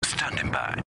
Standing by.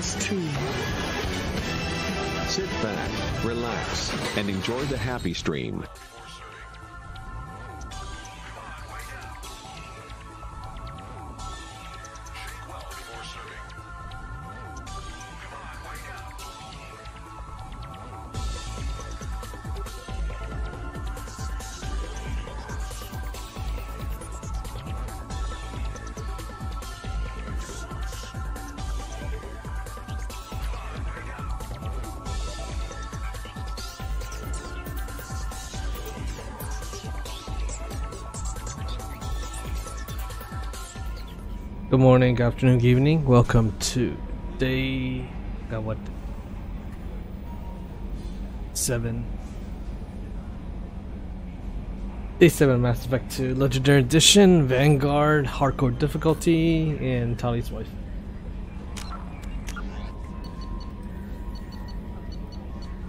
Stream. Sit back, relax, and enjoy the happy stream. Good morning, good afternoon, good evening. Welcome to day... what? 7. Day 7 Mass Effect 2 Legendary Edition, Vanguard, Hardcore Difficulty, and Tali's wife.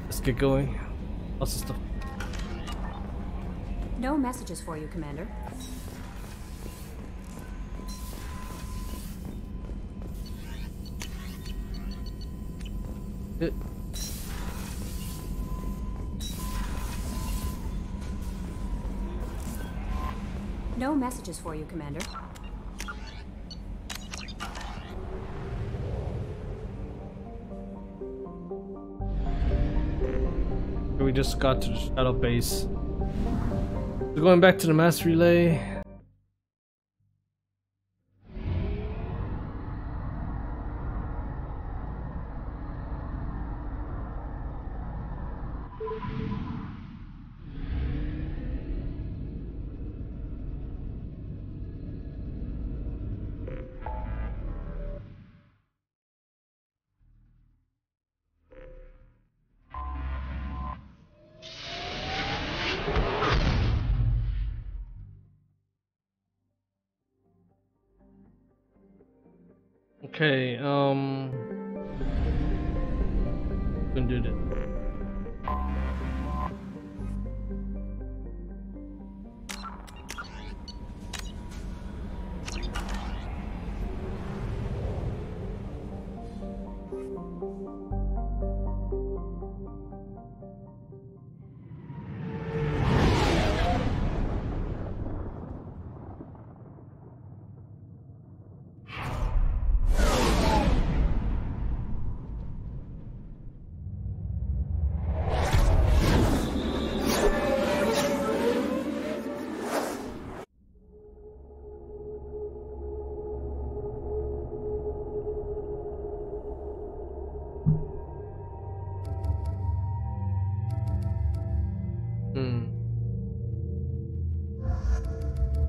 Let's get going. Lots of stuff. No messages for you, Commander. Good. No messages for you, Commander. We just got to the Shadow Base. We're going back to the Mass Relay. Okay, gonna do this.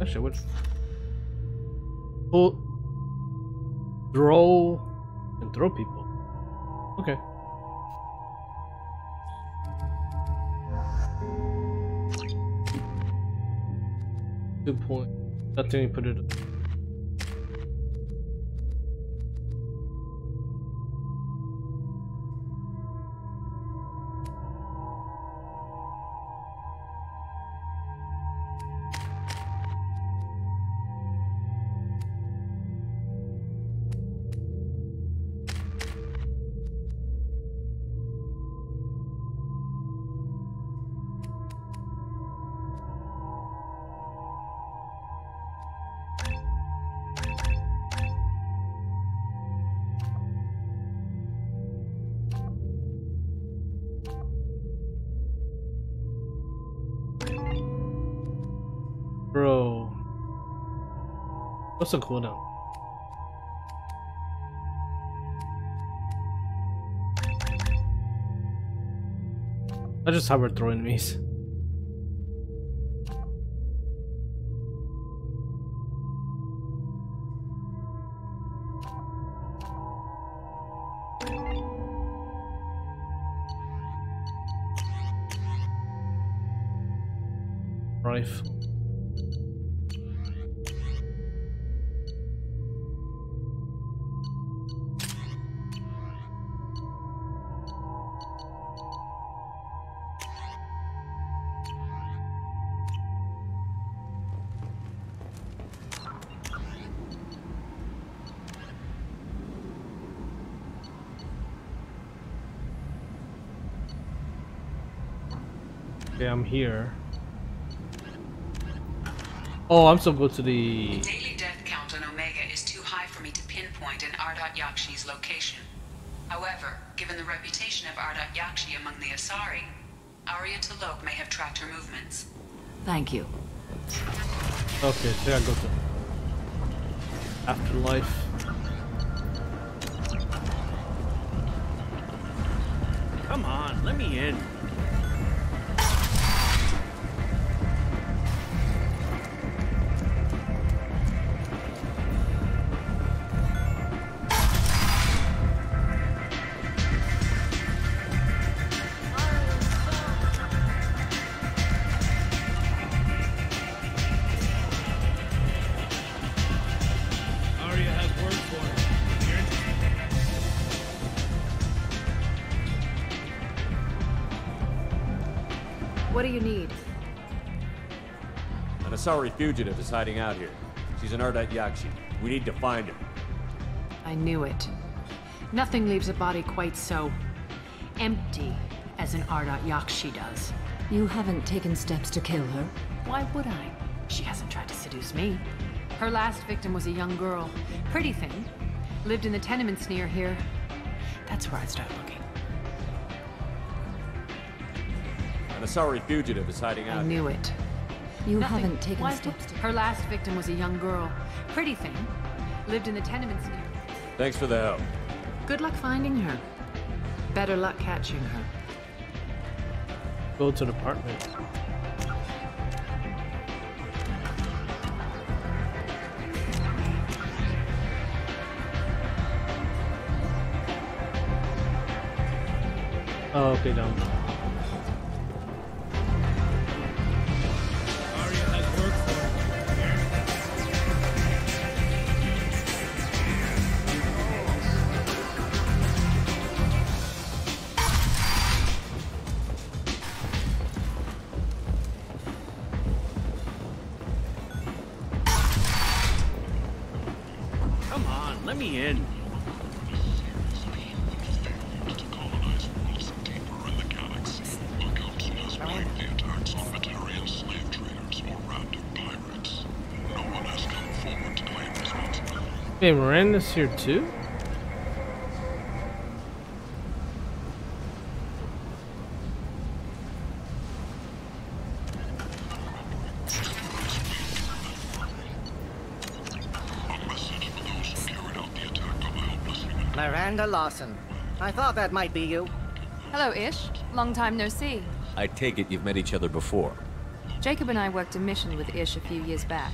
Actually, what's pull, throw, and throw people? Okay. Good point. That thing you put it. What's the cooldown? I just hover throw enemies. Rifle. Okay, I'm here. Oh, I'm so good to the... The daily death count on Omega is too high for me to pinpoint an Ardat Yakshi's location. However, given the reputation of Ardat Yakshi among the Asari, Arya T'Loak may have tracked her movements. Thank you. Okay, so I gotta go to Afterlife. Come on, let me in. What do you need? An Asari fugitive is hiding out here. She's an Ardat Yakshi. We need to find her. I knew it. Nothing leaves a body quite so empty as an Ardat Yakshi does. You haven't taken steps to kill her? Why would I? She hasn't tried to seduce me. Her last victim was a young girl. Pretty thing. Lived in the tenements near here. That's where I'd start looking. An Asari fugitive is hiding out I knew it. You Nothing. haven't taken Why steps to... Her last victim was a young girl. Pretty thing. Lived in the tenements near. Thanks for the help. Good luck finding her. Better luck catching her. Go to the apartment. Oh, okay, down. Come on, let me in. Hey, Miranda's here too? Miranda Lawson. I thought that might be you. Hello, Ish. Long time no see. I take it you've met each other before. Jacob and I worked a mission with Ish a few years back.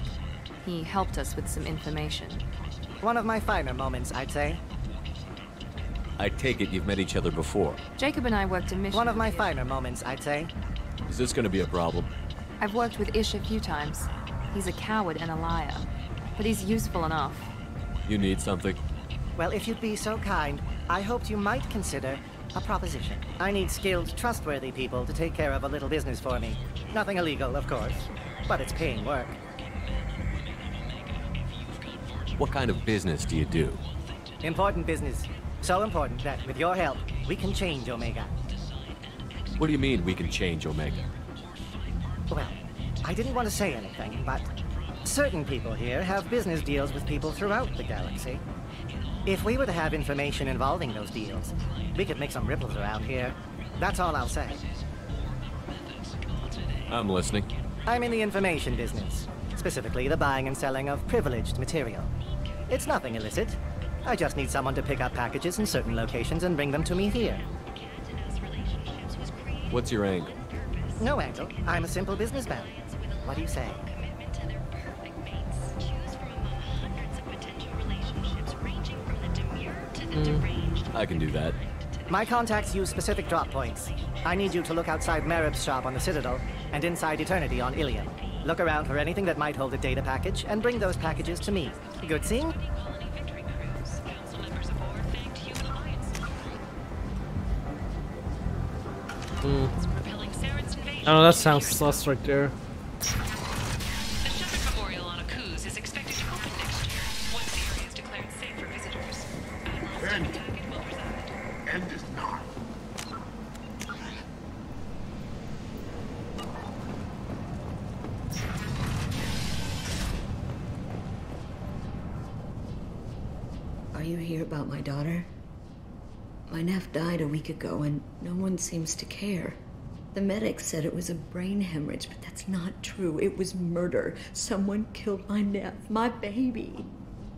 He helped us with some information. One of my finer moments, I'd say. I take it you've met each other before. Jacob and I worked a mission. One of my with Ish. finer moments, I'd say. Is this gonna be a problem? I've worked with Ish a few times. He's a coward and a liar, but he's useful enough. You need something? Well, if you'd be so kind, I hoped you might consider a proposition. I need skilled, trustworthy people to take care of a little business for me. Nothing illegal, of course, but it's paying work. What kind of business do you do? Important business. So important that, with your help, we can change Omega. What do you mean we can change Omega? Well, I didn't want to say anything, but certain people here have business deals with people throughout the galaxy. If we were to have information involving those deals, we could make some ripples around here. That's all I'll say. I'm listening. I'm in the information business. Specifically, the buying and selling of privileged material. It's nothing illicit. I just need someone to pick up packages in certain locations and bring them to me here. What's your angle? No angle. I'm a simple businessman. What do you say? I can do that. My contacts use specific drop points. I need you to look outside Merib's shop on the Citadel and inside Eternity on Ilium. Look around for anything that might hold a data package and bring those packages to me. Good seeing? Oh, that sounds sus right there. The Shepherd Memorial on Akuz is expected to open next year, once the area is declared safe for visitors. And is not. Are you here about my daughter? My nephew died a week ago and no one seems to care. The medics said it was a brain hemorrhage, but that's not true. It was murder. Someone killed my nephew, my baby.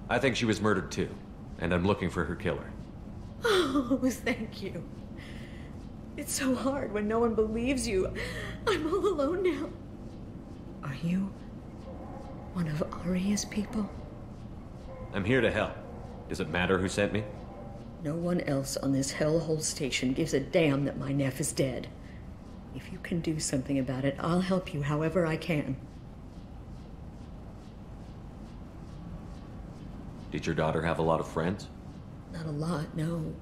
I think she was murdered too, and I'm looking for her killer. Oh, thank you. It's so hard when no one believes you. I'm all alone now. Are you one of Aria's people? I'm here to help. Does it matter who sent me? No one else on this hellhole station gives a damn that my nephew is dead. If you can do something about it, I'll help you however I can. Did your daughter have a lot of friends? Not a lot, no.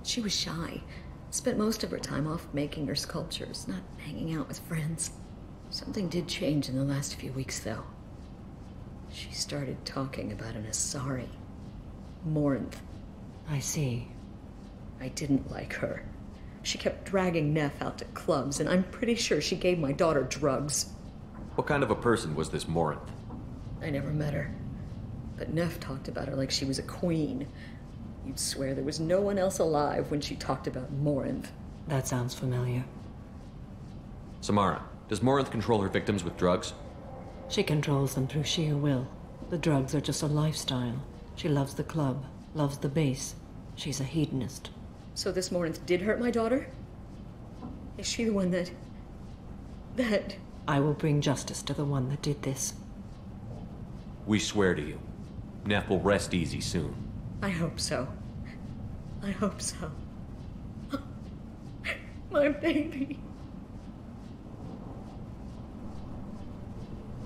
She was shy. Spent most of her time off making her sculptures, not hanging out with friends. Something did change in the last few weeks, though. She started talking about an Asari. Morinth. I see. I didn't like her. She kept dragging Neff out to clubs, and I'm pretty sure she gave my daughter drugs. What kind of a person was this Morinth? I never met her. But Neff talked about her like she was a queen. You'd swear there was no one else alive when she talked about Morinth. That sounds familiar. Samara, does Morinth control her victims with drugs? She controls them through sheer will. The drugs are just a lifestyle. She loves the club, loves the base. She's a hedonist. So this Morinth did hurt my daughter? Is she the one that... I will bring justice to the one that did this. We swear to you. Neff will rest easy soon. I hope so. I hope so. My baby.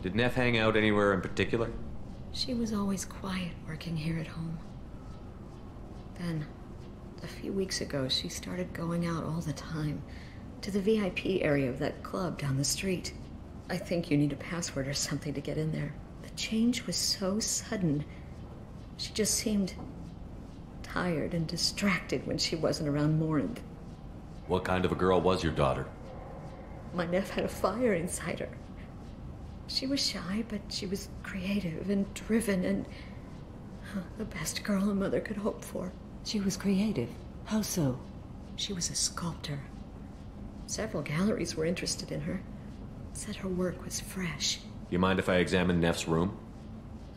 Did Neff hang out anywhere in particular? She was always quiet working here at home. Then, a few weeks ago, she started going out all the time. To the VIP area of that club down the street. I think you need a password or something to get in there. The change was so sudden. She just seemed tired and distracted when she wasn't around Morinth. What kind of a girl was your daughter? My nephew had a fire inside her. She was shy, but she was creative and driven and the best girl a mother could hope for. She was creative? How so? She was a sculptor. Several galleries were interested in her. Said her work was fresh. You mind if I examine Neff's room?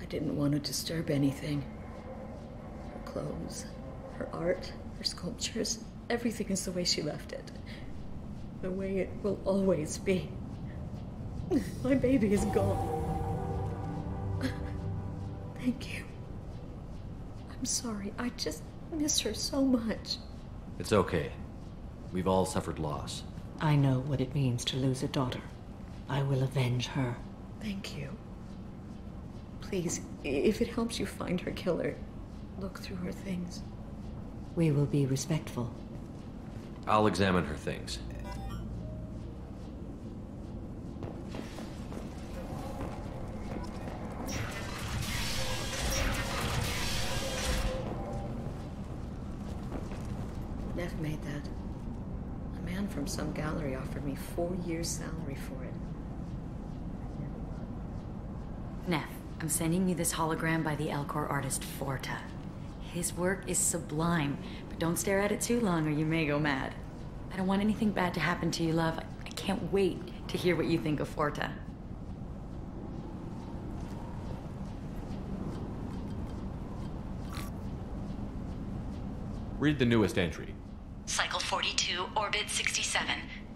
I didn't want to disturb anything. Her clothes, her art, her sculptures, everything is the way she left it. The way it will always be. My baby is gone. Thank you. I'm sorry. I just miss her so much. It's okay. We've all suffered loss. I know what it means to lose a daughter. I will avenge her. Thank you. Please, if it helps you find her killer, look through her things. We will be respectful. I'll examine her things. Neff made that. A man from some gallery offered me 4 years' salary for it. Neff, I'm sending you this hologram by the Elcor artist Forta. His work is sublime, but don't stare at it too long or you may go mad. I don't want anything bad to happen to you, love. I can't wait to hear what you think of Forta. Read the newest entry. Cycle 42, Orbit 67.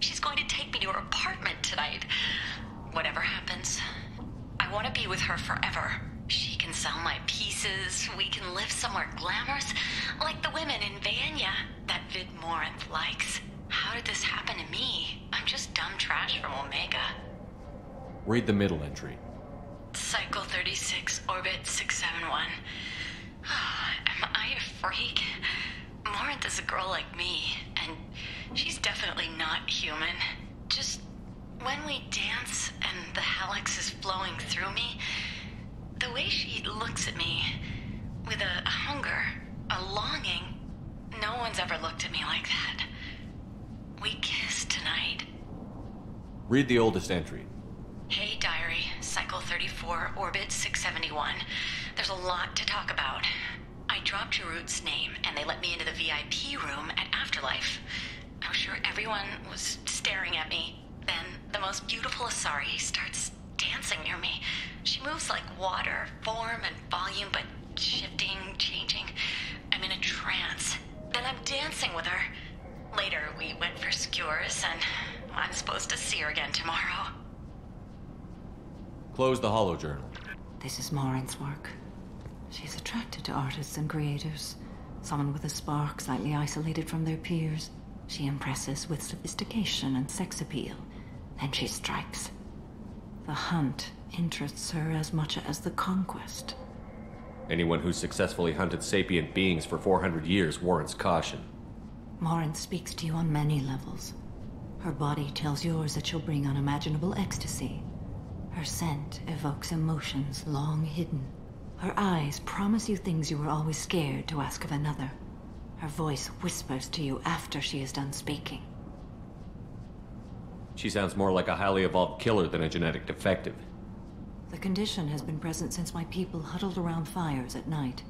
She's going to take me to her apartment tonight. Whatever happens, I want to be with her forever. She can sell my pieces. We can live somewhere glamorous, like the women in Vanya that Vid Morinth likes. How did this happen to me? I'm just dumb trash from Omega. Read the middle entry. Cycle 36, Orbit 671. Am I a freak? Morinth is a girl like me, and she's definitely not human. Just when we dance and the helix is flowing through me, the way she looks at me with a hunger, a longing, no one's ever looked at me like that. We kissed tonight. Read the oldest entry. Hey, diary, Cycle 34, Orbit 671. There's a lot to talk about. I dropped Jarut's name, and they let me into the VIP room at Afterlife. I was sure everyone was staring at me. Then, the most beautiful Asari starts dancing near me. She moves like water, form and volume, but shifting, changing. I'm in a trance. Then I'm dancing with her. Later, we went for skewers, and I'm supposed to see her again tomorrow. Close the holojournal. This is Morinth's work. She's attracted to artists and creators. Someone with a spark, slightly isolated from their peers. She impresses with sophistication and sex appeal. Then she strikes. The hunt interests her as much as the conquest. Anyone who's successfully hunted sapient beings for 400 years warrants caution. Morinth speaks to you on many levels. Her body tells yours that she'll bring unimaginable ecstasy. Her scent evokes emotions long hidden. Her eyes promise you things you were always scared to ask of another. Her voice whispers to you after she is done speaking. She sounds more like a highly evolved killer than a genetic defective. The condition has been present since my people huddled around fires at night.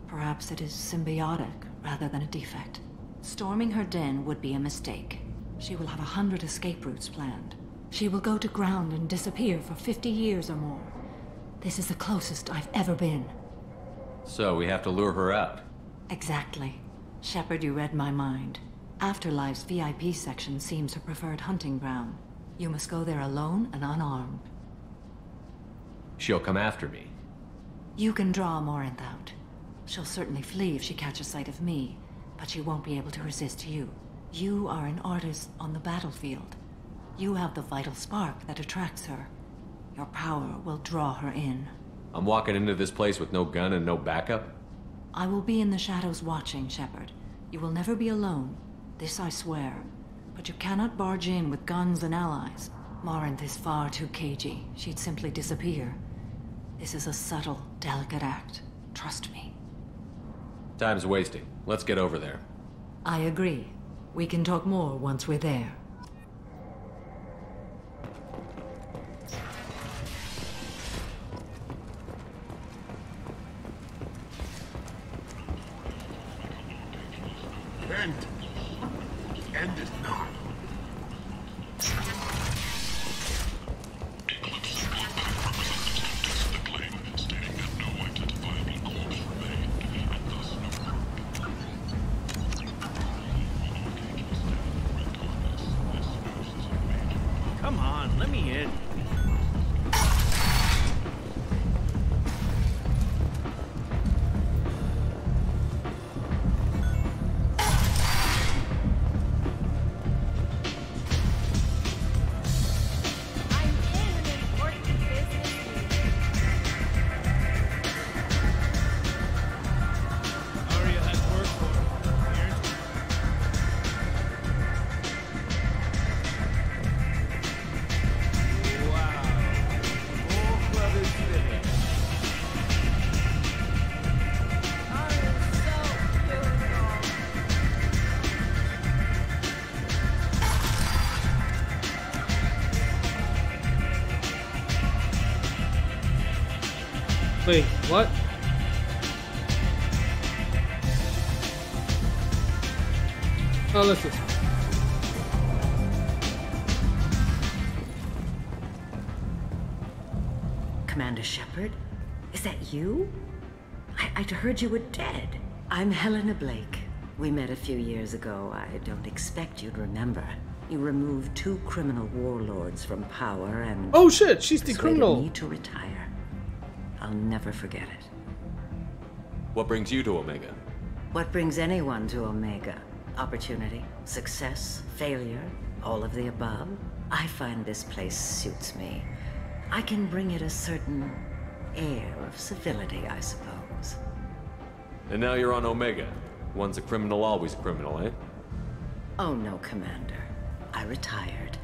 Perhaps it is symbiotic rather than a defect. Storming her den would be a mistake. She will have 100 escape routes planned. She will go to ground and disappear for 50 years or more. This is the closest I've ever been. So we have to lure her out. Exactly. Shepard, you read my mind. Afterlife's VIP section seems her preferred hunting ground. You must go there alone and unarmed. She'll come after me. You can draw Morinth out. She'll certainly flee if she catches sight of me, but she won't be able to resist you. You are an artist on the battlefield. You have the vital spark that attracts her. Your power will draw her in. I'm walking into this place with no gun and no backup? I will be in the shadows watching, Shepard. You will never be alone. This I swear. But you cannot barge in with guns and allies. Morinth is far too cagey. She'd simply disappear. This is a subtle, delicate act. Trust me. Time's wasting. Let's get over there. I agree. We can talk more once we're there. End it now. Come on, let me in. Wait, what? Oh, let's just... Commander Shepard? Is that you? I'd heard you were dead. I'm Helena Blake. We met a few years ago. I don't expect you'd remember. You removed 2 criminal warlords from power and... Oh shit, she's the criminal. ...me to retire. I'll never forget it. What brings you to Omega? What brings anyone to Omega? Opportunity, success, failure, all of the above. I find this place suits me. I can bring it a certain air of civility, I suppose. And now you're on Omega. Once a criminal, always a criminal, eh? Oh no, Commander. I retired.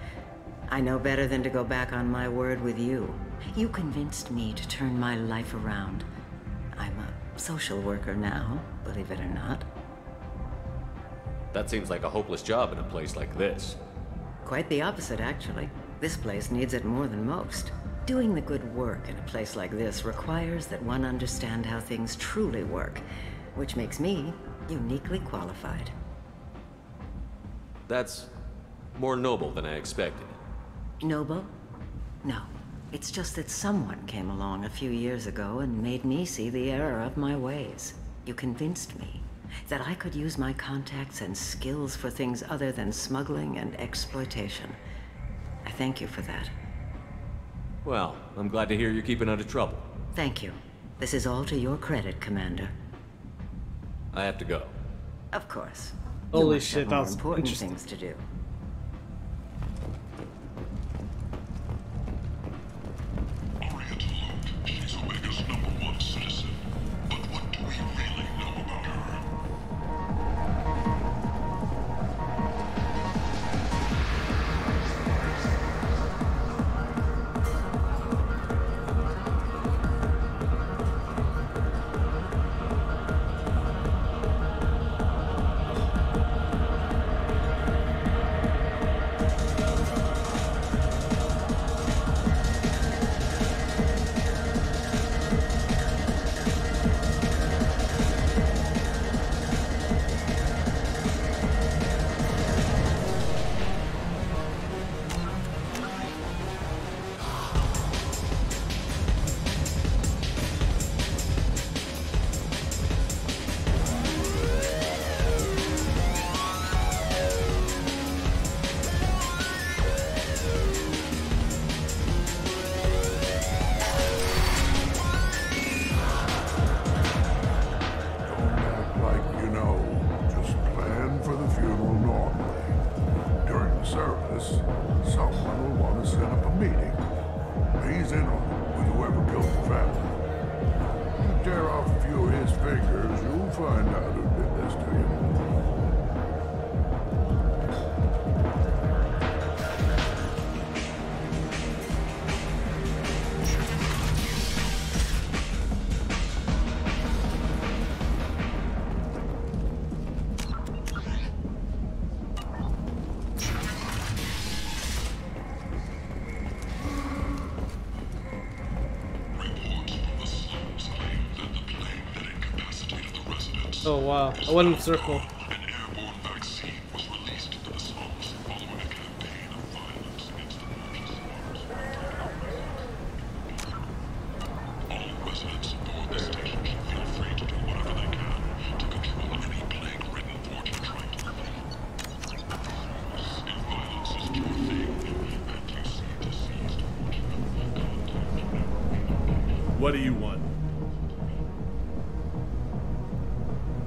I know better than to go back on my word with you. You convinced me to turn my life around. I'm a social worker now, believe it or not. That seems like a hopeless job in a place like this. Quite the opposite, actually. This place needs it more than most. Doing the good work in a place like this requires that one understand how things truly work, which makes me uniquely qualified. That's more noble than I expected. Noble? No. It's just that someone came along a few years ago and made me see the error of my ways. You convinced me that I could use my contacts and skills for things other than smuggling and exploitation. I thank you for that. Well, I'm glad to hear you're keeping out of trouble. Thank you. This is all to your credit, Commander. I have to go. Of course. Holy shit, that that was was important interesting. things to do. She's Omega's #1 citizen. But what do we really know about her? Oh wow, I went in the circle. An airborne vaccine was released into the slums following a campaign of violence against the All residents aboard the station should feel free to do whatever they can to control any plague-ridden port you're trying to prevent. If violence is your thing, and you seem diseased, what do you want?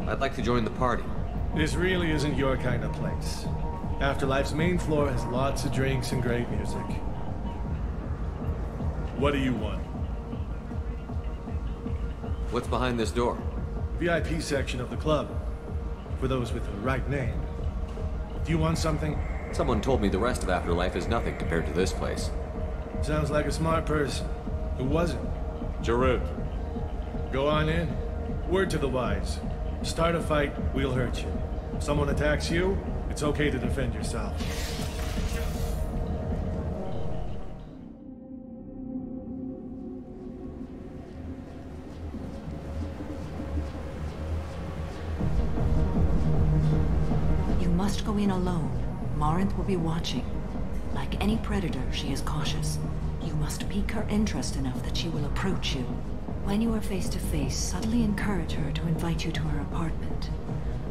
I'd like to join the party. This really isn't your kind of place. Afterlife's main floor has lots of drinks and great music. What do you want? What's behind this door? VIP section of the club. For those with the right name. Do you want something? Someone told me the rest of Afterlife is nothing compared to this place. Sounds like a smart person. Who was it? Jarut. Go on in. Word to the wise. Start a fight, we'll hurt you. If someone attacks you, it's okay to defend yourself. You must go in alone. Marinth will be watching. Like any predator, she is cautious. You must pique her interest enough that she will approach you. When you are face to face, subtly encourage her to invite you to her apartment.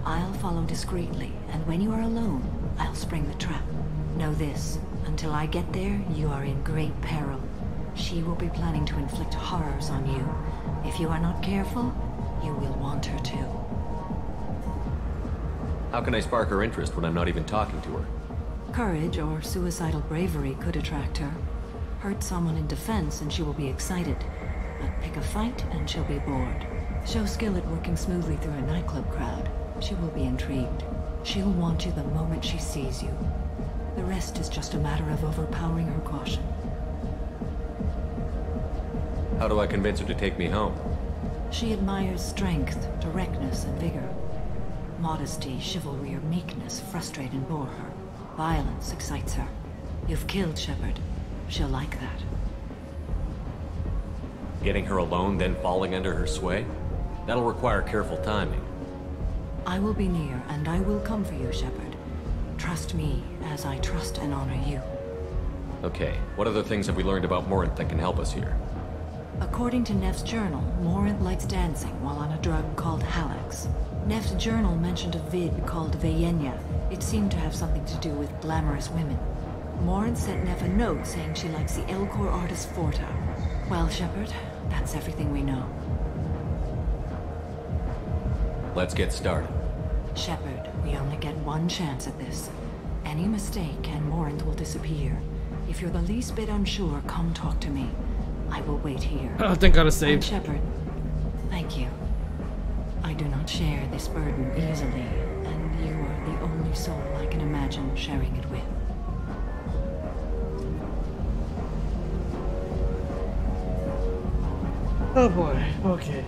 I'll follow discreetly, and when you are alone, I'll spring the trap. Know this, until I get there, you are in great peril. She will be planning to inflict horrors on you. If you are not careful, you will want her to. How can I spark her interest when I'm not even talking to her? Courage or suicidal bravery could attract her. Hurt someone in defense and she will be excited. But pick a fight and she'll be bored. Show skill at working smoothly through a nightclub crowd. She will be intrigued. She'll want you the moment she sees you. The rest is just a matter of overpowering her caution. How do I convince her to take me home? She admires strength, directness, and vigor. Modesty, chivalry, or meekness frustrate and bore her. Violence excites her. You've killed Shepard. She'll like that. Getting her alone, then falling under her sway? That'll require careful timing. I will be near, and I will come for you, Shepard. Trust me, as I trust and honor you. Okay, what other things have we learned about Morinth that can help us here? According to Neff's journal, Morinth likes dancing while on a drug called Halax. Neff's journal mentioned a vid called Vayenya. It seemed to have something to do with glamorous women. Morinth sent Neff a note saying she likes the Elcor artist Forta. Well, Shepard, that's everything we know. Let's get started. Shepard, we only get one chance at this. Any mistake and Morinth will disappear. If you're the least bit unsure, come talk to me. I will wait here. Oh, thank God I saved. Shepard, thank you. I do not share this burden easily, and you are the only soul I can imagine sharing it with. Oh boy, okay.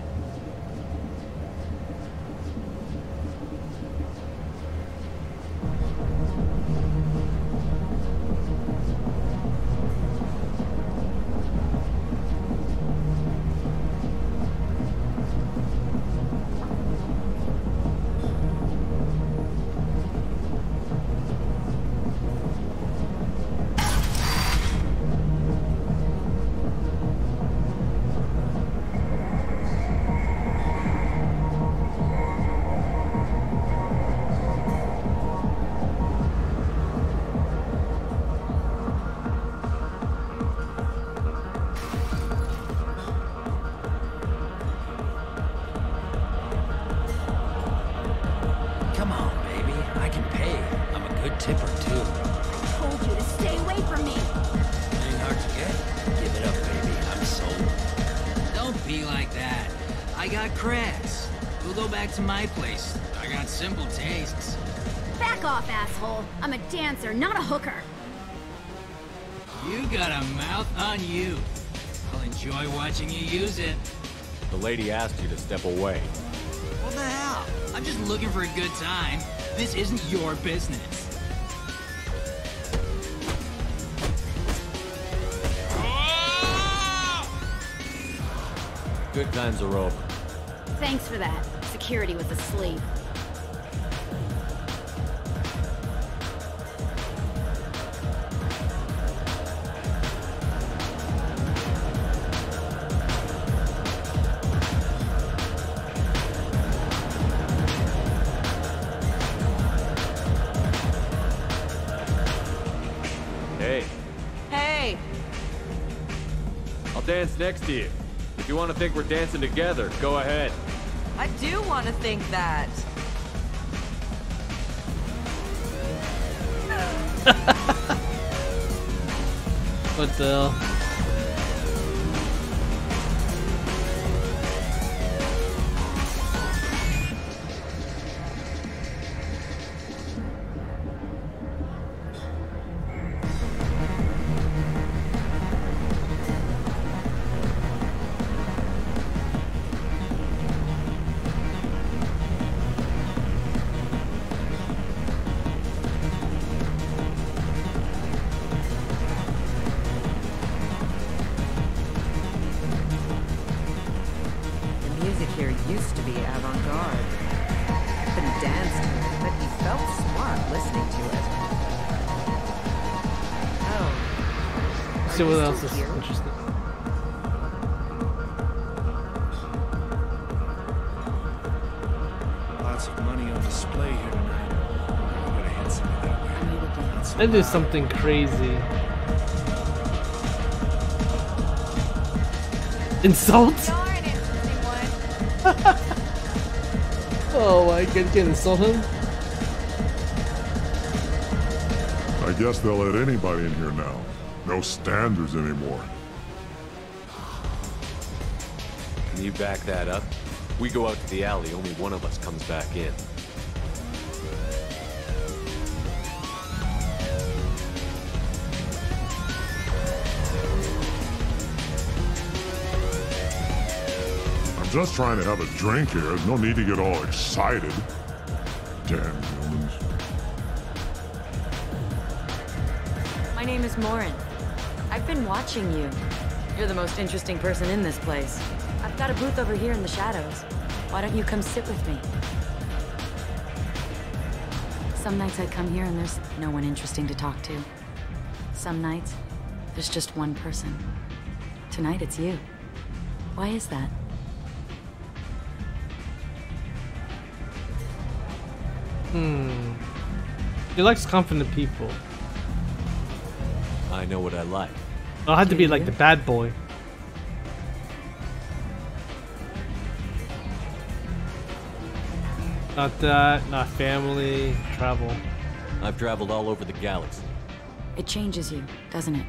To my place. I got simple tastes. Back off, asshole. I'm a dancer, not a hooker. You got a mouth on you. I'll enjoy watching you use it. The lady asked you to step away. What the hell? I'm just looking for a good time. This isn't your business. Good times are over. Thanks for that. Security was asleep. Hey. Hey! I'll dance next to you. If you want to think we're dancing together, go ahead. I do want to think that. What the hell? Used to be avant-garde. Couldn't dance to it, but he felt smart listening to it. Oh. See what else is interesting. lots of money on display here tonight. I'm gonna hit some of that way. That is something crazy. Insult? Oh my god, you can insult him? I guess they'll let anybody in here now. No standards anymore. Can you back that up? We go out to the alley, only one of us comes back in. I'm just trying to have a drink here. There's no need to get all excited. Damn humans. My name is Morin. I've been watching you. You're the most interesting person in this place. I've got a booth over here in the shadows. Why don't you come sit with me? Some nights I come here and there's no one interesting to talk to. Some nights, there's just one person. Tonight it's you. Why is that? He likes confident people. I know what I like. I'll have to be like the bad boy. Not that, not family, travel. I've traveled all over the galaxy. It changes you, doesn't it?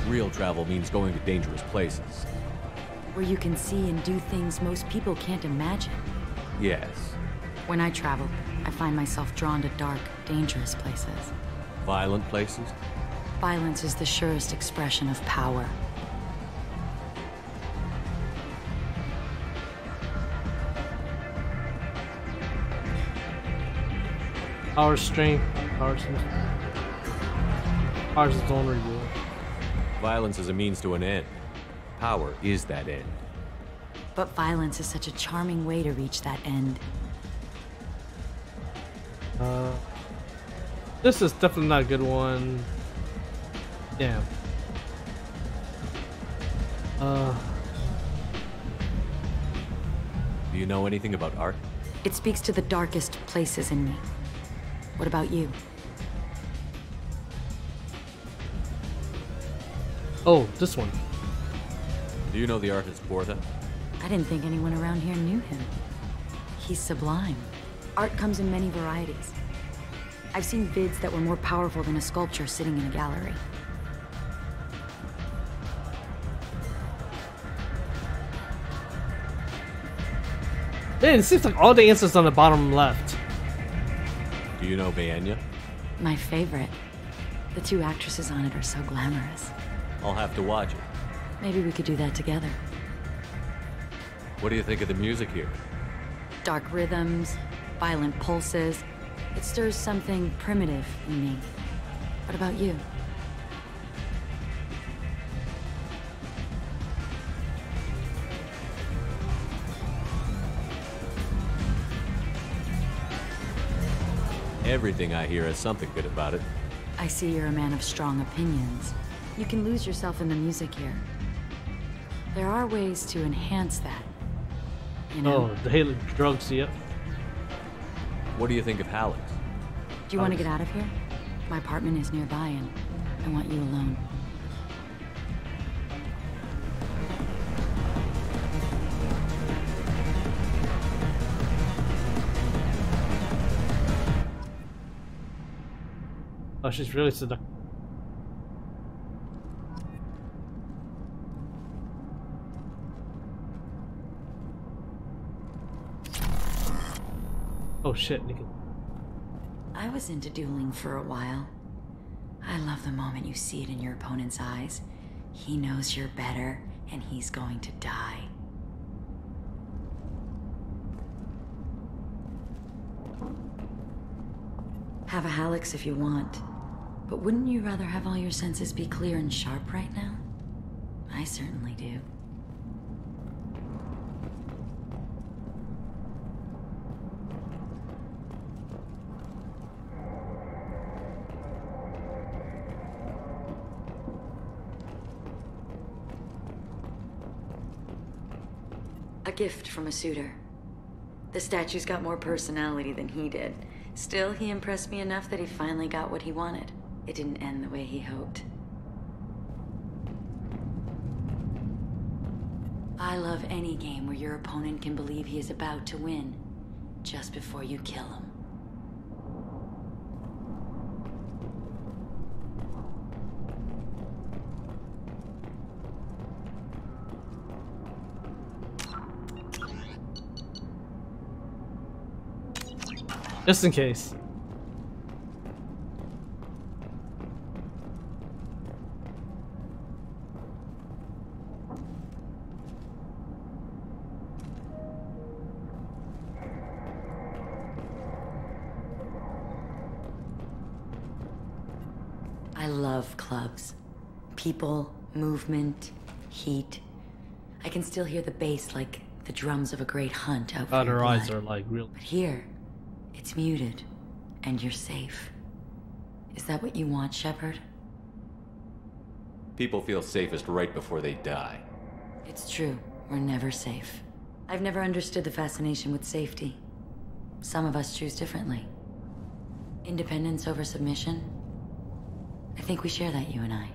Real travel means going to dangerous places. Where you can see and do things most people can't imagine. Yes. When I travel, I find myself drawn to dark, dangerous places. Violent places? Violence is the surest expression of power. Our strength, ours is vulnerable. Violence is a means to an end. Power is that end. But violence is such a charming way to reach that end. This is definitely not a good one. Damn. Do you know anything about art? It speaks to the darkest places in me. What about you? Oh, this one. Do you know the artist Porta? I didn't think anyone around here knew him. He's sublime. Art comes in many varieties. I've seen vids that were more powerful than a sculpture sitting in a gallery. Man, it seems like all the answers on the bottom left. Do you know Bayenya? My favorite. The two actresses on it are so glamorous. I'll have to watch it. Maybe we could do that together. What do you think of the music here? Dark rhythms, violent pulses. It stirs something primitive in me. What about you? Everything I hear has something good about it. I see you're a man of strong opinions. You can lose yourself in the music here. There are ways to enhance that. You know? Oh, the halo drugs, yep. What do you think of Hallex? Do you want to get out of here? My apartment is nearby and I want you alone. Oh, she's really seductive. Oh shit, Nikki. I was into dueling for a while. I love the moment you see it in your opponent's eyes. He knows you're better, and he's going to die. Have a Hallex if you want. But wouldn't you rather have all your senses be clear and sharp right now? I certainly do. gift from a suitor. The statue's got more personality than he did. Still, he impressed me enough that he finally got what he wanted. It didn't end the way he hoped. I love any game where your opponent can believe he is about to win, just before you kill him. Just in case. I love clubs. People, movement, heat. I can still hear the bass like the drums of a great hunt out for your Her eyes blood. are like real. But here, it's muted, and you're safe. Is that what you want, Shepard? People feel safest right before they die. It's true. We're never safe. I've never understood the fascination with safety. Some of us choose differently. Independence over submission? I think we share that, you and I.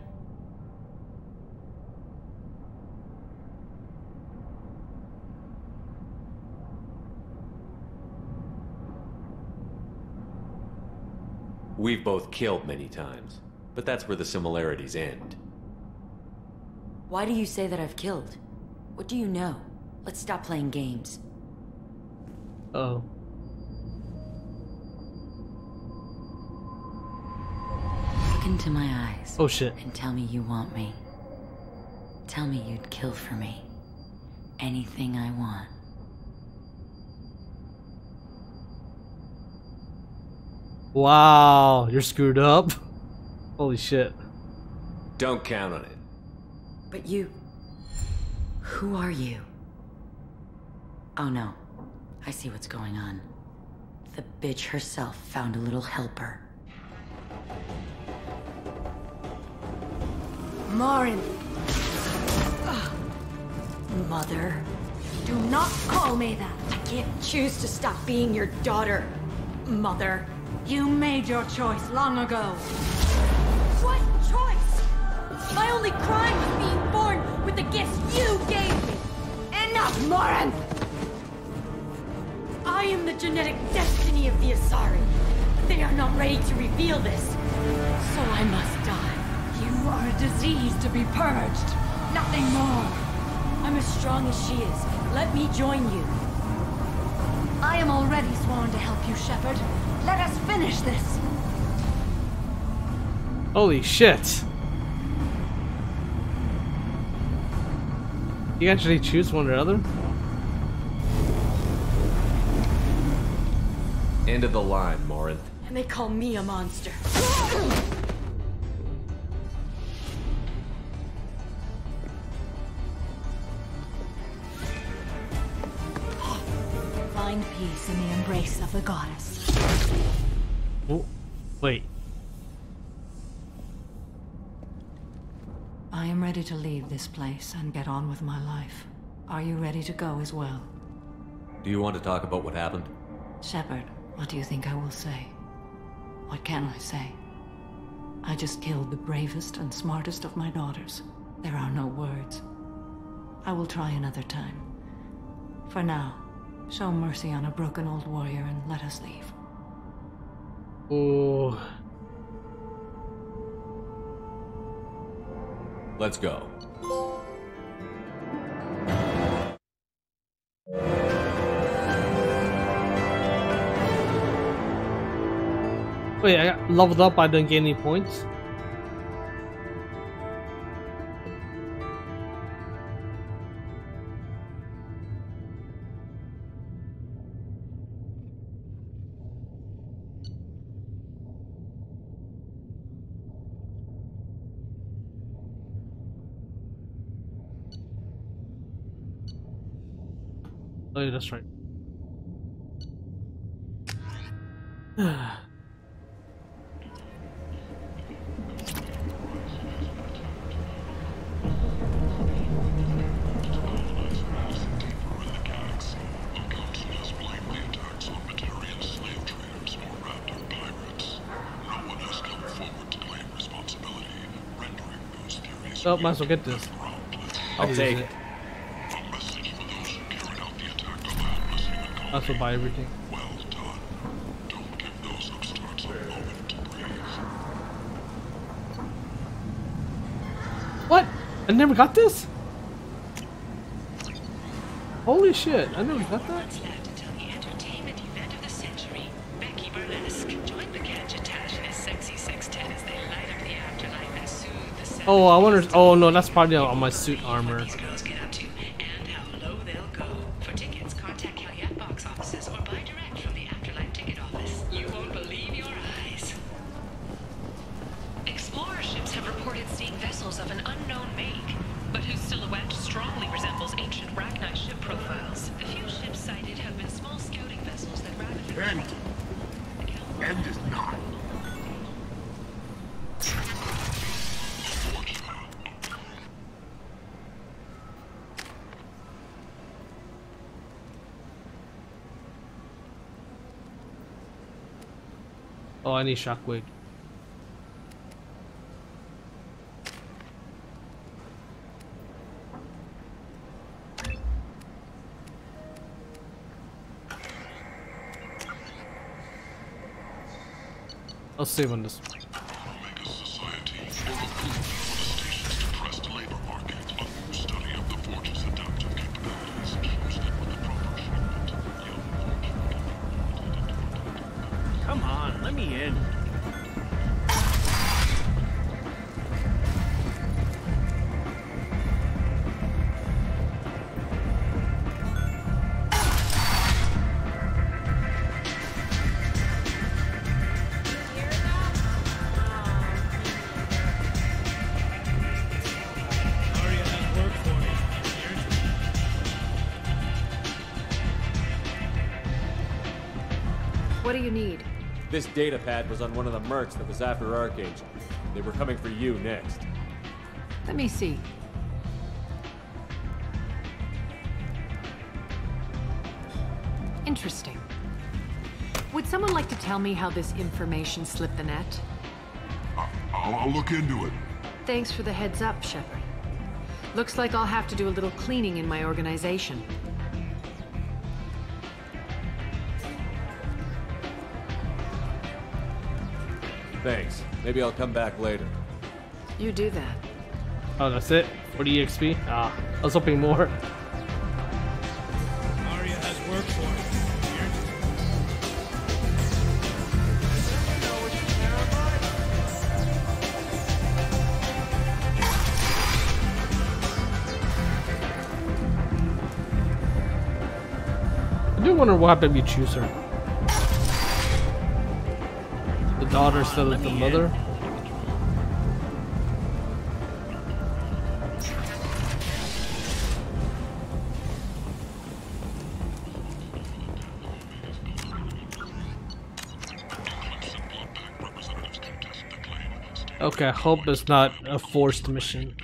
We've both killed many times, but that's where the similarities end. Why do you say that I've killed? What do you know? Let's stop playing games. Oh. Look into my eyes. Oh shit. And tell me you want me. Tell me you'd kill for me. Anything I want. Wow, you're screwed up. Holy shit. Don't count on it. But you... Who are you? Oh no. I see what's going on. The bitch herself found a little helper. Marin! Mother. Do not call me that! I can't choose to stop being your daughter, Mother. You made your choice long ago. What choice? My only crime was being born with the gifts you gave me. Enough, Marin! I am the genetic destiny of the Asari. They are not ready to reveal this, so I must die. You are a disease to be purged, nothing more. I'm as strong as she is. Let me join you. I am already sworn to help you, Shepard. Let us finish this. Holy shit. You actually choose one or the other? End of the line, Morinth. And they call me a monster. Find peace in the embrace of the goddess. Oh, wait. I am ready to leave this place and get on with my life. Are you ready to go as well? Do you want to talk about what happened? Shepard, what do you think I will say? What can I say? I just killed the bravest and smartest of my daughters. There are no words. I will try another time. For now, show mercy on a broken old warrior and let us leave. Oh. Let's go. Wait, I got leveled up, I didn't gain any points? Oh yeah, that's right. Oh, might as well get this. I'll take it. Might as well buy everything. What? I never got this? Holy shit, I never got that? Oh, I wonder. Oh no, that's probably on my suit armor. Explorer ships have reported seeing vessels of an unknown make, but whose silhouette strongly resembles ancient Ragni ship profiles. The few ships sighted have been small scouting vessels that rapidly... End is not. Oh, I need shockwave. I'll save on this. Come on, let me in. What do you need? This data pad was on one of the mercs that was after Archangel. They were coming for you next. Let me see. Interesting. Would someone like to tell me how this information slipped the net? I'll look into it. Thanks for the heads up, Shepard. Looks like I'll have to do a little cleaning in my organization. Thanks. Maybe I'll come back later. You do that. Oh, that's it? 40 EXP? Ah, I was hoping more. Arya has work for it. I do wonder what happened if you choose her. The daughter instead of the mother? Okay, I hope it's not a forced mission.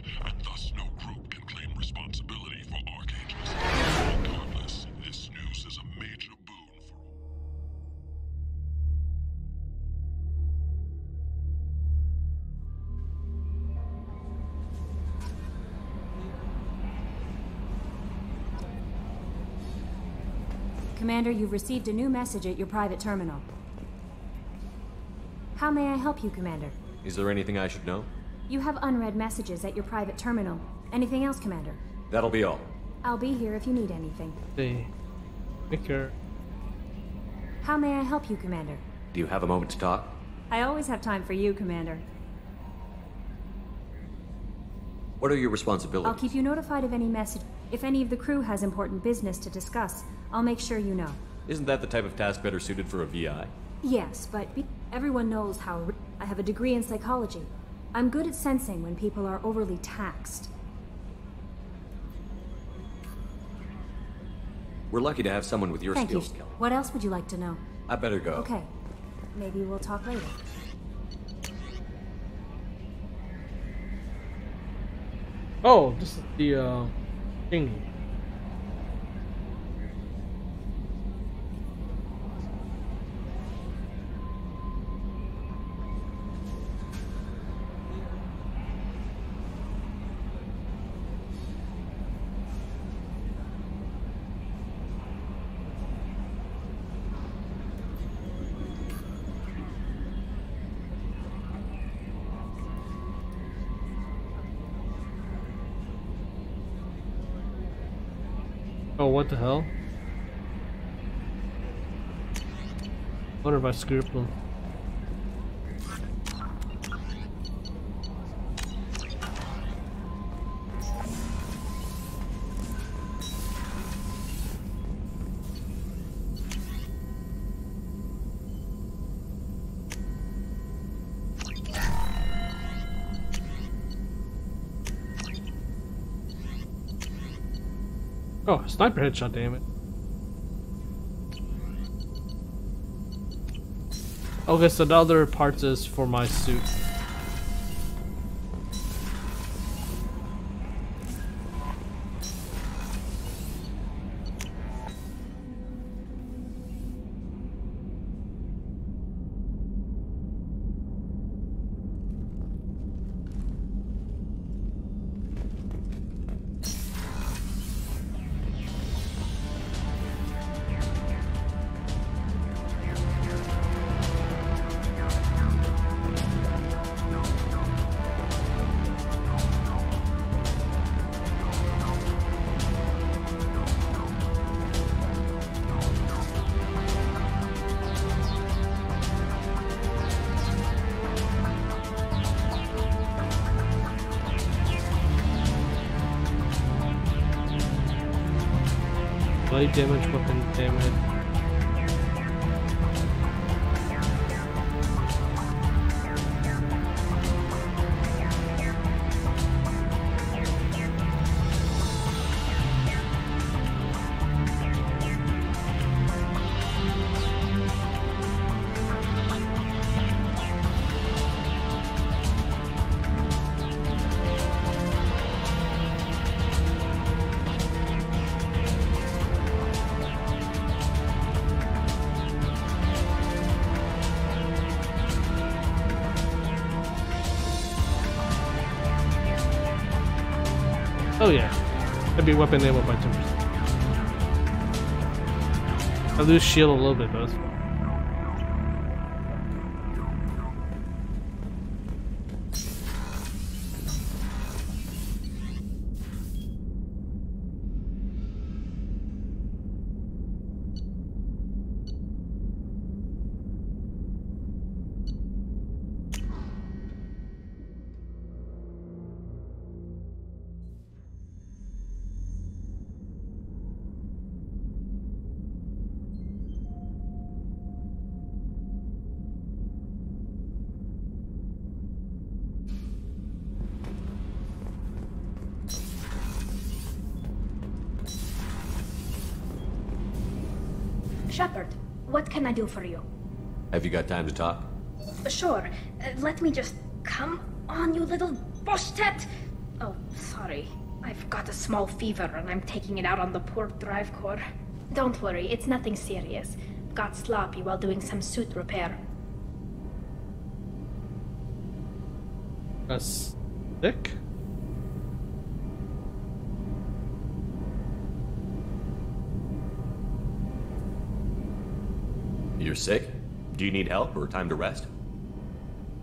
Commander, you've received a new message at your private terminal. How may I help you, Commander? Is there anything I should know? You have unread messages at your private terminal. Anything else, Commander? That'll be all. I'll be here if you need anything. Hey, Vicar. How may I help you, Commander? Do you have a moment to talk? I always have time for you, Commander. What are your responsibilities? I'll keep you notified of any message. If any of the crew has important business to discuss, I'll make sure you know. Isn't that the type of task better suited for a VI? Yes, but everyone knows how I have a degree in psychology. I'm good at sensing when people are overly taxed. We're lucky to have someone with your Thank skills, you. Kelly. What else would you like to know? I better go. Okay. Maybe we'll talk later. Oh, this is the thing. Oh, what the hell? Wonder if I screwed them. Oh, sniper headshot, damn it. Okay, so the other parts is for my suit. Body damage, weapon damage. Oh yeah, that'd be weapon ammo by 10%. I lose shield a little bit, but that's fine. Shepard, what can I do for you? Have you got time to talk? Sure. Let me just... Come on, you little bushtet! Oh, sorry. I've got a small fever and I'm taking it out on the poor drive core. Don't worry, it's nothing serious. Got sloppy while doing some suit repair. That's sick? You're sick? Do you need help or time to rest?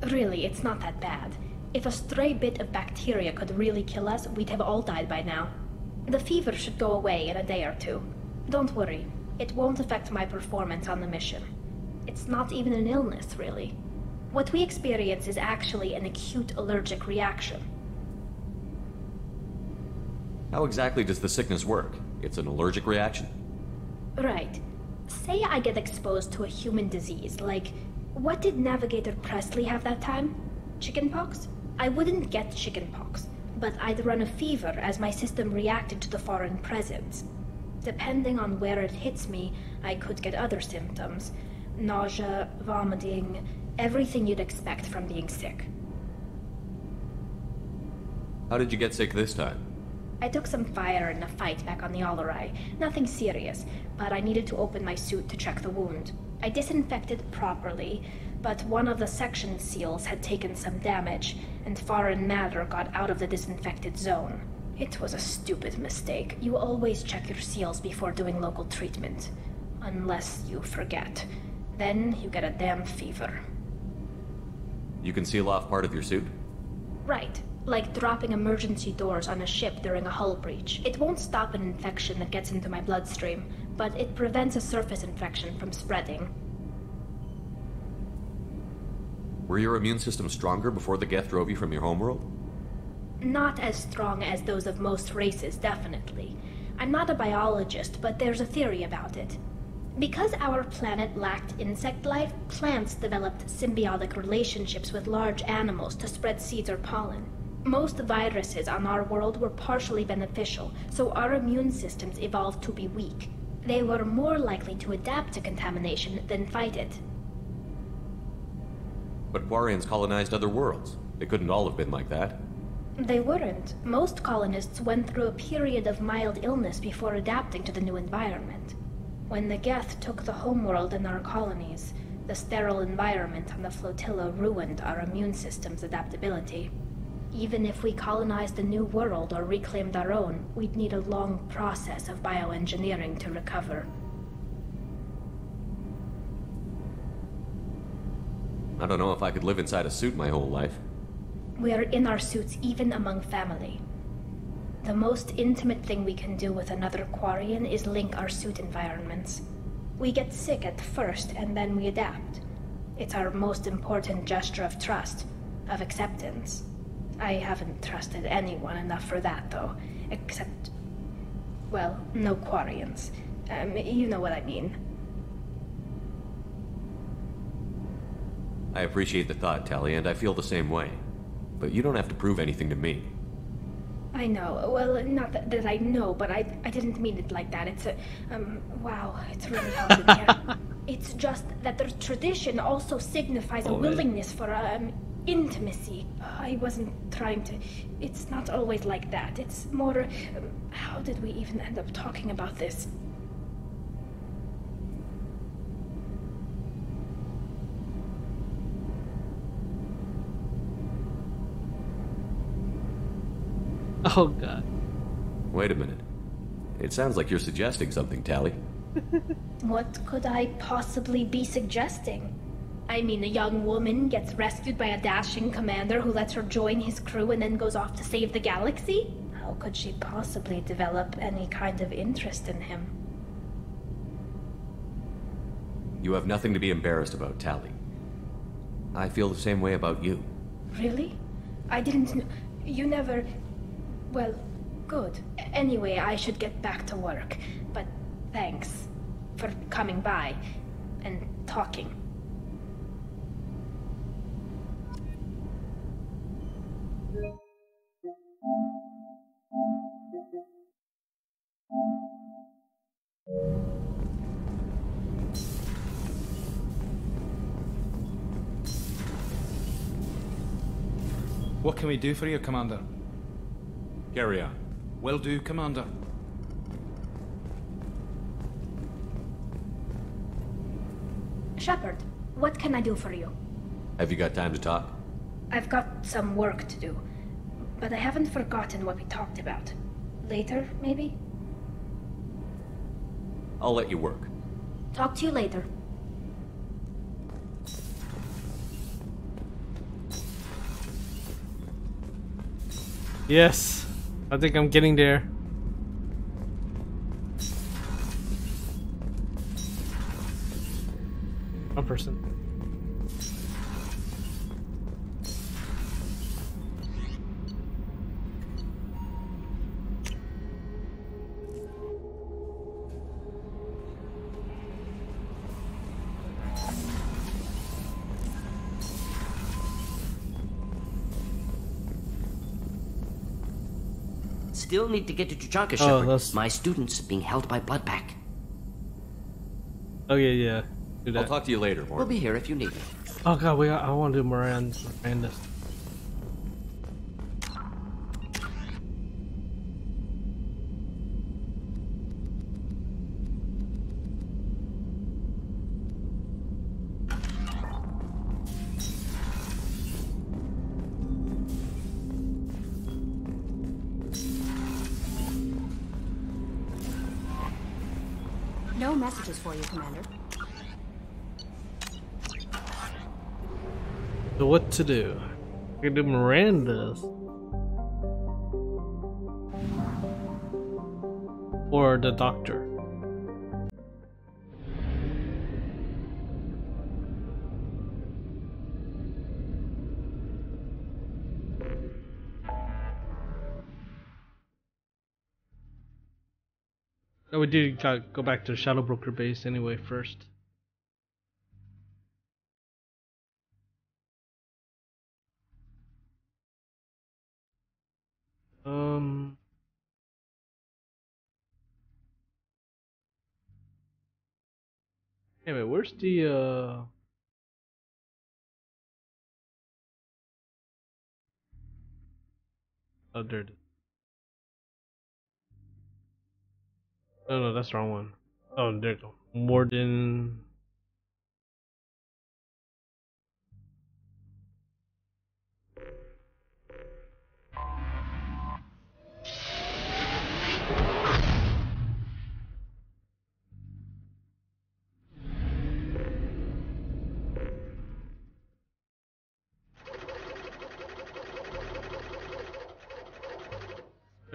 Really, it's not that bad. If a stray bit of bacteria could really kill us, we'd have all died by now. The fever should go away in a day or two. Don't worry, it won't affect my performance on the mission. It's not even an illness, really. What we experience is actually an acute allergic reaction. How exactly does the sickness work? It's an allergic reaction? Right. Say I get exposed to a human disease, like... What did Navigator Presley have that time? Chickenpox? I wouldn't get chickenpox, but I'd run a fever as my system reacted to the foreign presence. Depending on where it hits me, I could get other symptoms. Nausea, vomiting, everything you'd expect from being sick. How did you get sick this time? I took some fire in a fight back on the Allerai. Nothing serious, but I needed to open my suit to check the wound. I disinfected properly, but one of the section seals had taken some damage, and foreign matter got out of the disinfected zone. It was a stupid mistake. You always check your seals before doing local treatment. Unless you forget. Then you get a damn fever. You can seal off part of your suit? Right. Like dropping emergency doors on a ship during a hull breach. It won't stop an infection that gets into my bloodstream, but it prevents a surface infection from spreading. Were your immune system stronger before the Geth drove you from your homeworld? Not as strong as those of most races, definitely. I'm not a biologist, but there's a theory about it. Because our planet lacked insect life, plants developed symbiotic relationships with large animals to spread seeds or pollen. Most viruses on our world were partially beneficial, so our immune systems evolved to be weak. They were more likely to adapt to contamination than fight it. But Quarians colonized other worlds. They couldn't all have been like that. They weren't. Most colonists went through a period of mild illness before adapting to the new environment. When the Geth took the homeworld and our colonies, the sterile environment on the flotilla ruined our immune system's adaptability. Even if we colonized a new world or reclaimed our own, we'd need a long process of bioengineering to recover. I don't know if I could live inside a suit my whole life. We are in our suits even among family. The most intimate thing we can do with another Quarian is link our suit environments. We get sick at first and then we adapt. It's our most important gesture of trust, of acceptance. I haven't trusted anyone enough for that though, except, well, no Quarians. You know what I mean. I appreciate the thought, Tali, and I feel the same way. But you don't have to prove anything to me. I know. Well, not that I know, but I didn't mean it like that. It's a, wow, it's really hard in here. It's just that the tradition also signifies a willingness for, intimacy. I wasn't trying to... It's not always like that. It's more... how did we even end up talking about this? Oh god. Wait a minute. It sounds like you're suggesting something, Tali. What could I possibly be suggesting? I mean, a young woman gets rescued by a dashing commander who lets her join his crew and then goes off to save the galaxy? How could she possibly develop any kind of interest in him? You have nothing to be embarrassed about, Tali. I feel the same way about you. Really? I didn't know... You never... Well, good. Anyway, I should get back to work. But thanks for coming by and talking. What can we do for you, Commander? Carry on. Will do, Commander. Shepard, what can I do for you? Have you got time to talk? I've got some work to do, but I haven't forgotten what we talked about. Later, maybe? I'll let you work. Talk to you later. Yes, I think I'm getting there. One person. Still need to get to Tuchanka, Oh, Shepard. that's... My student's being held by Bloodpack. Oh yeah. Do that. I'll talk to you later, Morton. We'll be here if you need me. Oh god, I want to do Miranda's. No messages for you, Commander. So what to do? I can do Miranda's. Or the doctor. No, we did go back to the Shadow Broker base anyway first. Anyway, where's the oh, there it is. No, that's the wrong one. Oh, there you go. Morden.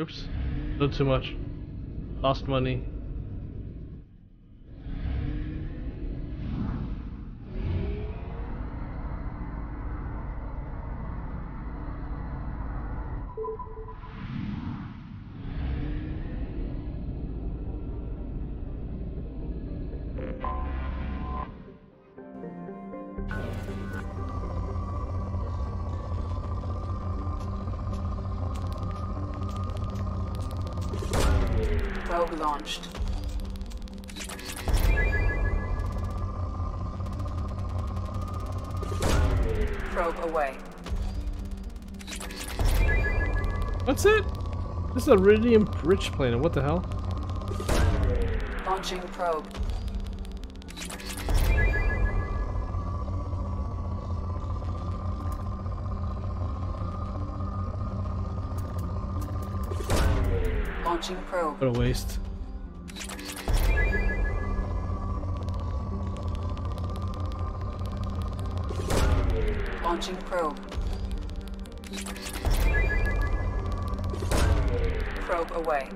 Oops, a little too much. Lost money. Probe launched. Probe away. That's it? This is a Iridium rich planet, what the hell? Launching probe. Launching probe. What a waste. Launching probe. Probe away.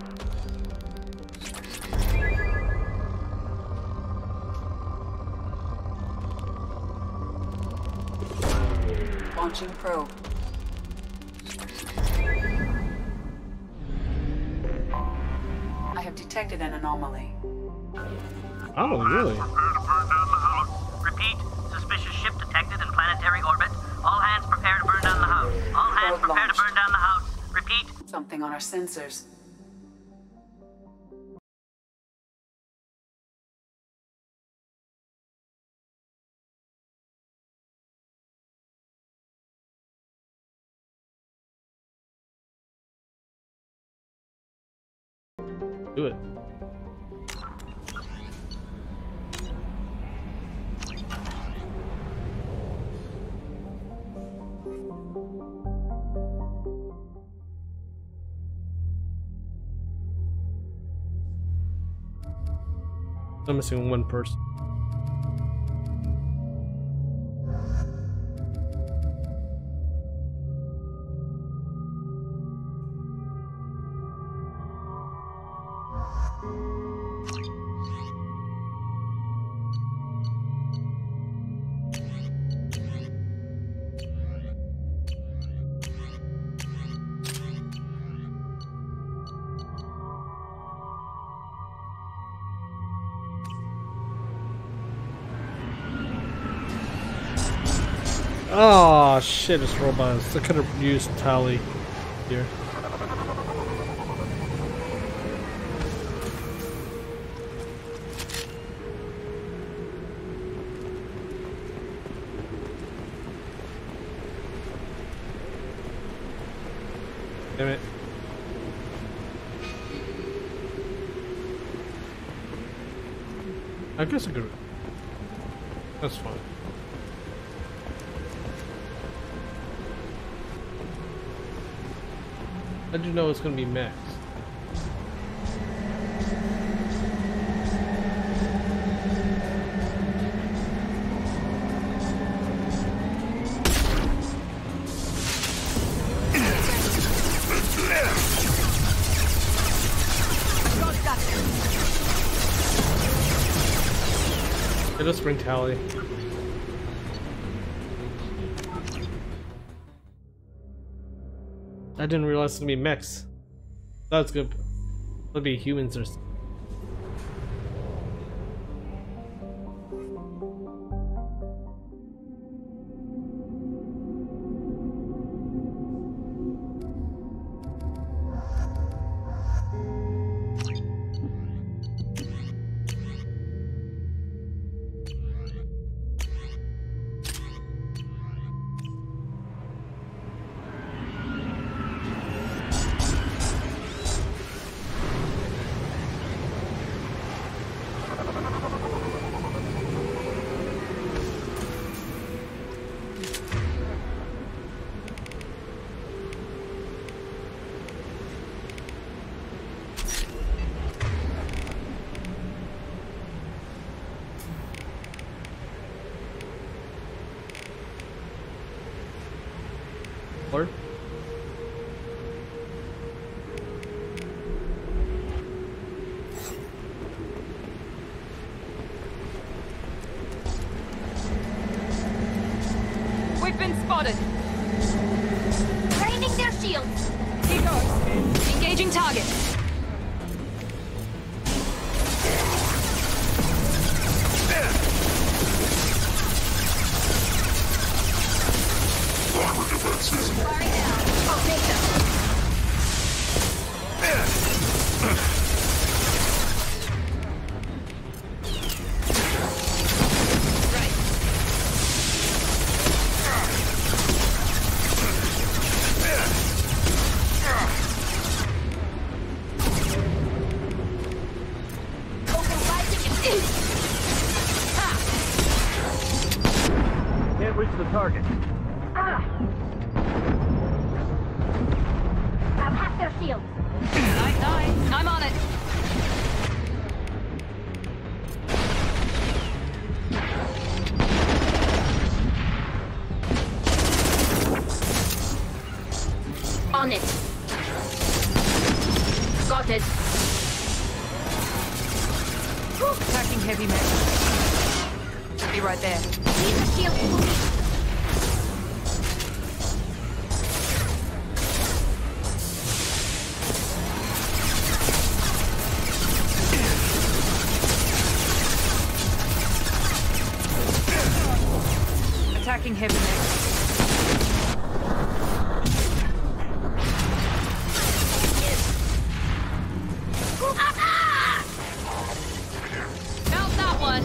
Launching probe. I have detected an anomaly. Oh, really? Repeat, suspicious ship detected in planetary orbit. All hands prepare to burn down the house. All hands prepare to burn down the house. Repeat. Something on our sensors. Do it. I'm missing one person. Oh shit, it's robots. I could have used Tali here. Damn it. I guess I could. That's fine. How'd you know it's gonna be Max? Got that. Let's bring Tali. I didn't realize it's gonna be mechs. That's good. It'll be humans or something. Lord? We've been spotted. Raining their shields. Here goes. Engaging target. Firing now. I'll take them. Can't reach the target. I'll hack their shields. Nice. I'm on it. On it. Got it. Attacking heavy mech. Should be right there. Leave the shield to me. Attacking heavy mech. Melt that one.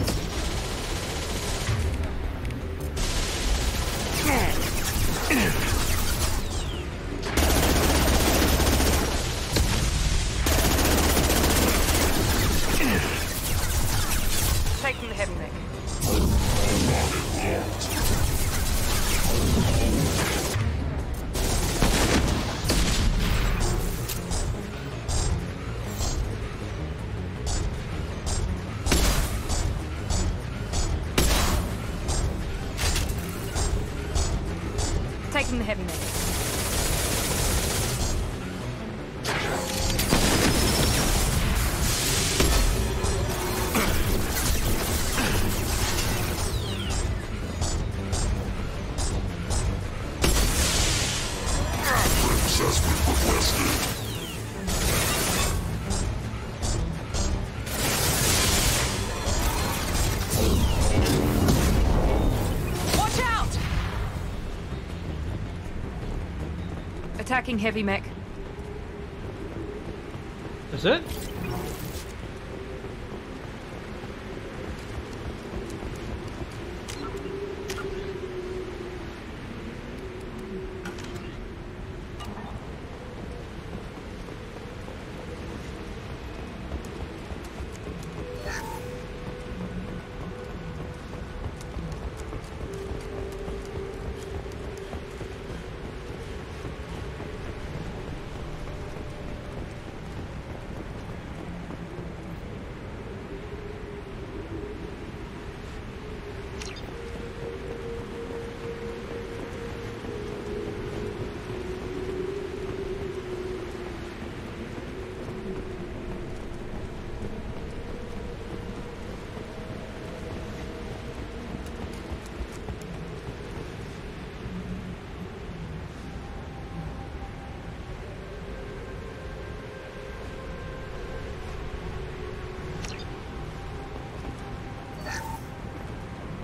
Taking the heavy mech. Taking the heavy mech. Watch out! Attacking heavy mech. Is it?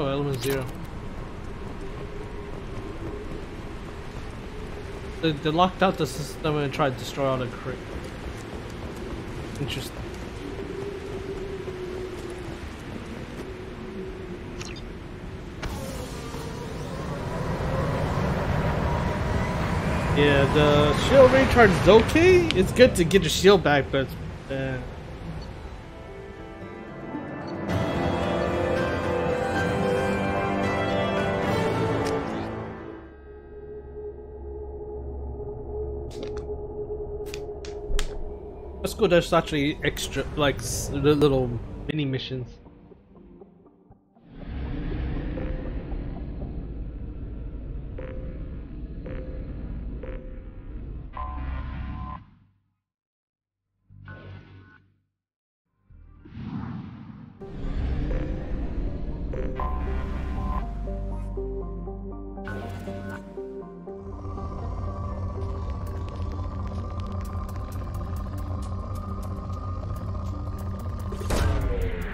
Oh, element 0. They locked out the system and tried to destroy all the crate. Interesting. Yeah, the shield recharge is okay. It's good to get your shield back, but that's good. There's actually extra, like, little mini missions.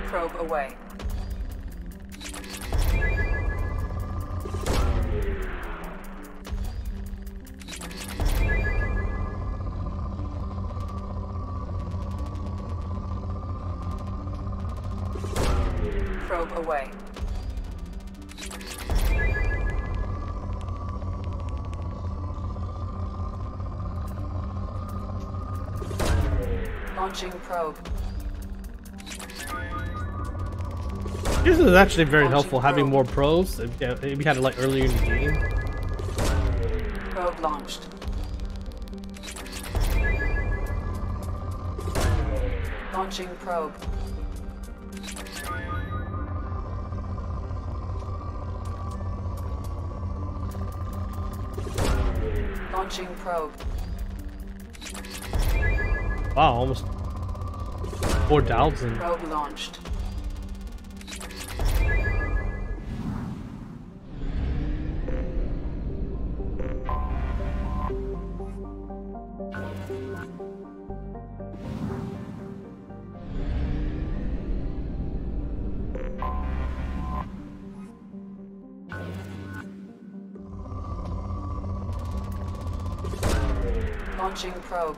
Probe away. Probe away. Launching probe. This is actually very helpful, having more pros. If you had it like earlier in the game. Probe launched. Launching probe. Launching probe. Wow, almost 4,000. Probe launched. Launching probe.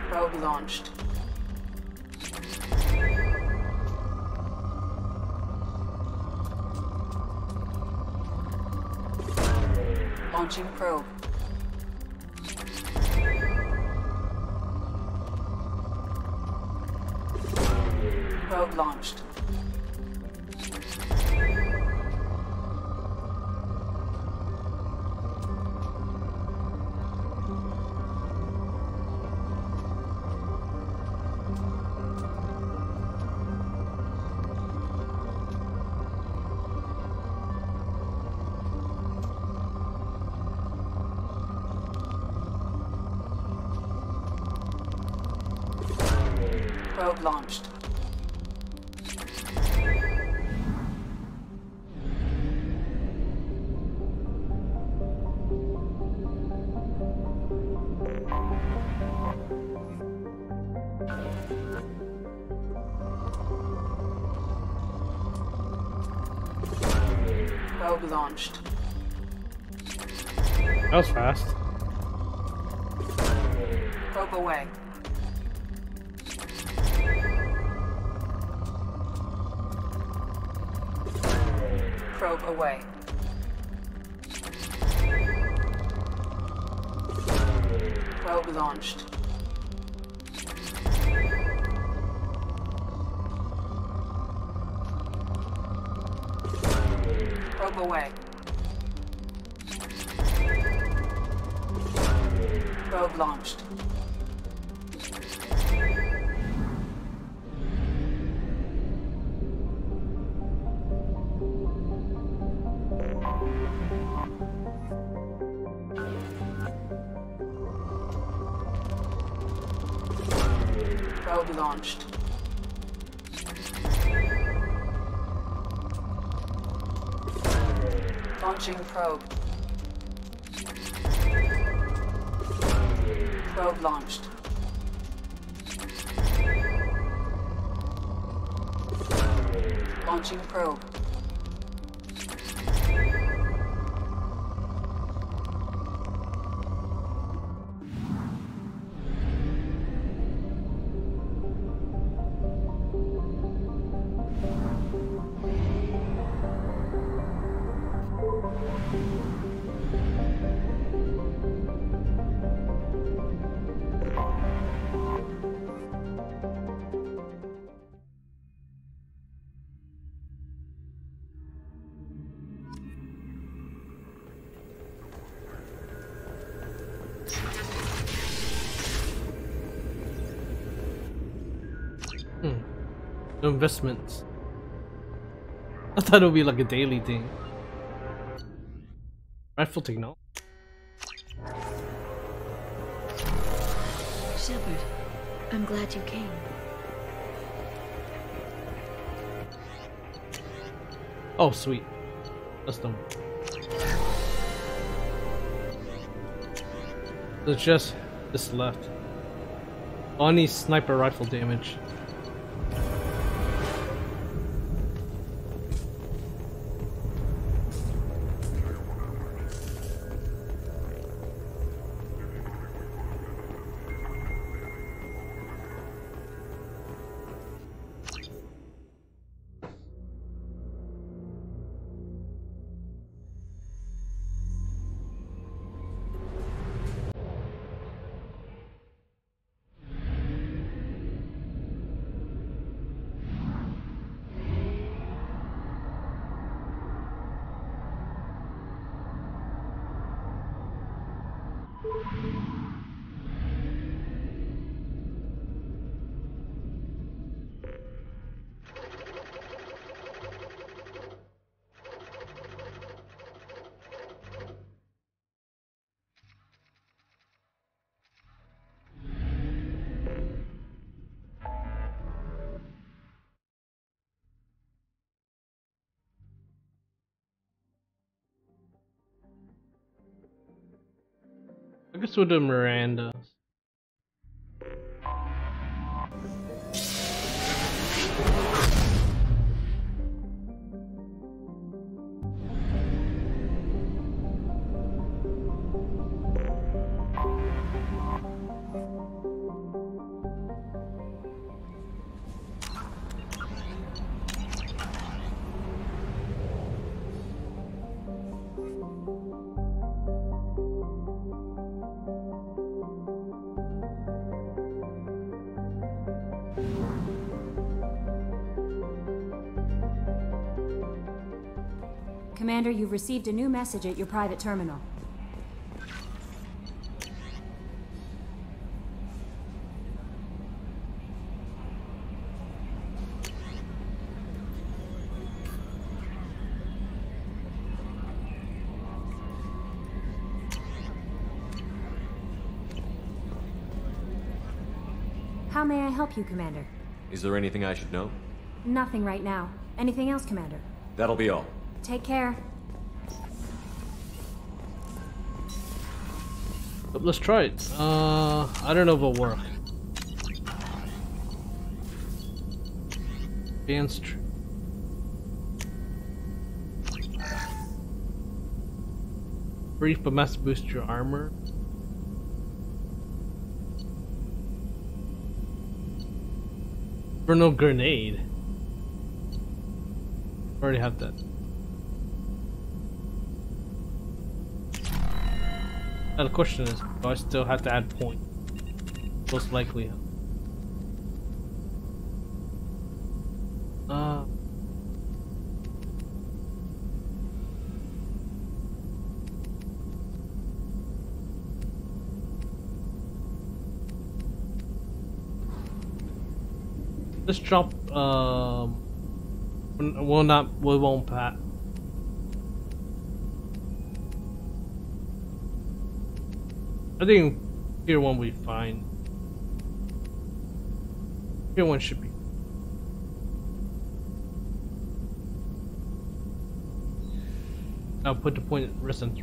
Probe launched. Launching probe. Probe launched. Probe launched. Probe launched. That was fast. Probe away. Probe away. Probe launched. Probe away. Probe launched. Probe launched. Launching probe. Probe launched. Launching probe. No investments. I thought it would be like a daily thing. Rifle technology. Shepard, I'm glad you came. Oh, sweet. That's done. There's just this left. Only sniper rifle damage. I guess we'll do Miranda. Commander, you've received a new message at your private terminal. How may I help you, Commander? Is there anything I should know? Nothing right now. Anything else, Commander? That'll be all. Take care. But let's try it. I don't know if it'll work. Advanced. Brief but must boost your armor. For no grenade. Already have that. Now the question is, do I still have to add point? Most likely. Let's drop, we won't pat. I think tier 1 will be fine. Tier 1 should be. I'll put the point at resistance.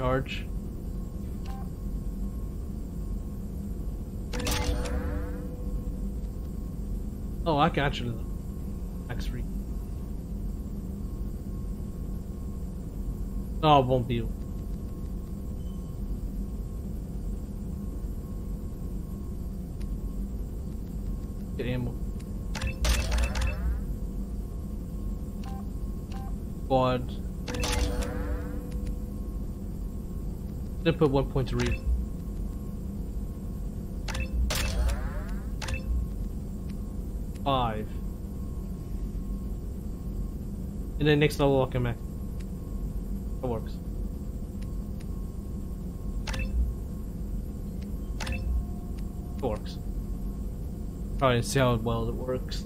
charge. Oh, I can actually max free. Oh, it won't be. Get ammo. Quad. Then put 1.3. Five. And then next level I'll come back. That works. It works. Try and see how well it works.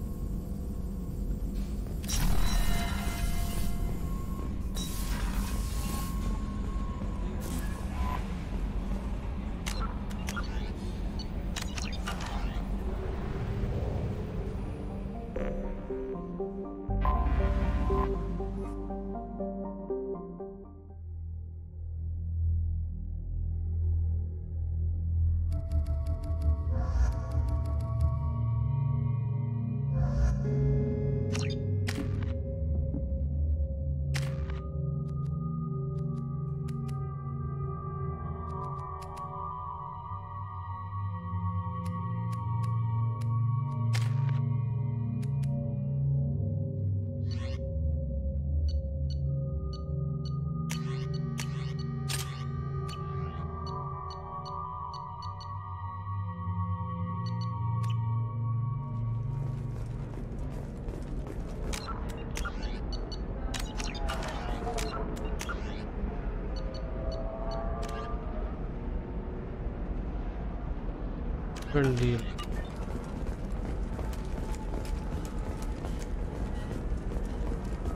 Currently.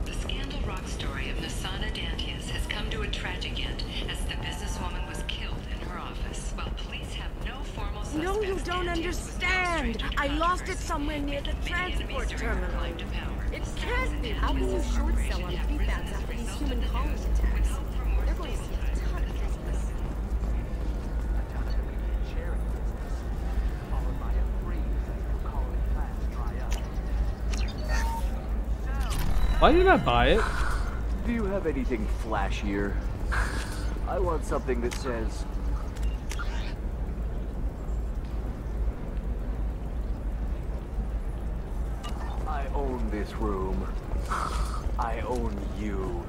The scandal rock story of Nasana Dantius has come to a tragic end as the businesswoman was killed in her office. While police have no formal suspects, No, you don't understand. I lost it somewhere near the transport terminal. It can't be. How can you short sell on prefabs after these human colony attacks? They're going to see a ton of business. Why did I buy it? Do you have anything flashier? I want something that says... I own this room. I own you.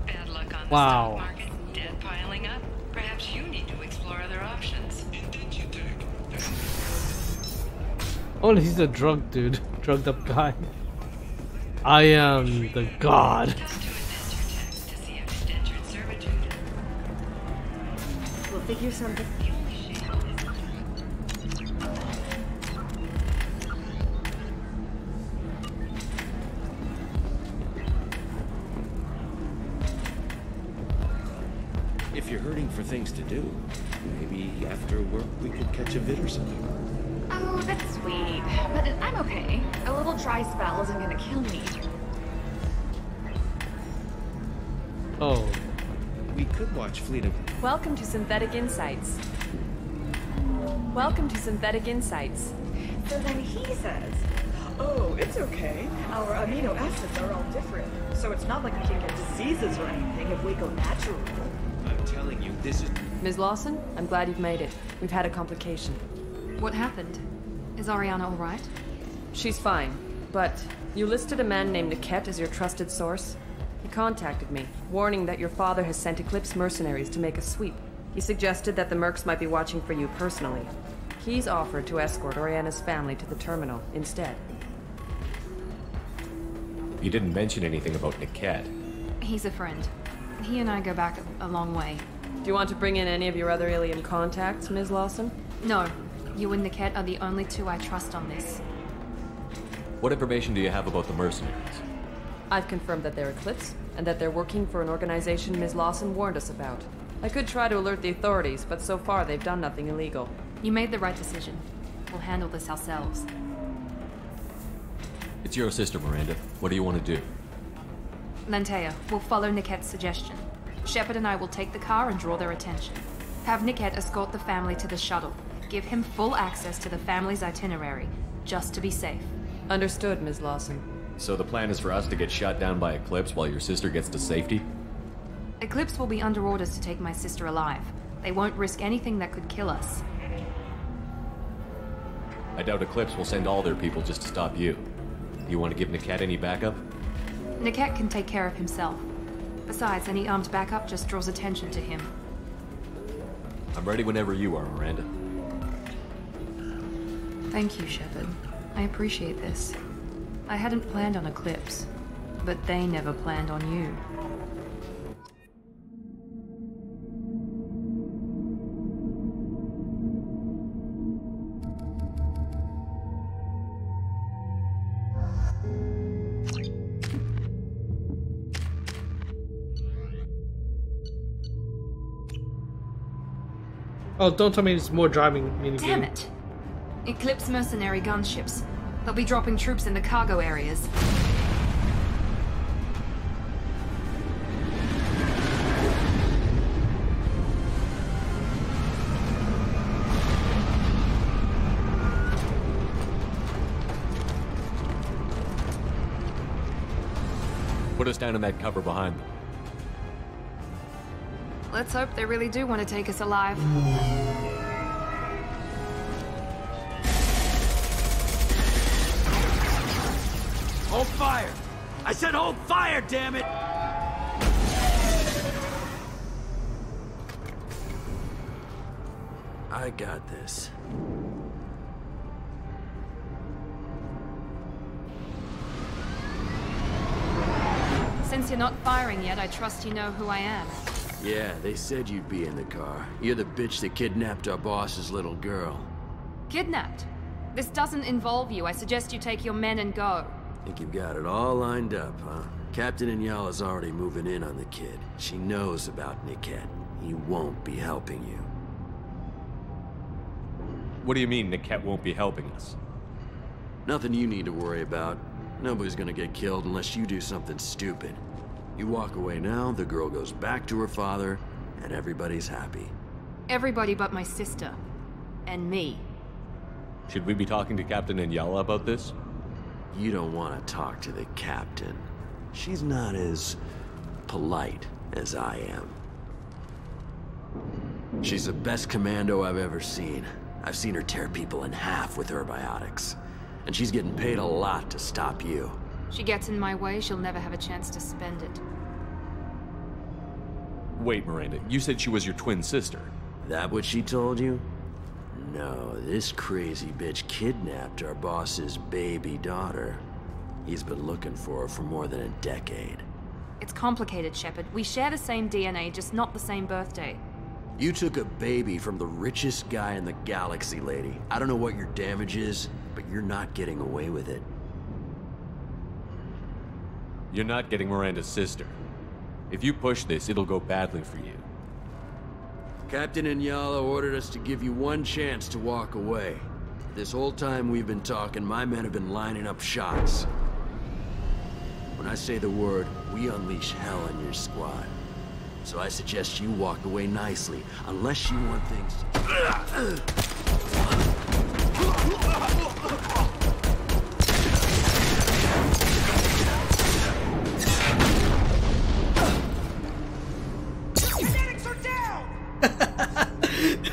Bad luck on the Wow. stock market. Debt piling up. Perhaps you need to explore other options. Oh, he's a drug dude. Drugged up guy. I am the god. We'll figure something. If you're hurting for things to do, maybe after work we could catch a vid or something. Oh, that's sweet. But I'm okay. A little dry spell isn't gonna kill me. Oh. We could watch Fleet of... Welcome to Synthetic Insights. Welcome to Synthetic Insights. So then he says, oh, it's okay. Our amino acids are all different. So it's not like we can get diseases or anything if we go natural. I'm telling you, this is... Ms. Lawson, I'm glad you've made it. We've had a complication. What happened? Is Ariana alright? She's fine, but you listed a man named Niket as your trusted source. He contacted me, warning that your father has sent Eclipse mercenaries to make a sweep. He suggested that the Mercs might be watching for you personally. He's offered to escort Oriana's family to the terminal instead. You didn't mention anything about Niket. He's a friend. He and I go back a long way. Do you want to bring in any of your other alien contacts, Ms. Lawson? No. You and Niket are the only two I trust on this. What information do you have about the mercenaries? I've confirmed that they're Eclipse, and that they're working for an organization Ms. Lawson warned us about. I could try to alert the authorities, but so far they've done nothing illegal. You made the right decision. We'll handle this ourselves. It's your sister, Miranda. What do you want to do? Lantea, we'll follow Niket's suggestion. Shepard and I will take the car and draw their attention. Have Niket escort the family to the shuttle. Give him full access to the family's itinerary, just to be safe. Understood, Ms. Lawson. So the plan is for us to get shot down by Eclipse while your sister gets to safety? Eclipse will be under orders to take my sister alive. They won't risk anything that could kill us. I doubt Eclipse will send all their people just to stop you. You want to give Niket any backup? Niket can take care of himself. Besides, any armed backup just draws attention to him. I'm ready whenever you are, Miranda. Thank you, Shepard. I appreciate this. I hadn't planned on Eclipse, but they never planned on you. Oh, don't tell me it's more driving minigame. Damn it! Eclipse mercenary gunships. They'll be dropping troops in the cargo areas. Put us down in that cover behind them. Let's hope they really do want to take us alive. Hold fire! I said hold fire, damn it! I got this. Since you're not firing yet, I trust you know who I am. Yeah, they said you'd be in the car. You're the bitch that kidnapped our boss's little girl. Kidnapped? This doesn't involve you. I suggest you take your men and go. Think you've got it all lined up, huh? Captain Inyala's already moving in on the kid. She knows about Niket. He won't be helping you. What do you mean Niket won't be helping us? Nothing you need to worry about. Nobody's gonna get killed unless you do something stupid. You walk away now, the girl goes back to her father, and everybody's happy. Everybody but my sister. And me. Should we be talking to Captain Inyala about this? You don't want to talk to the captain. She's not as polite as I am. She's the best commando I've ever seen. I've seen her tear people in half with her biotics. And she's getting paid a lot to stop you. She gets in my way, she'll never have a chance to spend it. Wait, Miranda, you said she was your twin sister. That what she told you? No, this crazy bitch kidnapped our boss's baby daughter. He's been looking for her for more than a decade. It's complicated, Shepard. We share the same DNA, just not the same birthday. You took a baby from the richest guy in the galaxy, lady. I don't know what your damage is, but you're not getting away with it. You're not getting Miranda's sister. If you push this, it'll go badly for you. Captain Inyala ordered us to give you one chance to walk away. This whole time we've been talking, my men have been lining up shots. When I say the word, we unleash hell on your squad. So I suggest you walk away nicely, unless you want things to...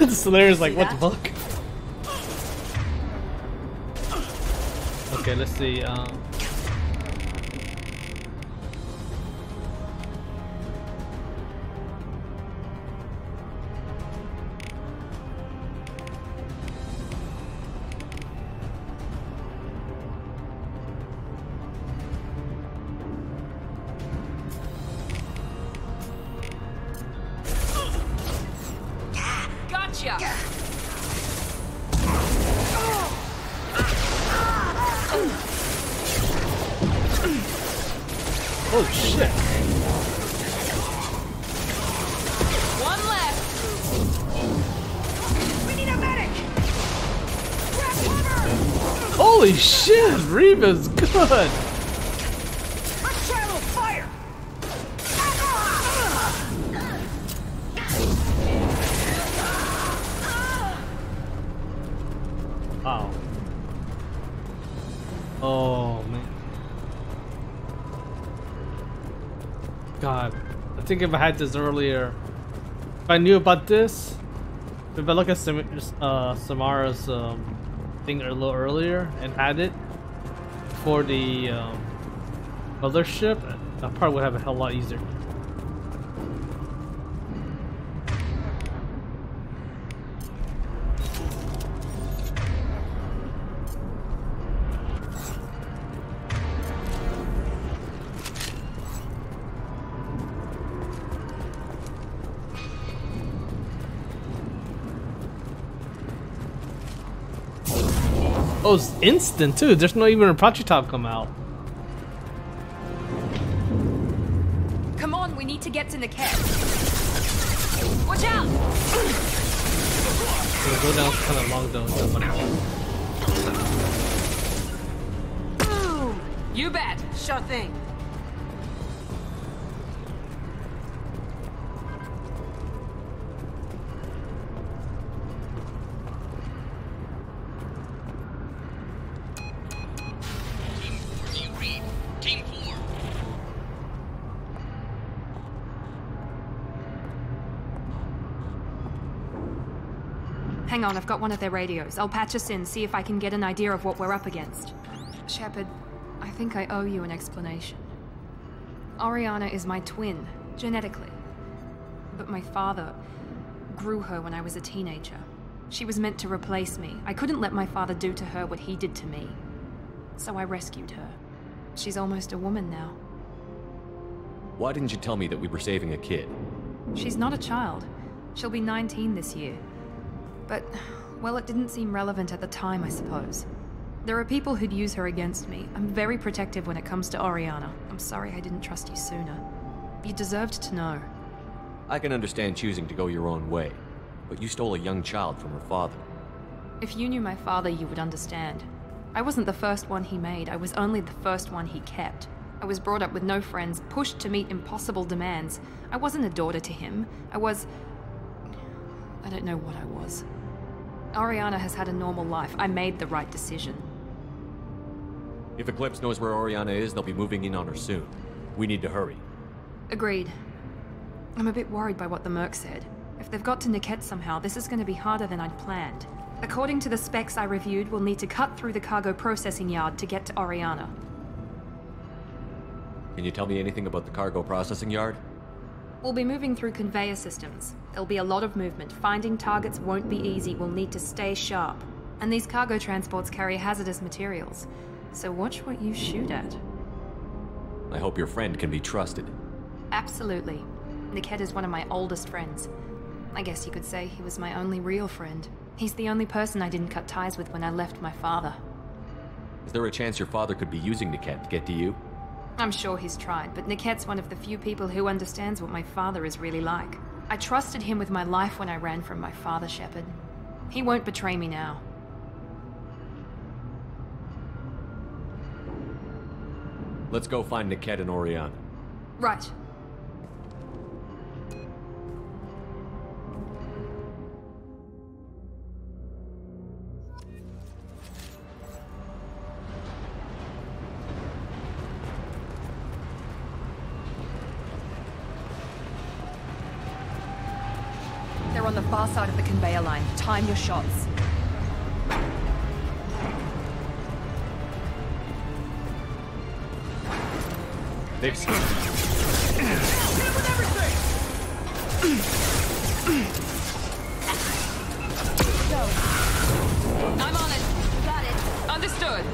The Slayer's like, what the fuck? Okay, let's see. Oh shit! One left. We need a medic. Grab cover. Holy shit! Reba's good. Let's try a little fire. Oh man. God. I think if I had this earlier, if I knew about this, if I look at Samara's thing a little earlier and had it for the mothership, I probably would have a hell lot easier. Oh, it's instant too. There's not even a Pachitop come out. Come on, we need to get to Niket. Watch out! Gonna go down kind of long though. Boom! You bet. Sure thing. Hang on, I've got one of their radios. I'll patch us in, see if I can get an idea of what we're up against. Shepard, I think I owe you an explanation. Oriana is my twin, genetically. But my father grew her when I was a teenager. She was meant to replace me. I couldn't let my father do to her what he did to me. So I rescued her. She's almost a woman now. Why didn't you tell me that we were saving a kid? She's not a child. She'll be 19 this year. But, well, it didn't seem relevant at the time, I suppose. There are people who'd use her against me. I'm very protective when it comes to Oriana. I'm sorry I didn't trust you sooner. You deserved to know. I can understand choosing to go your own way, but you stole a young child from her father. If you knew my father, you would understand. I wasn't the first one he made. I was only the first one he kept. I was brought up with no friends, pushed to meet impossible demands. I wasn't a daughter to him. I don't know what I was. Oriana has had a normal life. I made the right decision. If Eclipse knows where Oriana is, they'll be moving in on her soon. We need to hurry. Agreed. I'm a bit worried by what the Merc said. If they've got to Niket somehow, this is going to be harder than I'd planned. According to the specs I reviewed, we'll need to cut through the cargo processing yard to get to Oriana. Can you tell me anything about the cargo processing yard? We'll be moving through conveyor systems. There'll be a lot of movement. Finding targets won't be easy. We'll need to stay sharp. And these cargo transports carry hazardous materials. So watch what you shoot at. I hope your friend can be trusted. Absolutely. Niket is one of my oldest friends. I guess you could say he was my only real friend. He's the only person I didn't cut ties with when I left my father. Is there a chance your father could be using Niket to get to you? I'm sure he's tried, but Niket's one of the few people who understands what my father is really like. I trusted him with my life when I ran from my father, Shepard. He won't betray me now. Let's go find Niket and Oriana. Right. They're on the far side of the conveyor line. Time your shots. They've seen I'm on it. Got it. Understood.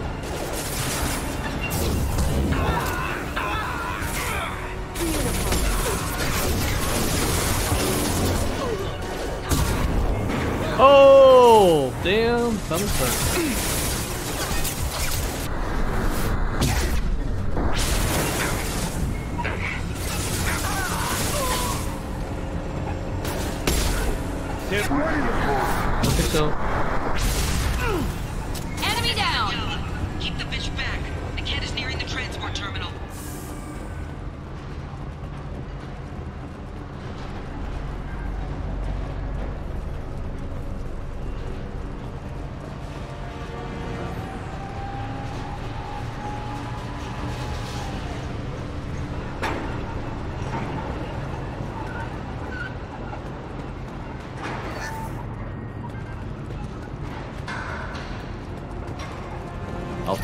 Oh, damn. Thumbs I think so. Enemy down! Keep the bitch back. The cat is nearing the transport terminal.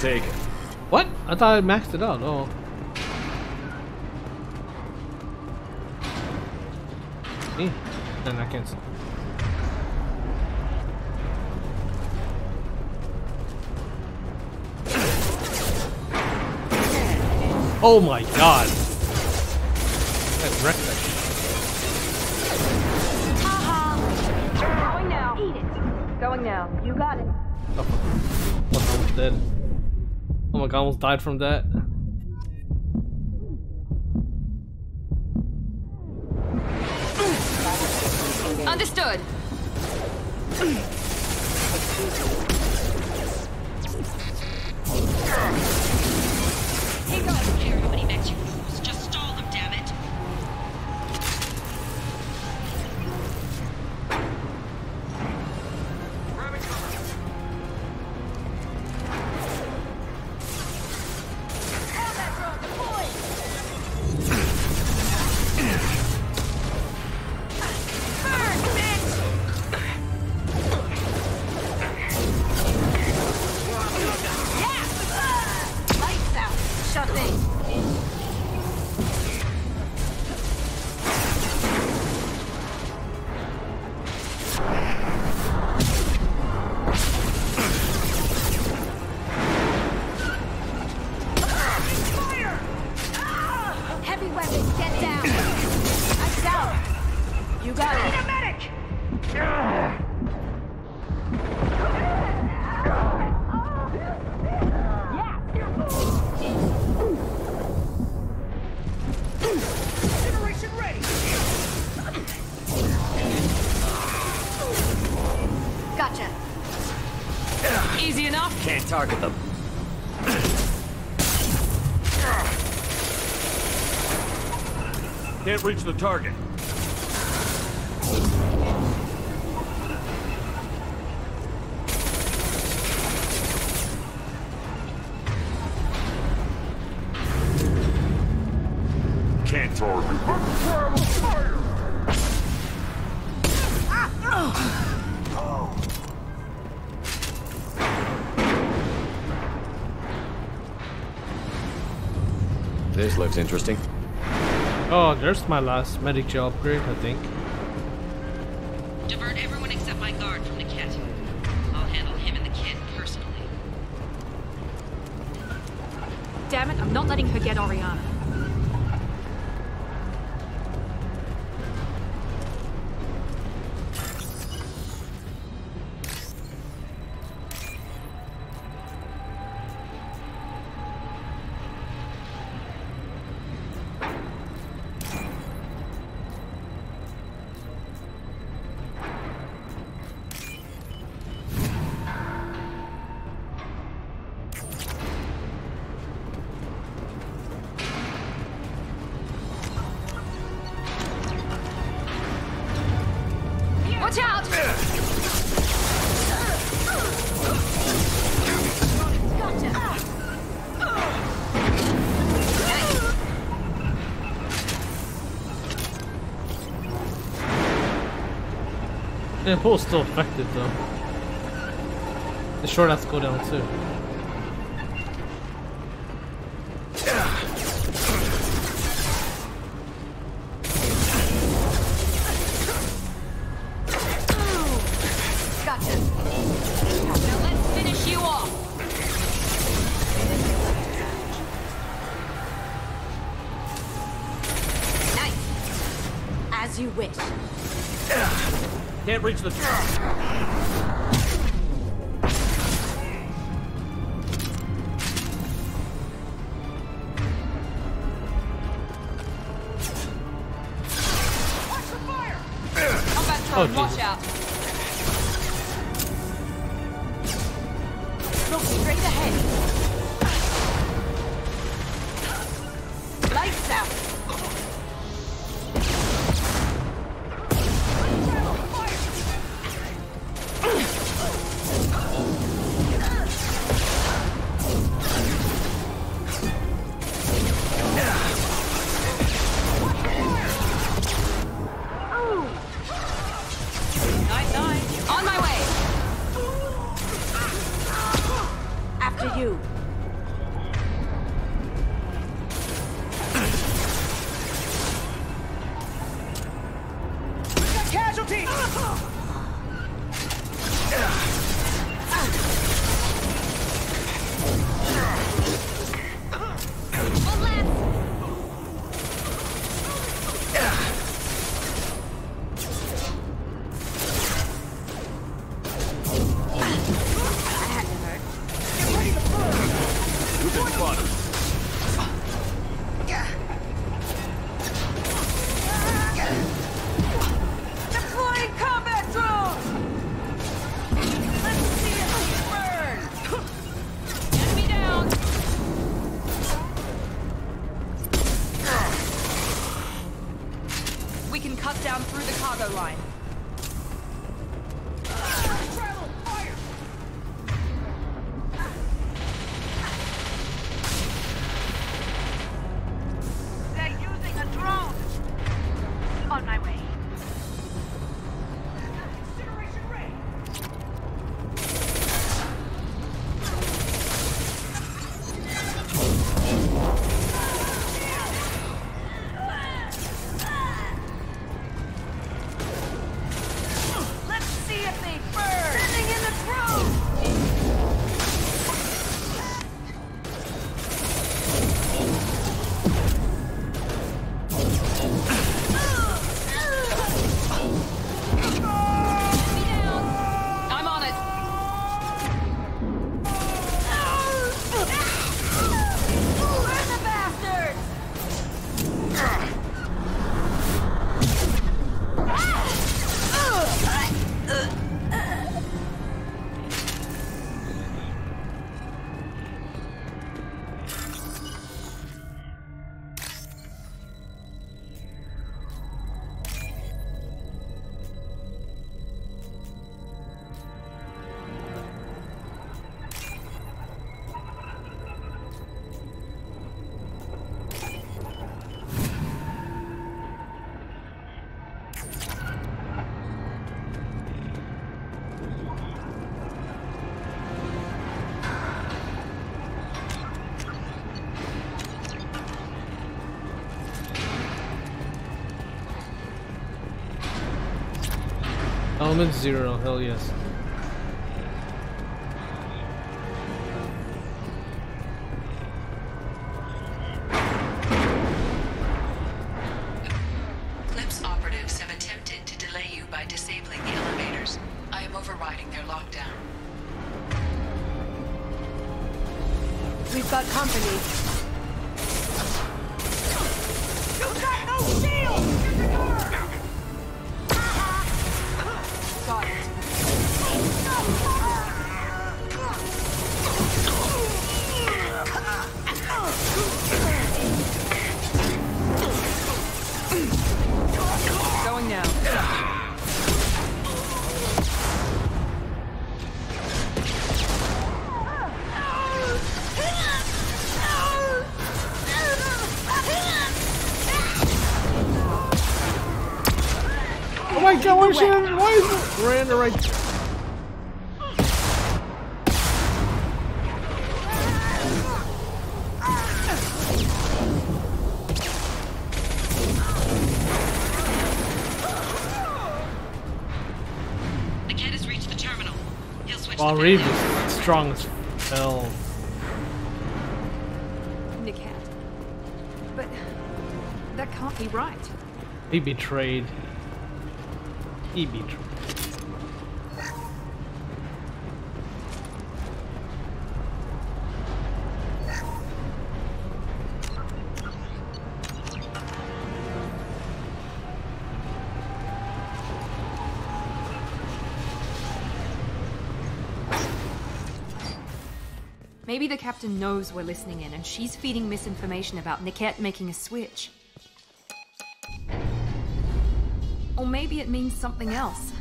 take it. What? I thought I maxed it out. Oh. Me? And I can't see. Oh my god! That wrecked that shit. Going now. Eat it. Going now. You got it. Oh, almost dead. Oh my god, almost died from that. Understood. Hey guys, I don't care how many mechs you lose. Just stall them, damn it. Target them. Can't reach the target. Can't target. Fire! This looks interesting. Oh, there's my last medic job upgrade, I think. Divert everyone except my guard from the kit. I'll handle him and the kid personally. Damn it, I'm not letting her get Oriana. Watch out! The pull's still effective though. The short has to go down too. As you wish. Can't reach the Oh, watch out. Look straight ahead. Lights out. Nice cargo line. They're using a drone. On my way. Incineration ray. Let's see if they burn. Sending in the drone. I'm on it. Burn the bastards! Element 0, hell yes. Clip's operatives have attempted to delay you by disabling the elevators. I am overriding their lockdown. We've got company. You got no shield! Got it. Going now. Oh my god, why is it Miranda right? The kid has reached the terminal. He'll switch While the Reeve is strong as hell. Nick had. But that can't be right. He betrayed. He betrayed. Maybe the captain knows we're listening in and she's feeding misinformation about Niket making a switch. Or maybe it means something else.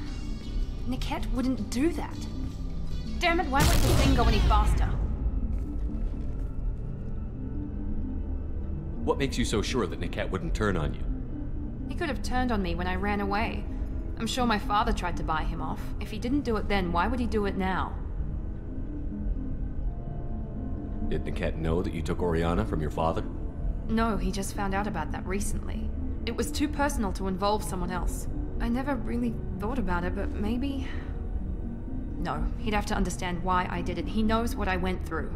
Niket wouldn't do that. Damn it, why won't the thing go any faster? What makes you so sure that Niket wouldn't turn on you? He could have turned on me when I ran away. I'm sure my father tried to buy him off. If he didn't do it then, why would he do it now? Did Niket know that you took Oriana from your father? No, he just found out about that recently. It was too personal to involve someone else. I never really thought about it, but maybe... No, he'd have to understand why I did it. He knows what I went through.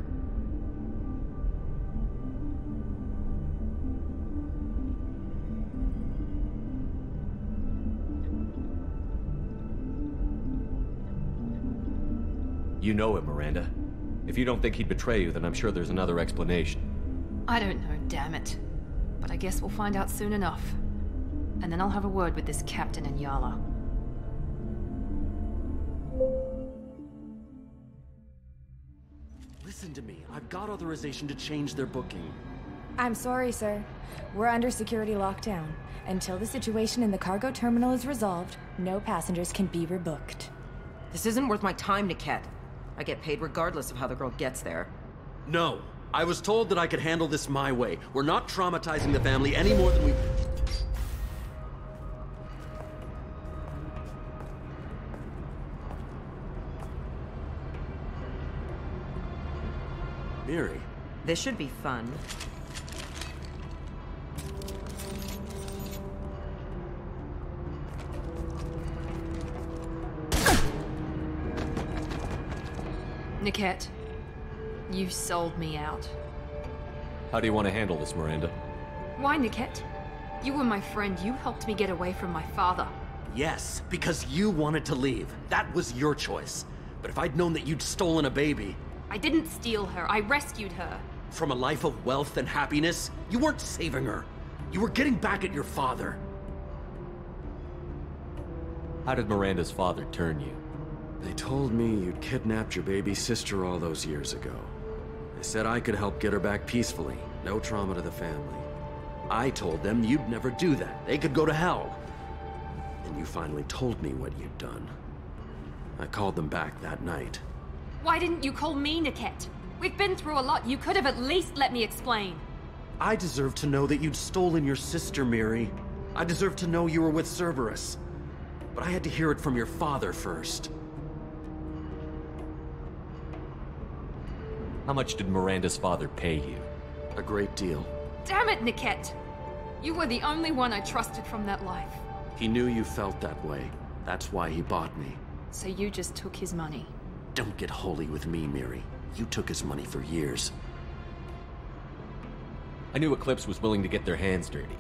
You know him, Miranda. If you don't think he'd betray you, then I'm sure there's another explanation. I don't know, damn it. But I guess we'll find out soon enough. And then I'll have a word with this captain in Yala. Listen to me. I've got authorization to change their booking. I'm sorry, sir. We're under security lockdown. Until the situation in the cargo terminal is resolved, no passengers can be rebooked. This isn't worth my time, Niket. I get paid regardless of how the girl gets there. No. I was told that I could handle this my way. We're not traumatizing the family any more than we... Miri. This should be fun. Niket, you sold me out. How do you want to handle this, Miranda? Why, Niket? You were my friend. You helped me get away from my father. Yes, because you wanted to leave. That was your choice. But if I'd known that you'd stolen a baby... I didn't steal her. I rescued her. From a life of wealth and happiness, you weren't saving her. You were getting back at your father. How did Miranda's father turn you? They told me you'd kidnapped your baby sister all those years ago. They said I could help get her back peacefully. No trauma to the family. I told them you'd never do that. They could go to hell. And you finally told me what you'd done. I called them back that night. Why didn't you call me, Niket? We've been through a lot. You could have at least let me explain. I deserve to know that you'd stolen your sister, Miri. I deserve to know you were with Cerberus. But I had to hear it from your father first. How much did Miranda's father pay you? A great deal. Damn it, Niket! You were the only one I trusted from that life. He knew you felt that way. That's why he bought me. So you just took his money? Don't get holy with me, Miri. You took his money for years. I knew Eclipse was willing to get their hands dirty.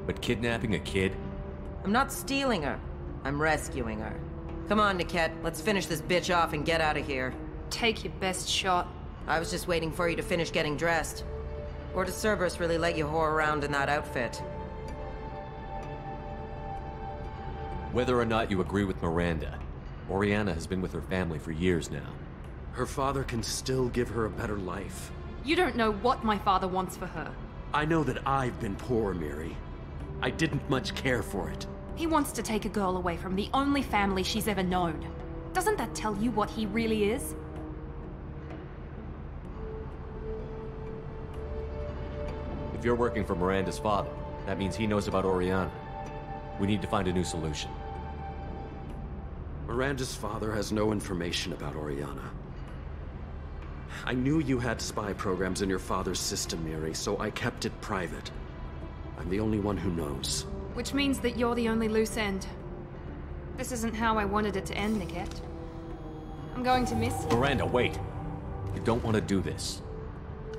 But kidnapping a kid? I'm not stealing her. I'm rescuing her. Come on, Niket. Let's finish this bitch off and get out of here. Take your best shot. I was just waiting for you to finish getting dressed. Or does Cerberus really let you whore around in that outfit? Whether or not you agree with Miranda, Oriana has been with her family for years now. Her father can still give her a better life. You don't know what my father wants for her. I know that I've been poor, Miri. I didn't much care for it. He wants to take a girl away from the only family she's ever known. Doesn't that tell you what he really is? If you're working for Miranda's father, that means he knows about Oriana. We need to find a new solution. Miranda's father has no information about Oriana. I knew you had spy programs in your father's system, Miri, so I kept it private. I'm the only one who knows. Which means that you're the only loose end. This isn't how I wanted it to end, Niket. I'm going to miss you. Miranda, wait! You don't want to do this.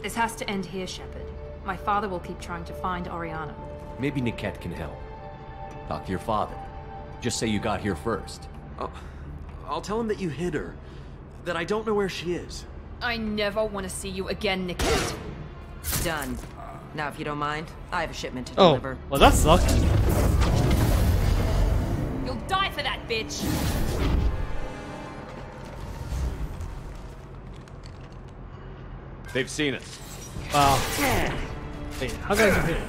This has to end here, Shepard. My father will keep trying to find Oriana. Maybe Niket can help. Talk to your father. Just say you got here first. I'll tell him that you hid her. That I don't know where she is. I never want to see you again, Niket. Done. Now, if you don't mind, I have a shipment to deliver. Well, that sucks. You'll die for that, bitch! They've seen us. Wow. Wait, how did I get here?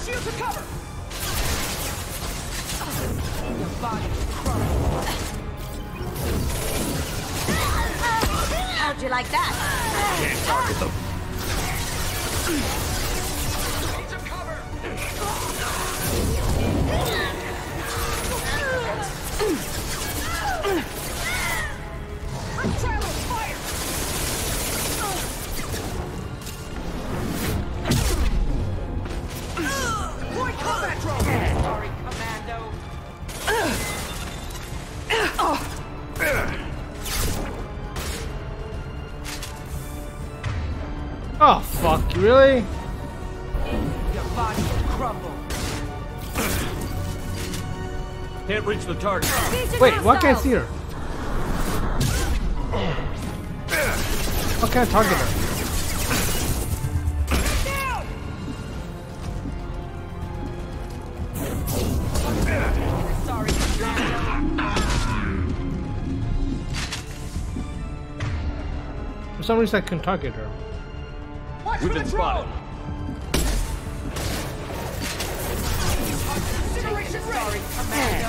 Shield to cover! Your body will crumble. How'd you like that? Can't target them. Need some cover! Let's try a little fire! Deploy combat drone! Sorry, Commando. Oh fuck, really? Your body will crumble. Can't reach the target. Wait, why can't I see her? How can I target her? Sorry, For some reason I couldn't target her. We've been spotted. Sorry, Commando.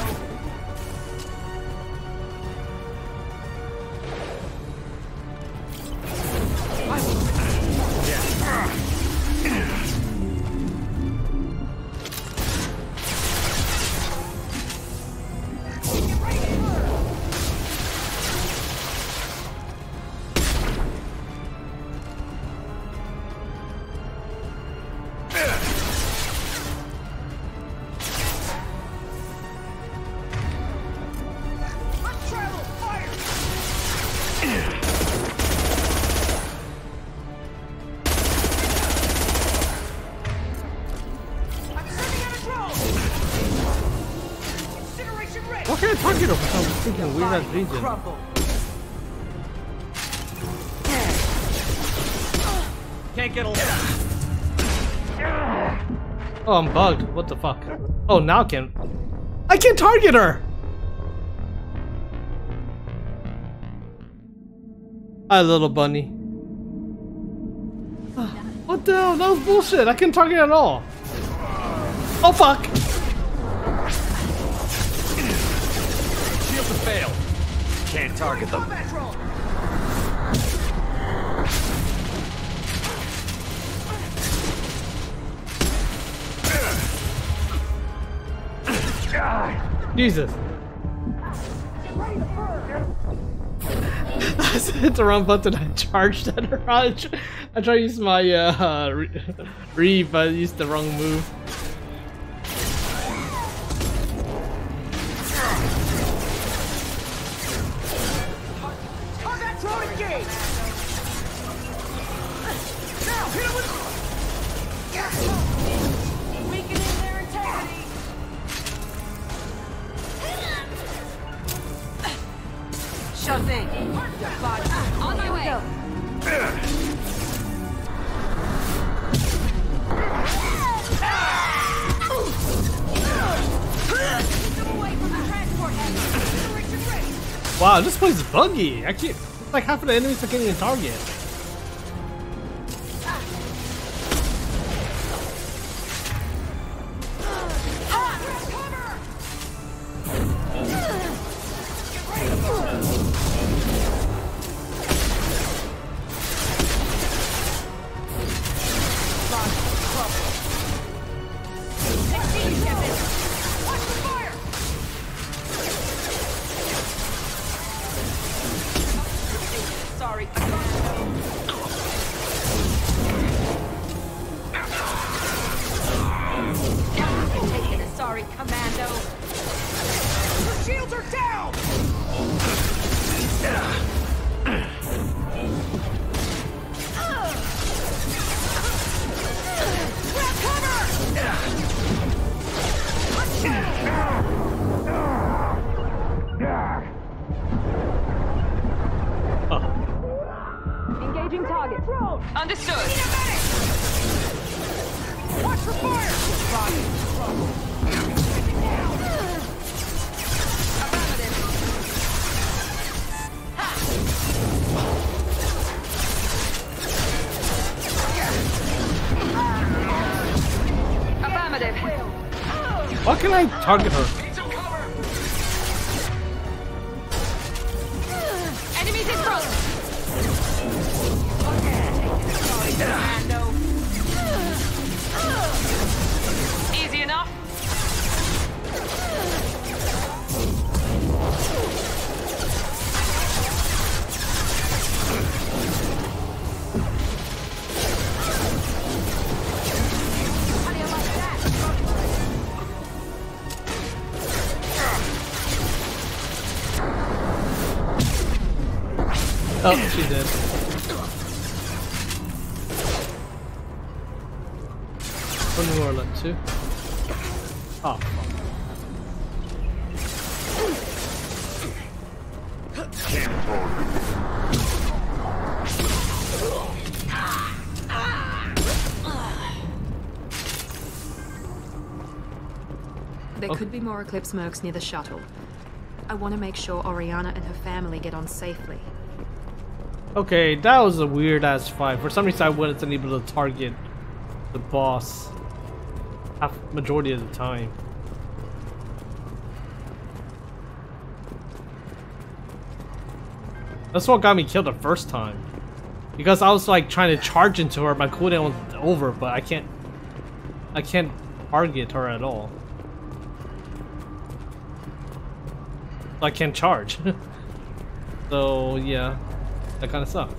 Why can't I target her for some freaking weird ass reason? Can't get a Oh, I'm bugged. What the fuck? Oh, now I can target her! Hi, little bunny. What the hell? That was bullshit. I couldn't target at all. Oh, fuck! Shields have failed. Can't target them. Jesus. I hit the wrong button. I charged at her. I tried to use my read, but I used the wrong move. Sure thing. On my way. Wow, this place is buggy. I can't. Like half of the enemies I can't even target. Sorry. Sorry, Commando. Your shields are down! Grab cover! Engaging target. Understood. Watch for fire! Affirmative. Why can I target her? Enemies in front. Easy enough. Oh, she did. One more left, too. Oh, There could be more Eclipse mercs near the shuttle. I want to make sure Oriana and her family get on safely. Okay, that was a weird ass fight. For some reason I wasn't able to target the boss majority of the time. That's what got me killed the first time. Because I was like trying to charge into her, my cooldown was over, but I can't target her at all. I can't charge. So yeah, that kind of sucks.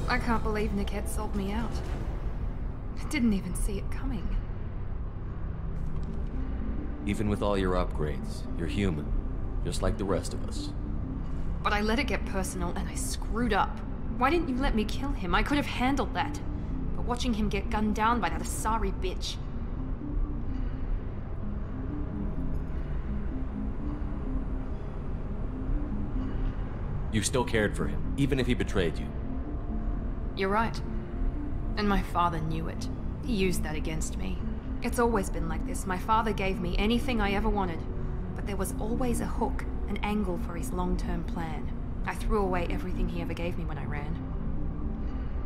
I can't believe Niket sold me out. I didn't even see it coming. Even with all your upgrades, you're human, just like the rest of us. But I let it get personal and I screwed up. Why didn't you let me kill him? I could have handled that. But watching him get gunned down by that Asari bitch. You still cared for him, even if he betrayed you. You're right. And my father knew it. He used that against me. It's always been like this. My father gave me anything I ever wanted. But there was always a hook, an angle for his long-term plan. I threw away everything he ever gave me when I ran.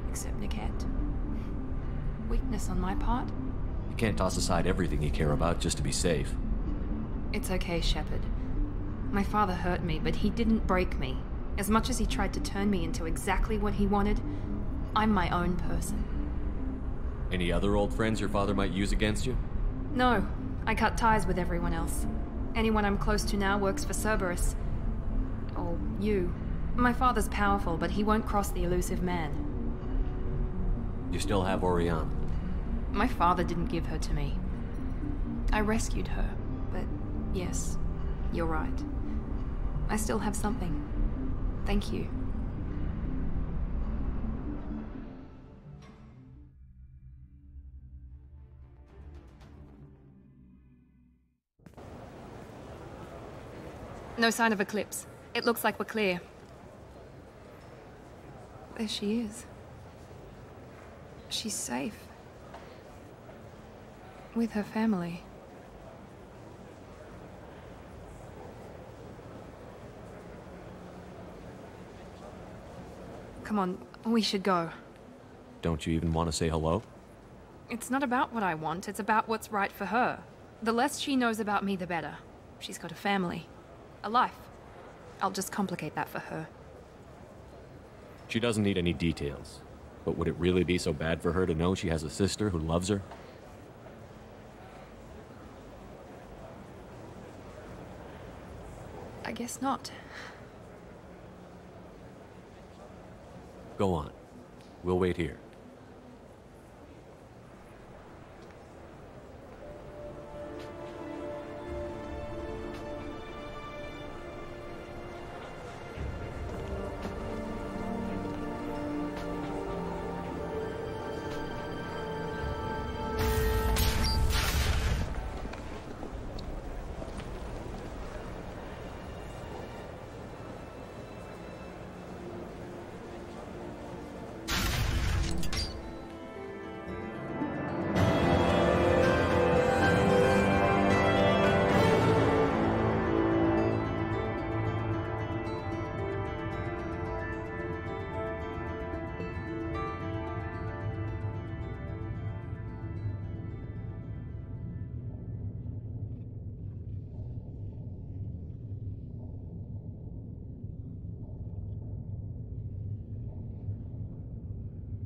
Except Niket. Weakness on my part? You can't toss aside everything you care about just to be safe. It's okay, Shepard. My father hurt me, but he didn't break me. As much as he tried to turn me into exactly what he wanted, I'm my own person. Any other old friends your father might use against you? No, I cut ties with everyone else. Anyone I'm close to now works for Cerberus. Or you. My father's powerful, but he won't cross the elusive man. You still have Oriana. My father didn't give her to me. I rescued her, but yes, you're right. I still have something. Thank you. No sign of Eclipse. It looks like we're clear. There she is. She's safe. With her family. Come on, we should go. Don't you even want to say hello? It's not about what I want, it's about what's right for her. The less she knows about me, the better. She's got a family. A life. I'll just complicate that for her. She doesn't need any details. But would it really be so bad for her to know she has a sister who loves her? I guess not. Go on. We'll wait here.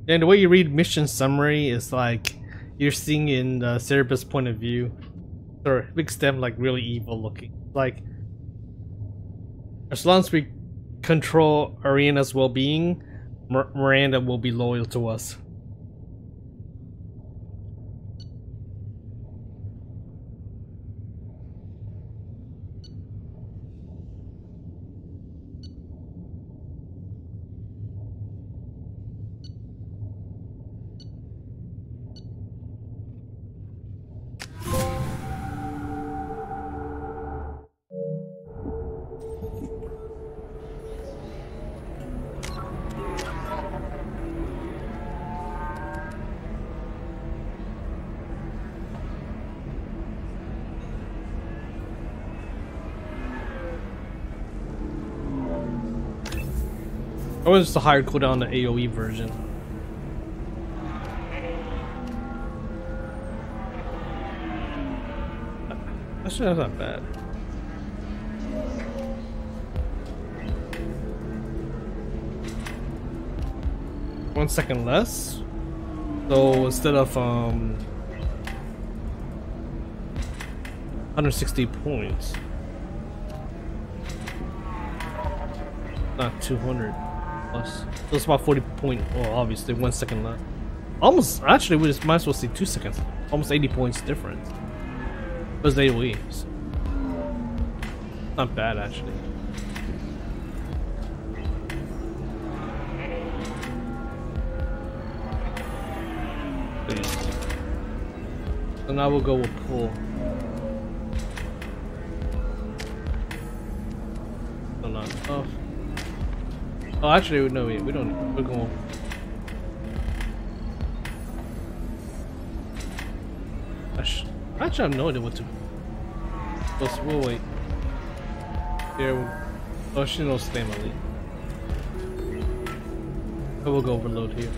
And the way you read mission summary is like you're seeing in the Cerberus point of view. Or makes them like really evil looking. Like as long as we control Ariana's well-being, Miranda will be loyal to us. Or was just a higher cooldown on the AoE version. Actually, that's not bad. One second less. So instead of 160 points, not 200 plus. So it's about 40 point. Well, obviously 1 second left. Almost. Actually, we just might as well see 2 seconds. Almost 80 points difference. It was AoE. So not bad actually. So now we'll go with pull. So not enough. Oh, actually, no, we don't. We're going. Actually, I have no idea what to. We'll wait. Here. Oh, she knows family. So we'll go overload here.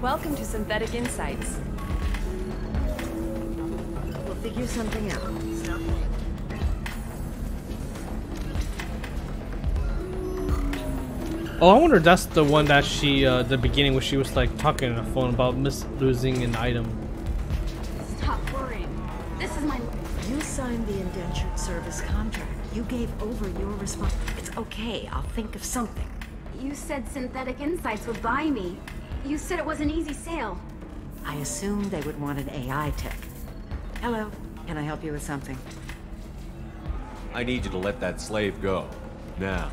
Welcome to Synthetic Insights. We'll figure something out. Stop. Oh, I wonder if that's the one that she, the beginning where she was like talking on the phone about losing an item. Stop worrying. This is my... You signed the indentured service contract. You gave over your response. It's okay. I'll think of something. You said Synthetic Insights would buy me. You said it was an easy sale. I assumed they would want an AI tech. Hello. Can I help you with something? I need you to let that slave go. Now.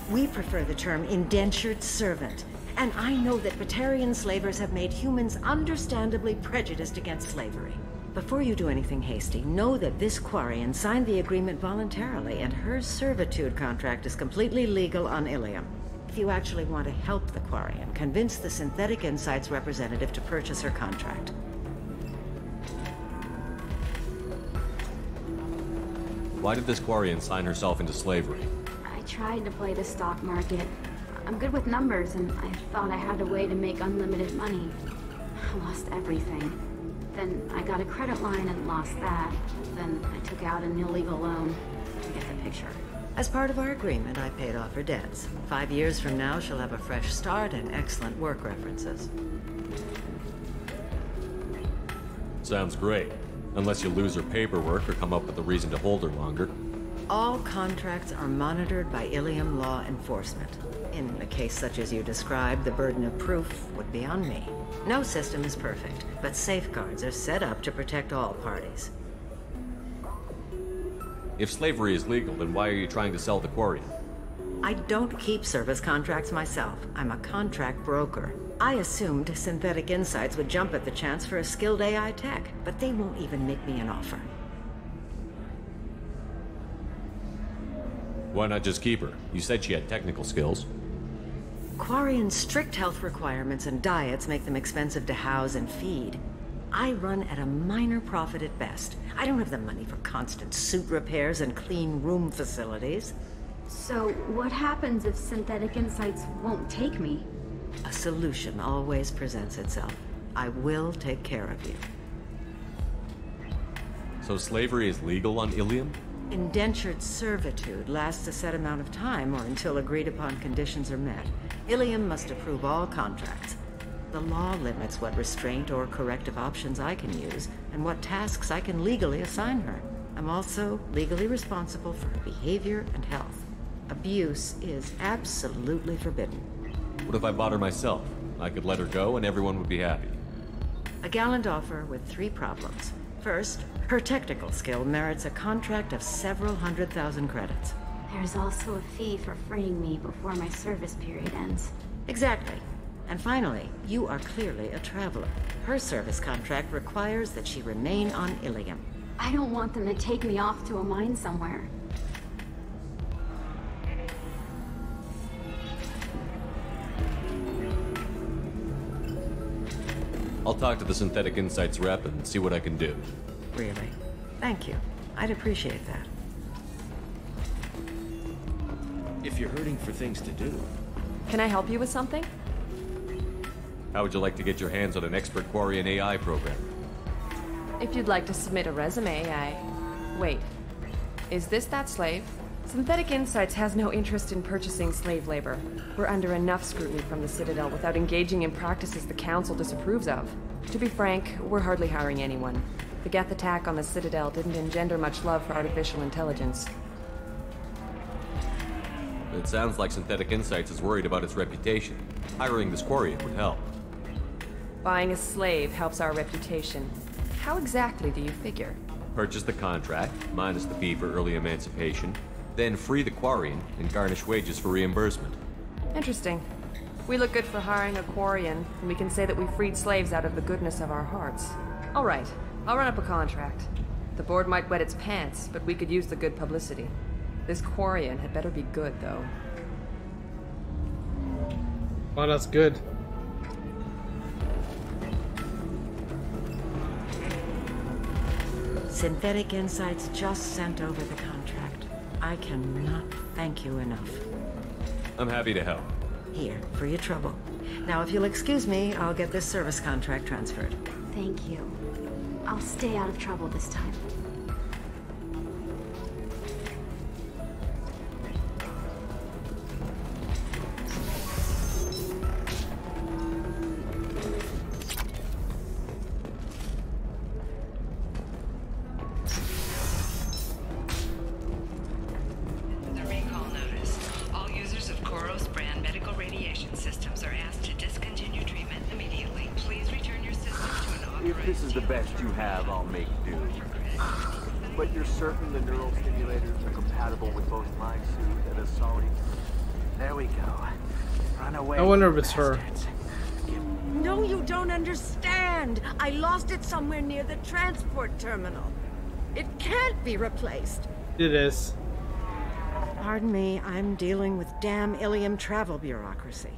We prefer the term indentured servant. And I know that Batarian slavers have made humans understandably prejudiced against slavery. Before you do anything hasty, know that this Quarian signed the agreement voluntarily, and her servitude contract is completely legal on Ilium. If you actually want to help the Quarian, convince the Synthetic Insights representative to purchase her contract. Why did this Quarian sign herself into slavery? I tried to play the stock market. I'm good with numbers, and I thought I had a way to make unlimited money. I lost everything. Then I got a credit line and lost that. Then I took out an illegal loan. You get the picture. As part of our agreement, I paid off her debts. 5 years from now, she'll have a fresh start and excellent work references. Sounds great. Unless you lose her paperwork or come up with a reason to hold her longer. All contracts are monitored by Ilium law enforcement. In a case such as you described, the burden of proof would be on me. No system is perfect, but safeguards are set up to protect all parties. If slavery is legal, then why are you trying to sell the Quarian? I don't keep service contracts myself. I'm a contract broker. I assumed Synthetic Insights would jump at the chance for a skilled AI tech, but they won't even make me an offer. Why not just keep her? You said she had technical skills. Quarian's strict health requirements and diets make them expensive to house and feed. I run at a minor profit at best. I don't have the money for constant suit repairs and clean room facilities. So, what happens if Synthetic Insights won't take me? A solution always presents itself. I will take care of you. So slavery is legal on Ilium? Indentured servitude lasts a set amount of time or until agreed upon conditions are met. Ilium must approve all contracts. The law limits what restraint or corrective options I can use and what tasks I can legally assign her. I'm also legally responsible for her behavior and health. Abuse is absolutely forbidden. What if I bought her myself? I could let her go and everyone would be happy. A gallant offer with 3 problems. First, her technical skill merits a contract of several 100,000 credits. There's also a fee for freeing me before my service period ends. Exactly. And finally, you are clearly a traveler. Her service contract requires that she remain on Ilium. I don't want them to take me off to a mine somewhere. talk to the Synthetic Insights rep and see what I can do. Really? Thank you. I'd appreciate that. If you're hurting for things to do. Can I help you with something? How would you like to get your hands on an expert Quarian AI program? If you'd like to submit a resume, Wait. Is this that slave? Synthetic Insights has no interest in purchasing slave labor. We're under enough scrutiny from the Citadel without engaging in practices the Council disapproves of. To be frank, we're hardly hiring anyone. The Geth attack on the Citadel didn't engender much love for artificial intelligence. It sounds like Synthetic Insights is worried about its reputation. Hiring this Quarian would help. Buying a slave helps our reputation. How exactly do you figure? Purchase the contract, minus the fee for early emancipation, then free the Quarian and garnish wages for reimbursement. Interesting. We look good for hiring a Quarian, and we can say that we freed slaves out of the goodness of our hearts. All right, I'll run up a contract. The board might wet its pants, but we could use the good publicity. This Quarian had better be good, though. Well, that's good. Synthetic Insights just sent over the contract. I cannot thank you enough. I'm happy to help. Here, for your trouble. Now, if you'll excuse me, I'll get this service contract transferred. Thank you. I'll stay out of trouble this time. This is the best you have, I'll make do. But you're certain the neural stimulators are compatible with both my suit and a solid... There we go. Run away. I wonder if it's her. No, you don't understand. I lost it somewhere near the transport terminal. It can't be replaced. It is. Pardon me, I'm dealing with damn Ilium travel bureaucracy.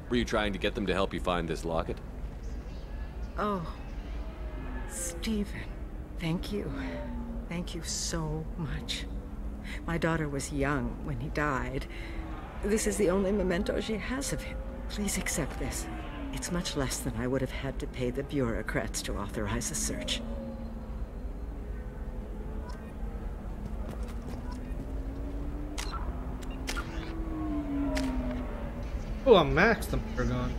Were you trying to get them to help you find this locket? Oh, Stephen, thank you. Thank you so much. My daughter was young when he died. This is the only memento she has of him. Please accept this. It's much less than I would have had to pay the bureaucrats to authorize a search. Oh, I'm maxed. I'm gone.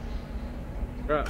Right.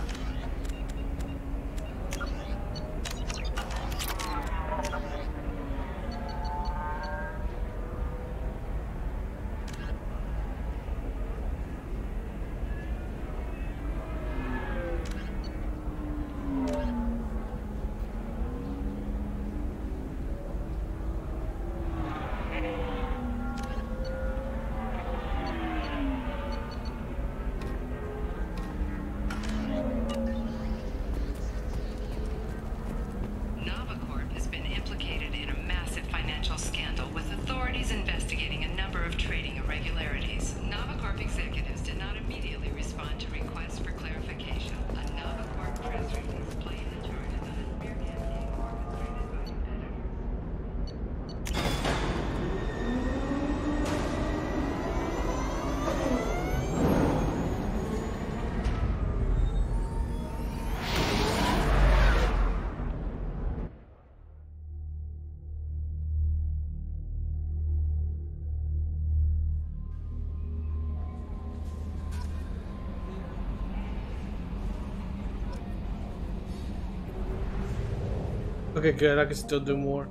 Okay, good. I can still do more.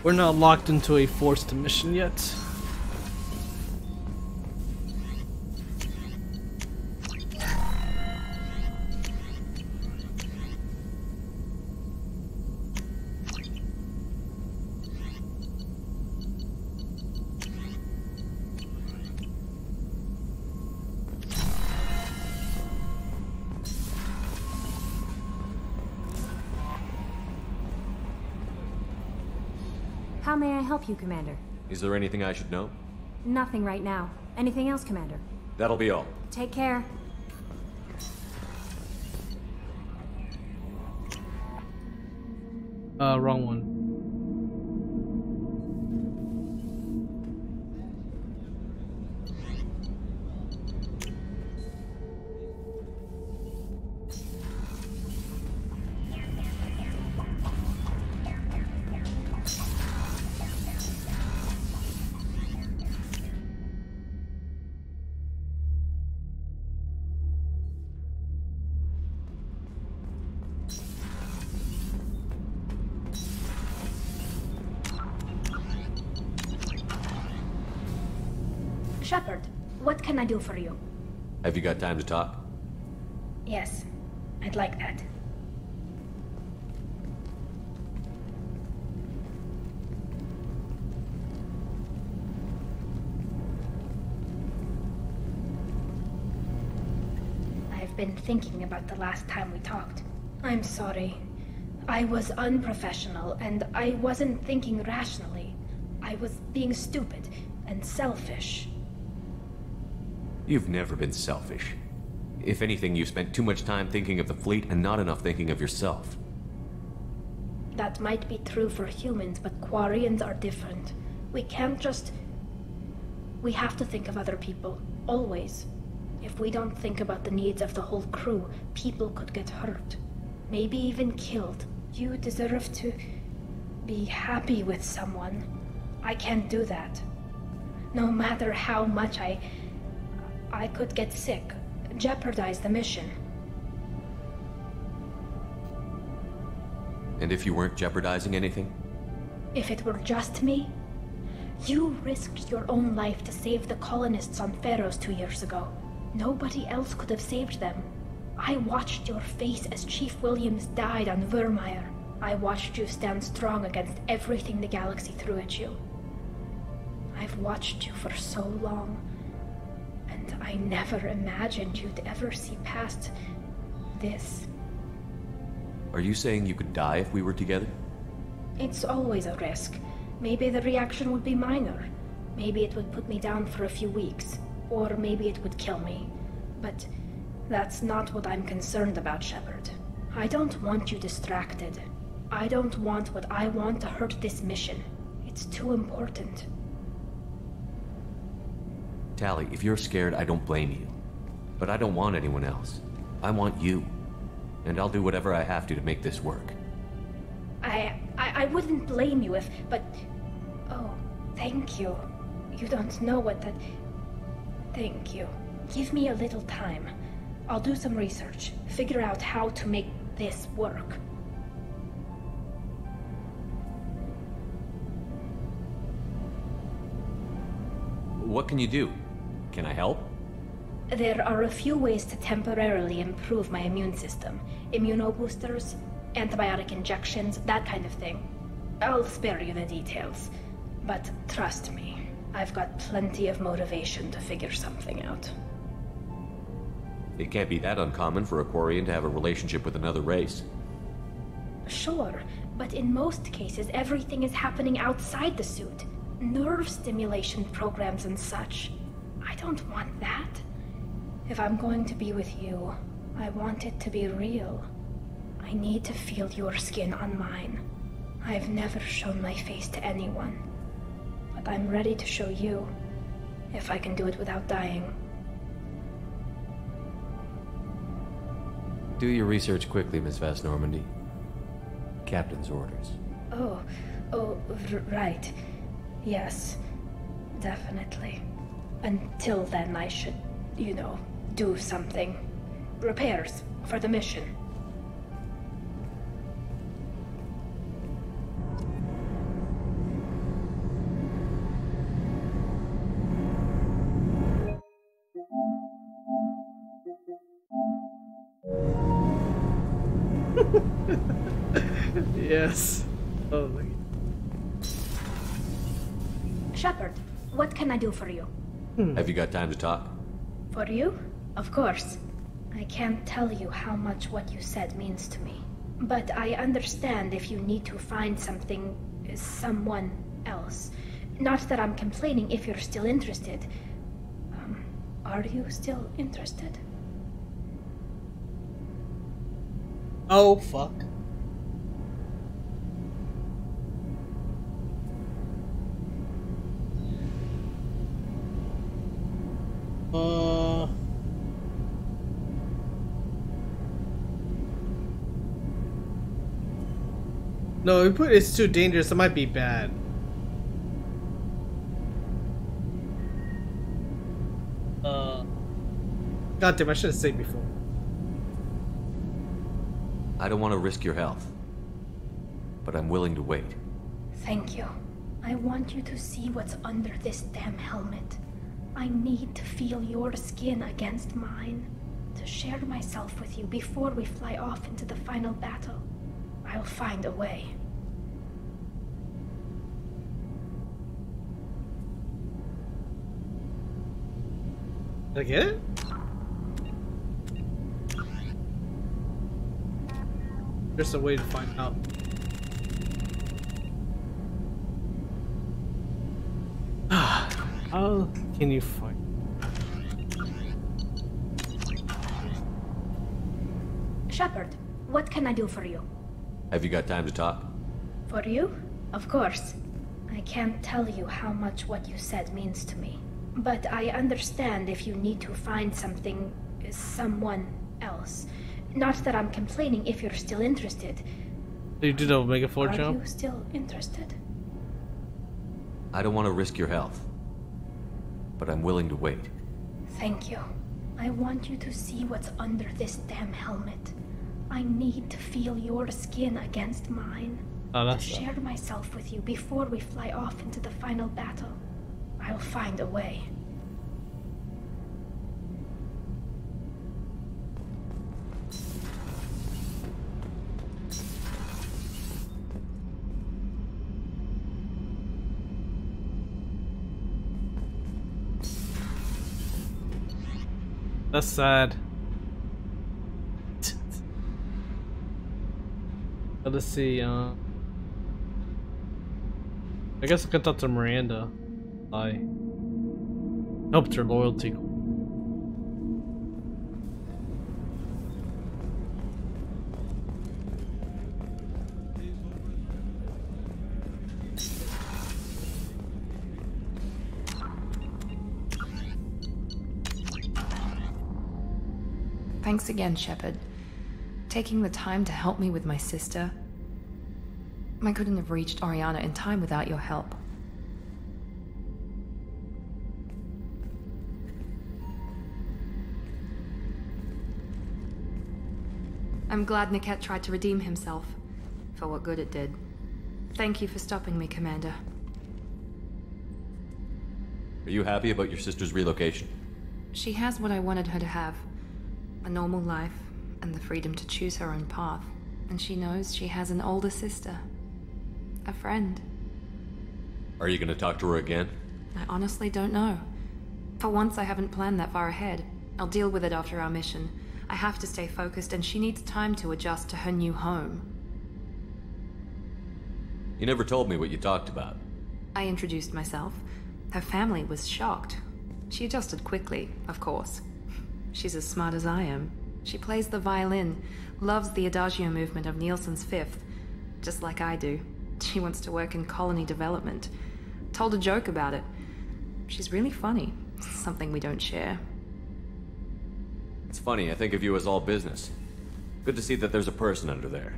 We're not locked into a forced mission yet. How may I help you, Commander? Is there anything I should know? Nothing right now. Anything else, Commander? That'll be all. Take care. Wrong one. Shepard, what can I do for you? Have you got time to talk? Yes, I'd like that. I've been thinking about the last time we talked. I'm sorry. I was unprofessional, and I wasn't thinking rationally. I was being stupid and selfish. You've never been selfish. If anything, you spent too much time thinking of the fleet and not enough thinking of yourself. That might be true for humans, but Quarians are different. We can't just... We have to think of other people, always. If we don't think about the needs of the whole crew, people could get hurt. Maybe even killed. You deserve to be happy with someone. I can't do that. No matter how much I could get sick, jeopardize the mission. And if you weren't jeopardizing anything? If it were just me? You risked your own life to save the colonists on Pharaohs 2 years ago. Nobody else could have saved them. I watched your face as Chief Williams died on Vermeer. I watched you stand strong against everything the galaxy threw at you. I've watched you for so long. And I never imagined you'd ever see past this. Are you saying you could die if we were together? It's always a risk. Maybe the reaction would be minor. Maybe it would put me down for a few weeks. Or maybe it would kill me. But that's not what I'm concerned about, Shepard. I don't want you distracted. I don't want what I want to hurt this mission. It's too important. Tali, if you're scared, I don't blame you. But I don't want anyone else. I want you. And I'll do whatever I have to make this work. I wouldn't blame you if, but... Oh, thank you. You don't know what that... Thank you. Give me a little time. I'll do some research, figure out how to make this work. What can you do? Can I help? There are a few ways to temporarily improve my immune system. Immunoboosters, antibiotic injections, that kind of thing. I'll spare you the details. But trust me, I've got plenty of motivation to figure something out. It can't be that uncommon for a Quarian to have a relationship with another race. Sure, but in most cases everything is happening outside the suit. Nerve stimulation programs and such. I don't want that. If I'm going to be with you, I want it to be real. I need to feel your skin on mine. I've never shown my face to anyone, but I'm ready to show you, if I can do it without dying. Do your research quickly, Miss Vast Normandy. Captain's orders. Right. Yes, definitely. Until then, I should, do something. Repairs for the mission. Yes. Oh my. Shepard, what can I do for you? Have you got time to talk? For you? Of course. I can't tell you how much what you said means to me. But I understand if you need to find someone else. Not that I'm complaining if you're still interested. Are you still interested? Oh, fuck. No, we put it's too dangerous. It might be bad. God damn, I should have said before. I don't want to risk your health, but I'm willing to wait. Thank you. I want you to see what's under this damn helmet. I need to feel your skin against mine, to share myself with you before we fly off into the final battle. I'll find a way. Did I get it? There's a way to find out. How can you find? Shepard, what can I do for you? Have you got time to talk? For you? Of course. I can't tell you how much what you said means to me. But I understand if you need to find something, someone else. Not that I'm complaining if you're still interested. You did a Omega 4 Are jump? you still interested? I don't want to risk your health, but I'm willing to wait. Thank you. I want you to see what's under this damn helmet. I need to feel your skin against mine. To share myself with you before we fly off into the final battle. I'll find a way. That's sad. Let's see, I guess I can talk to Miranda. I helped her loyalty. Thanks again, Shepard. Taking the time to help me with my sister. I couldn't have reached Oriana in time without your help. I'm glad Niket tried to redeem himself, for what good it did. Thank you for stopping me, Commander. Are you happy about your sister's relocation? She has what I wanted her to have. A normal life, and the freedom to choose her own path. And she knows she has an older sister. A friend. Are you gonna talk to her again? I honestly don't know. For once, I haven't planned that far ahead. I'll deal with it after our mission. I have to stay focused, and she needs time to adjust to her new home. You never told me what you talked about. I introduced myself. Her family was shocked. She adjusted quickly, of course. She's as smart as I am. She plays the violin, loves the adagio movement of Nielsen's Fifth, just like I do. She wants to work in colony development. Told a joke about it. She's really funny, something we don't share. It's funny, I think of you as all business. Good to see that there's a person under there.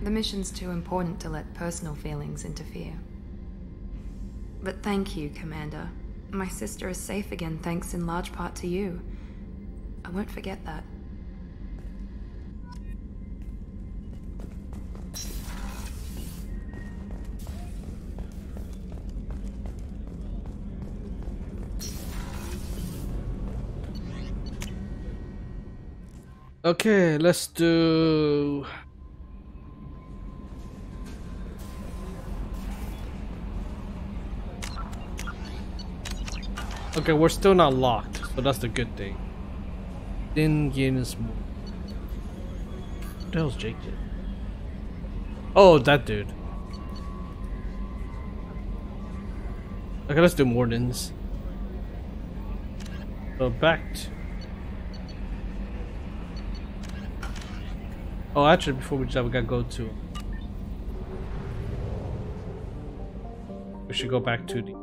The mission's too important to let personal feelings interfere. But thank you, Commander. My sister is safe again thanks in large part to you. I won't forget that. Okay, let's do... Okay, we're still not locked, so that's the good thing. Then gain is more. What the hell's Jake did? Oh, that dude. Okay, let's do Mordens. So back to... Oh, actually, before we do that, we gotta go to... We should go back to the...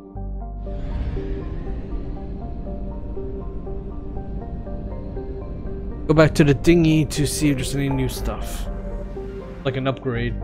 Go back to the dinghy to see if there's any new stuff. Like an upgrade.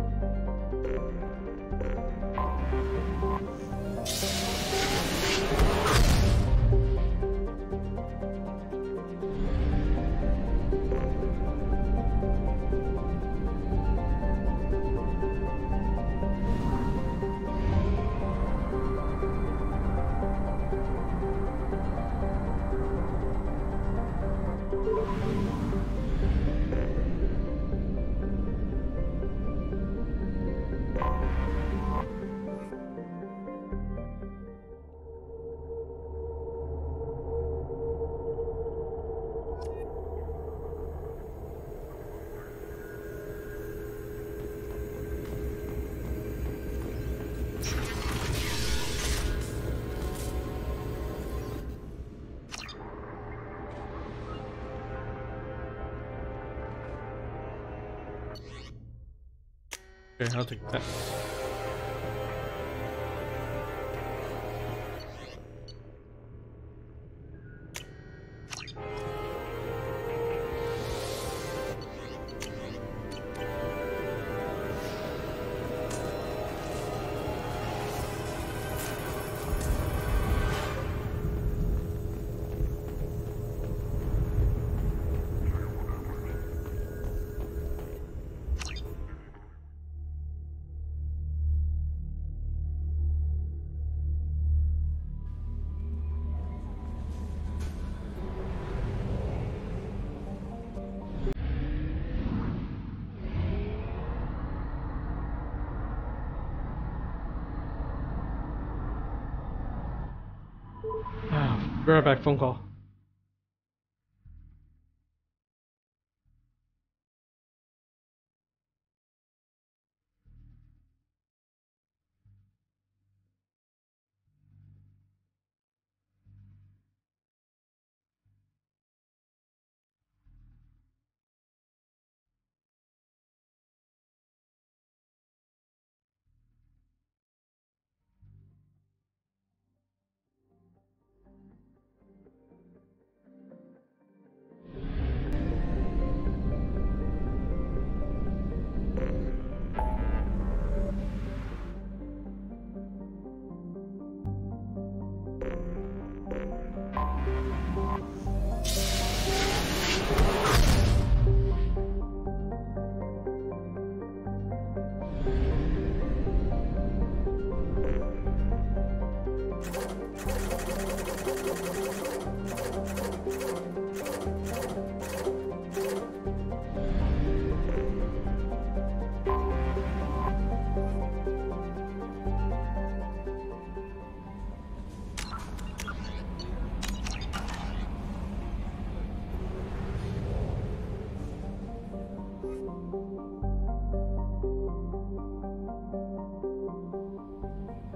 Okay, I'll take that. Be right back, phone call.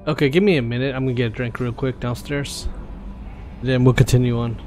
Okay, give me a minute. I'm gonna get a drink real quick downstairs. Then we'll continue on.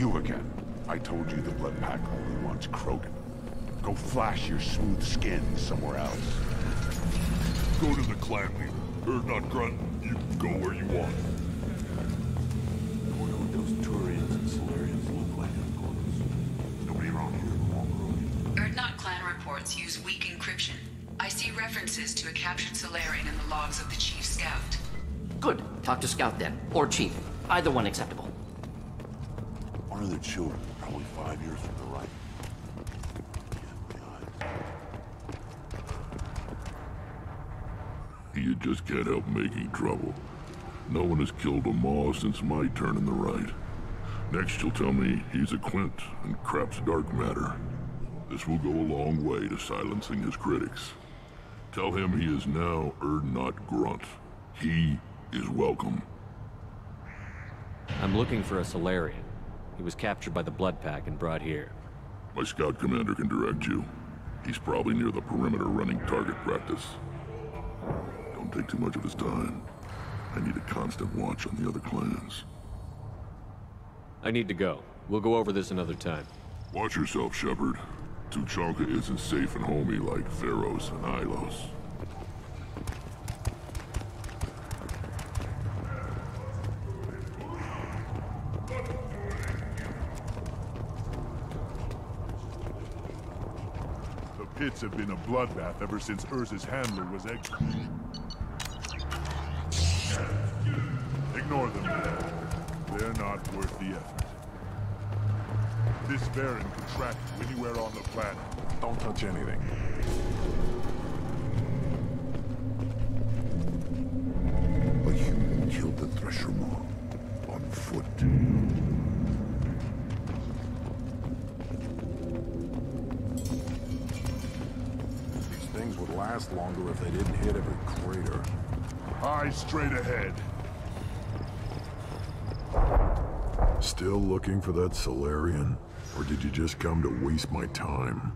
You again. I told you the Blood Pack only wants Krogan. Go flash your smooth skin somewhere else. Go to the clan leader. Or not grunt. You can go where you want. I wonder what those Turians and Solarians look like up close. Nobody around here who won't ruin it. Erdnot clan reports use weak encryption. I see references to a captured Solarian in the logs of the Chief Scout. Good. Talk to Scout then. Or Chief. Either one acceptable. One of their children, probably 5 years from the right. You just can't help making trouble. No one has killed a Maw since my turn in the right. Next you'll tell me he's a Quint and crap's dark matter. This will go a long way to silencing his critics. Tell him he is now Erdnot Grunt. He is welcome. I'm looking for a Solarian. He was captured by the Blood Pack and brought here. My scout commander can direct you. He's probably near the perimeter running target practice. Don't take too much of his time. I need a constant watch on the other clans. I need to go. We'll go over this another time. Watch yourself, Shepard. Tuchanka isn't safe and homey like Theros and Ilos. The pits have been a bloodbath ever since Urza's handler was executed. Ignore them. They're not worth the effort. This Baron can track you anywhere on the planet. Don't touch anything. A human killed the Thresher Maw on foot. These things would last longer if they didn't hit every crater. Eyes straight ahead. Still looking for that Solarian? Or did you just come to waste my time?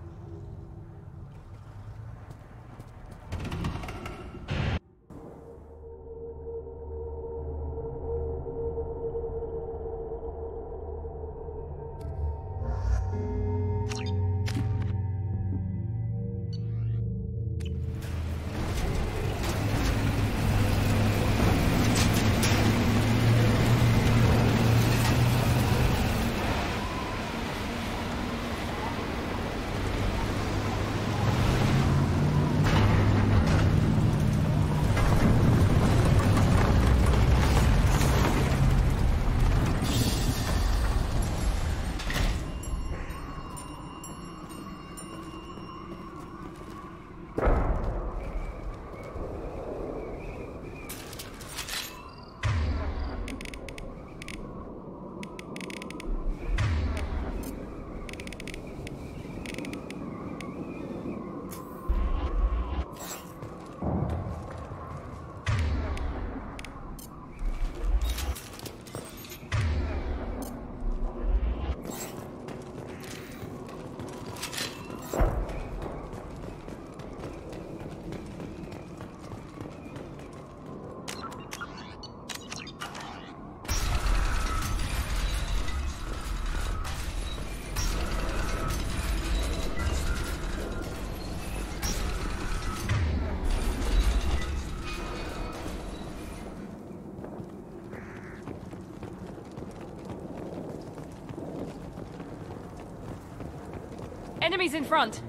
Enemies in front!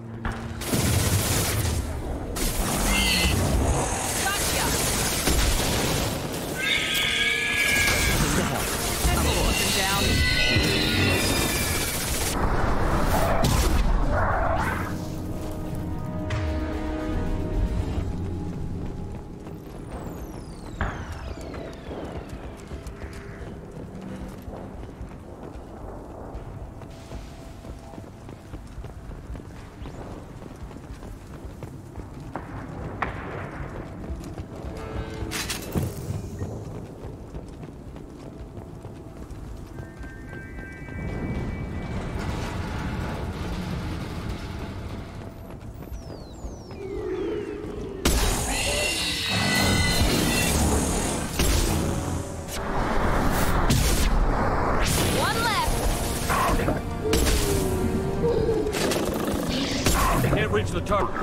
target.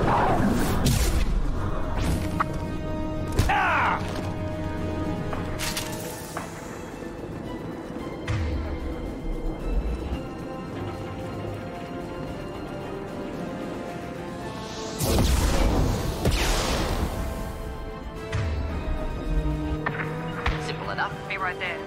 Ah! Simple enough. Be right there.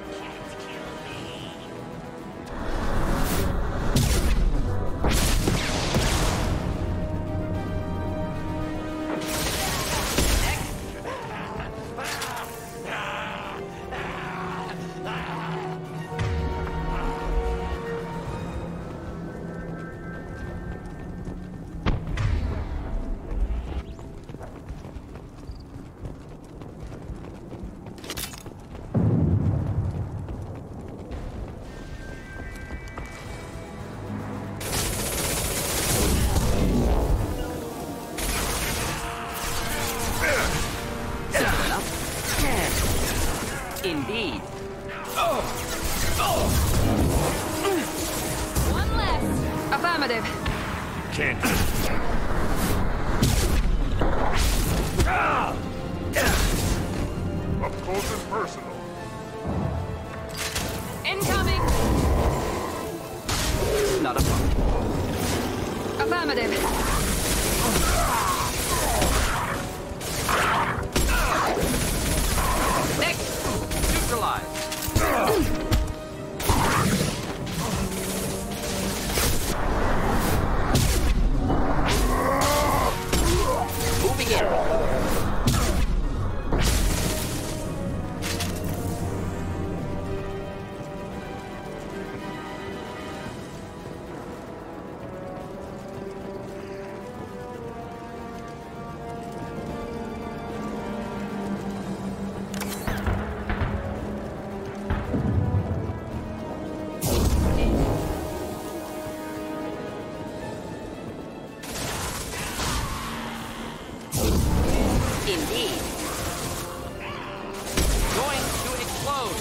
Indeed. One less. Affirmative. Can't. Up close and personal. Incoming. Not a problem. Affirmative. Next. Neutralize. Moving in. Indeed. Going to explode.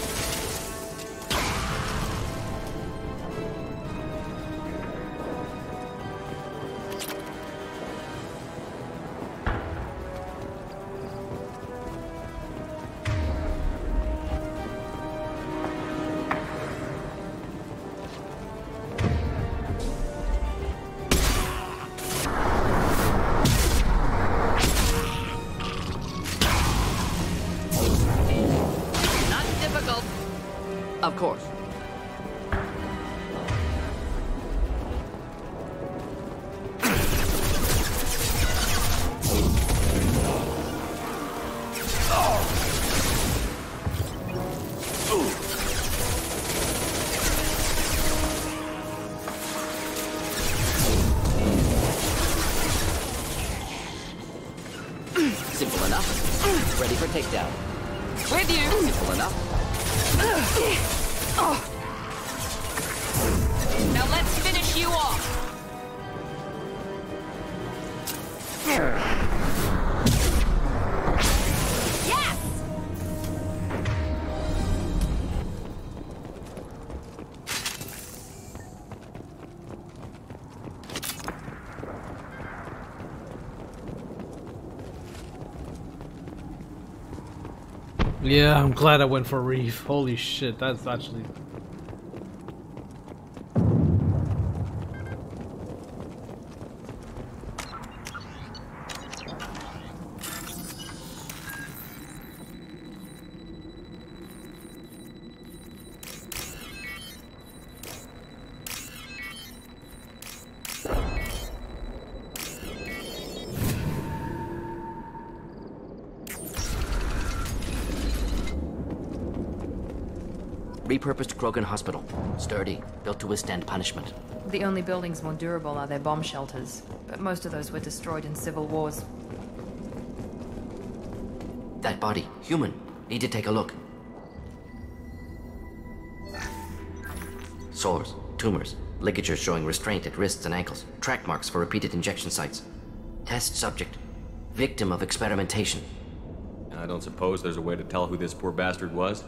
Of course. Simple enough. Ready for takedown. With you. Simple enough. Now let's finish you off. Yes! Yeah, I'm glad I went for Reef. Holy shit, that's actually... Repurposed Krogan Hospital. Sturdy, built to withstand punishment. The only buildings more durable are their bomb shelters, but most of those were destroyed in civil wars. That body, human. Need to take a look. Sores, tumors, ligatures showing restraint at wrists and ankles, track marks for repeated injection sites. Test subject. Victim of experimentation. I don't suppose there's a way to tell who this poor bastard was?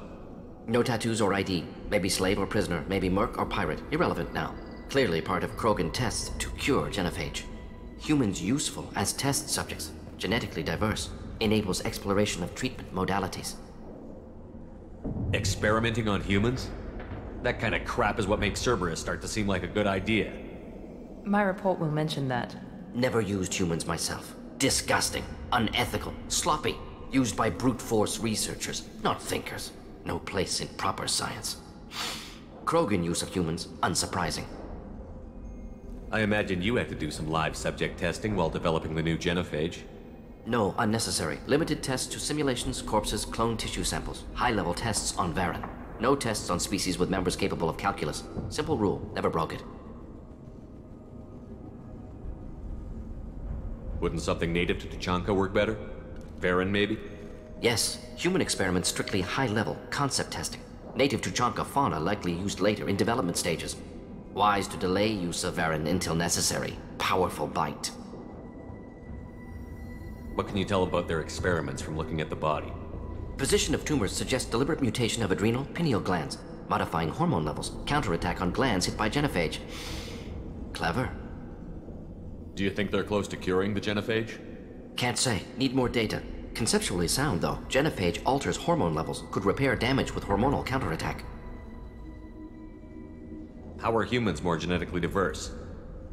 No tattoos or ID. Maybe slave or prisoner, maybe merc or pirate. Irrelevant now. Clearly part of Krogan tests to cure genophage. Humans useful as test subjects, genetically diverse, enables exploration of treatment modalities. Experimenting on humans? That kind of crap is what makes Cerberus start to seem like a good idea. My report will mention that. Never used humans myself. Disgusting, unethical, sloppy. Used by brute force researchers, not thinkers. No place in proper science. Krogan use of humans, unsurprising. I imagine you had to do some live subject testing while developing the new genophage. No, unnecessary. Limited tests to simulations, corpses, clone tissue samples. High-level tests on Varen. No tests on species with members capable of calculus. Simple rule, never broke it. Wouldn't something native to Tuchanka work better? Varen, maybe? Yes, human experiments strictly high-level, concept testing. Native Tuchanka fauna likely used later in development stages. Wise to delay use of Varen until necessary. Powerful bite. What can you tell about their experiments from looking at the body? Position of tumors suggests deliberate mutation of adrenal, pineal glands, modifying hormone levels, counterattack on glands hit by genophage. Clever. Do you think they're close to curing the genophage? Can't say. Need more data. Conceptually sound, though. Genophage alters hormone levels, could repair damage with hormonal counterattack. How are humans more genetically diverse?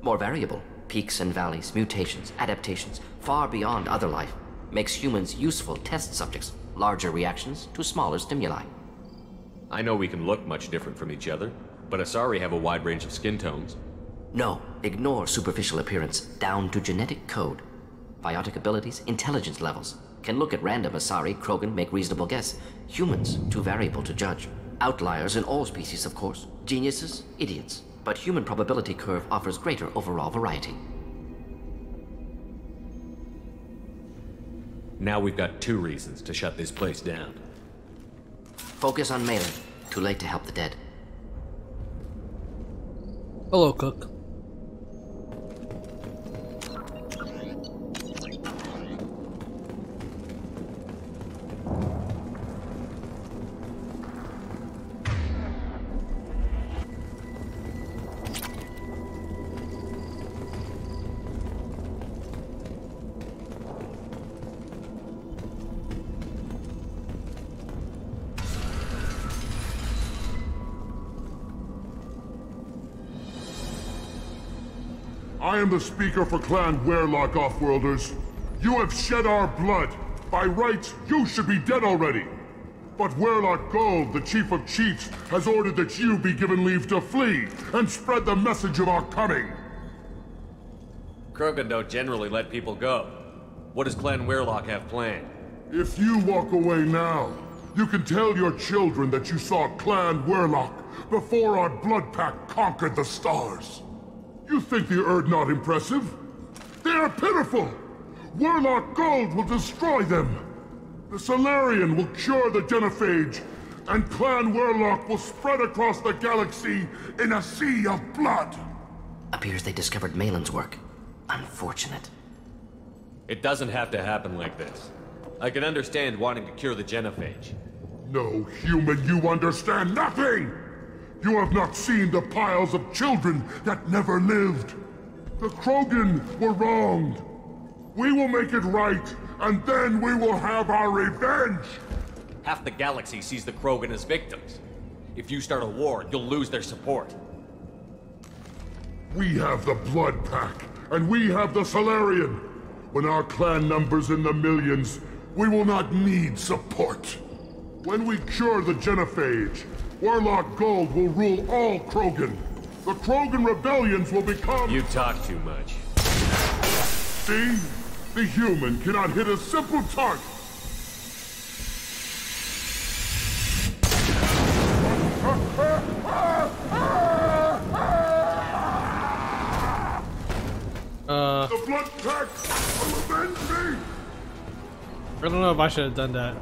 More variable. Peaks and valleys, mutations, adaptations, far beyond other life. Makes humans useful test subjects. Larger reactions to smaller stimuli. I know we can look much different from each other, but Asari have a wide range of skin tones. No, ignore superficial appearance, down to genetic code. Biotic abilities, intelligence levels. Can look at random Asari, Krogan, make reasonable guess. Humans, too variable to judge. Outliers in all species, of course. Geniuses, idiots. But human probability curve offers greater overall variety. Now we've got 2 reasons to shut this place down. Focus on melee. Too late to help the dead. Hello, Cook. I am the speaker for Clan Werlock, Offworlders. You have shed our blood. By rights, you should be dead already. But Werlock Gold, the Chief of Chiefs, has ordered that you be given leave to flee and spread the message of our coming. Krogan don't generally let people go. What does Clan Werlock have planned? If you walk away now, you can tell your children that you saw Clan Werlock before our blood pact conquered the stars. You think the Erd not impressive? They are pitiful! Werlock Gold will destroy them! The Solarian will cure the genophage, and Clan Werlock will spread across the galaxy in a sea of blood! Appears they discovered Malin's work. Unfortunate. It doesn't have to happen like this. I can understand wanting to cure the genophage. No, human, you understand nothing! You have not seen the piles of children that never lived. The Krogan were wronged. We will make it right, and then we will have our revenge! Half the galaxy sees the Krogan as victims. If you start a war, you'll lose their support. We have the Blood Pack, and we have the Solarian. When our clan numbers in the millions, we will not need support. When we cure the genophage, Werlock Gold will rule all Krogan. The Krogan rebellions will become— You talk too much. See? The human cannot hit a simple target. The Blood Pack will avenge me! I don't know if I should have done that.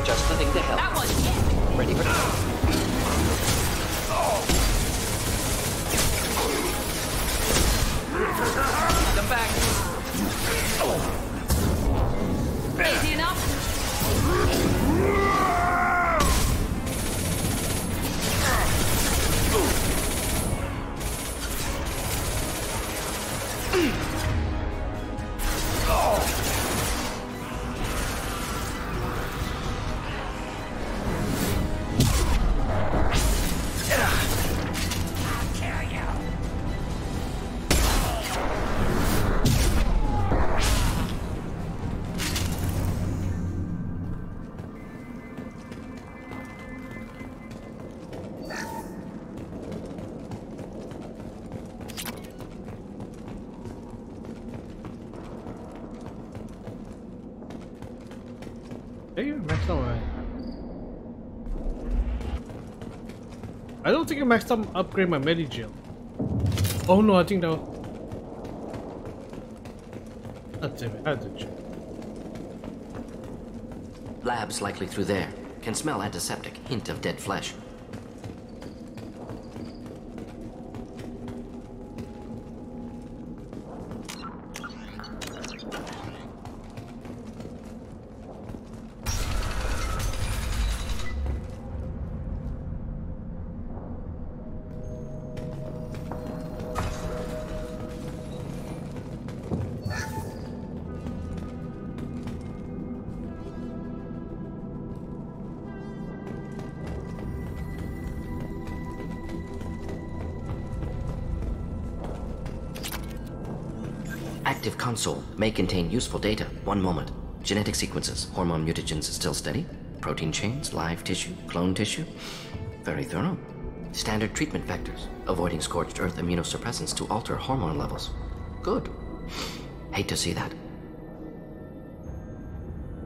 Just the thing to help. That one, yeah. Ready for Easy enough? I don't think I maxed out upgrade my Medi-Gel. Oh no, I think that was... God damn it, I had to check. Labs likely through there. Can smell antiseptic, hint of dead flesh. Active console may contain useful data. One moment. Genetic sequences, hormone mutagens still steady. Protein chains, live tissue, clone tissue. Very thorough. Standard treatment vectors, avoiding scorched earth immunosuppressants to alter hormone levels. Good. Hate to see that.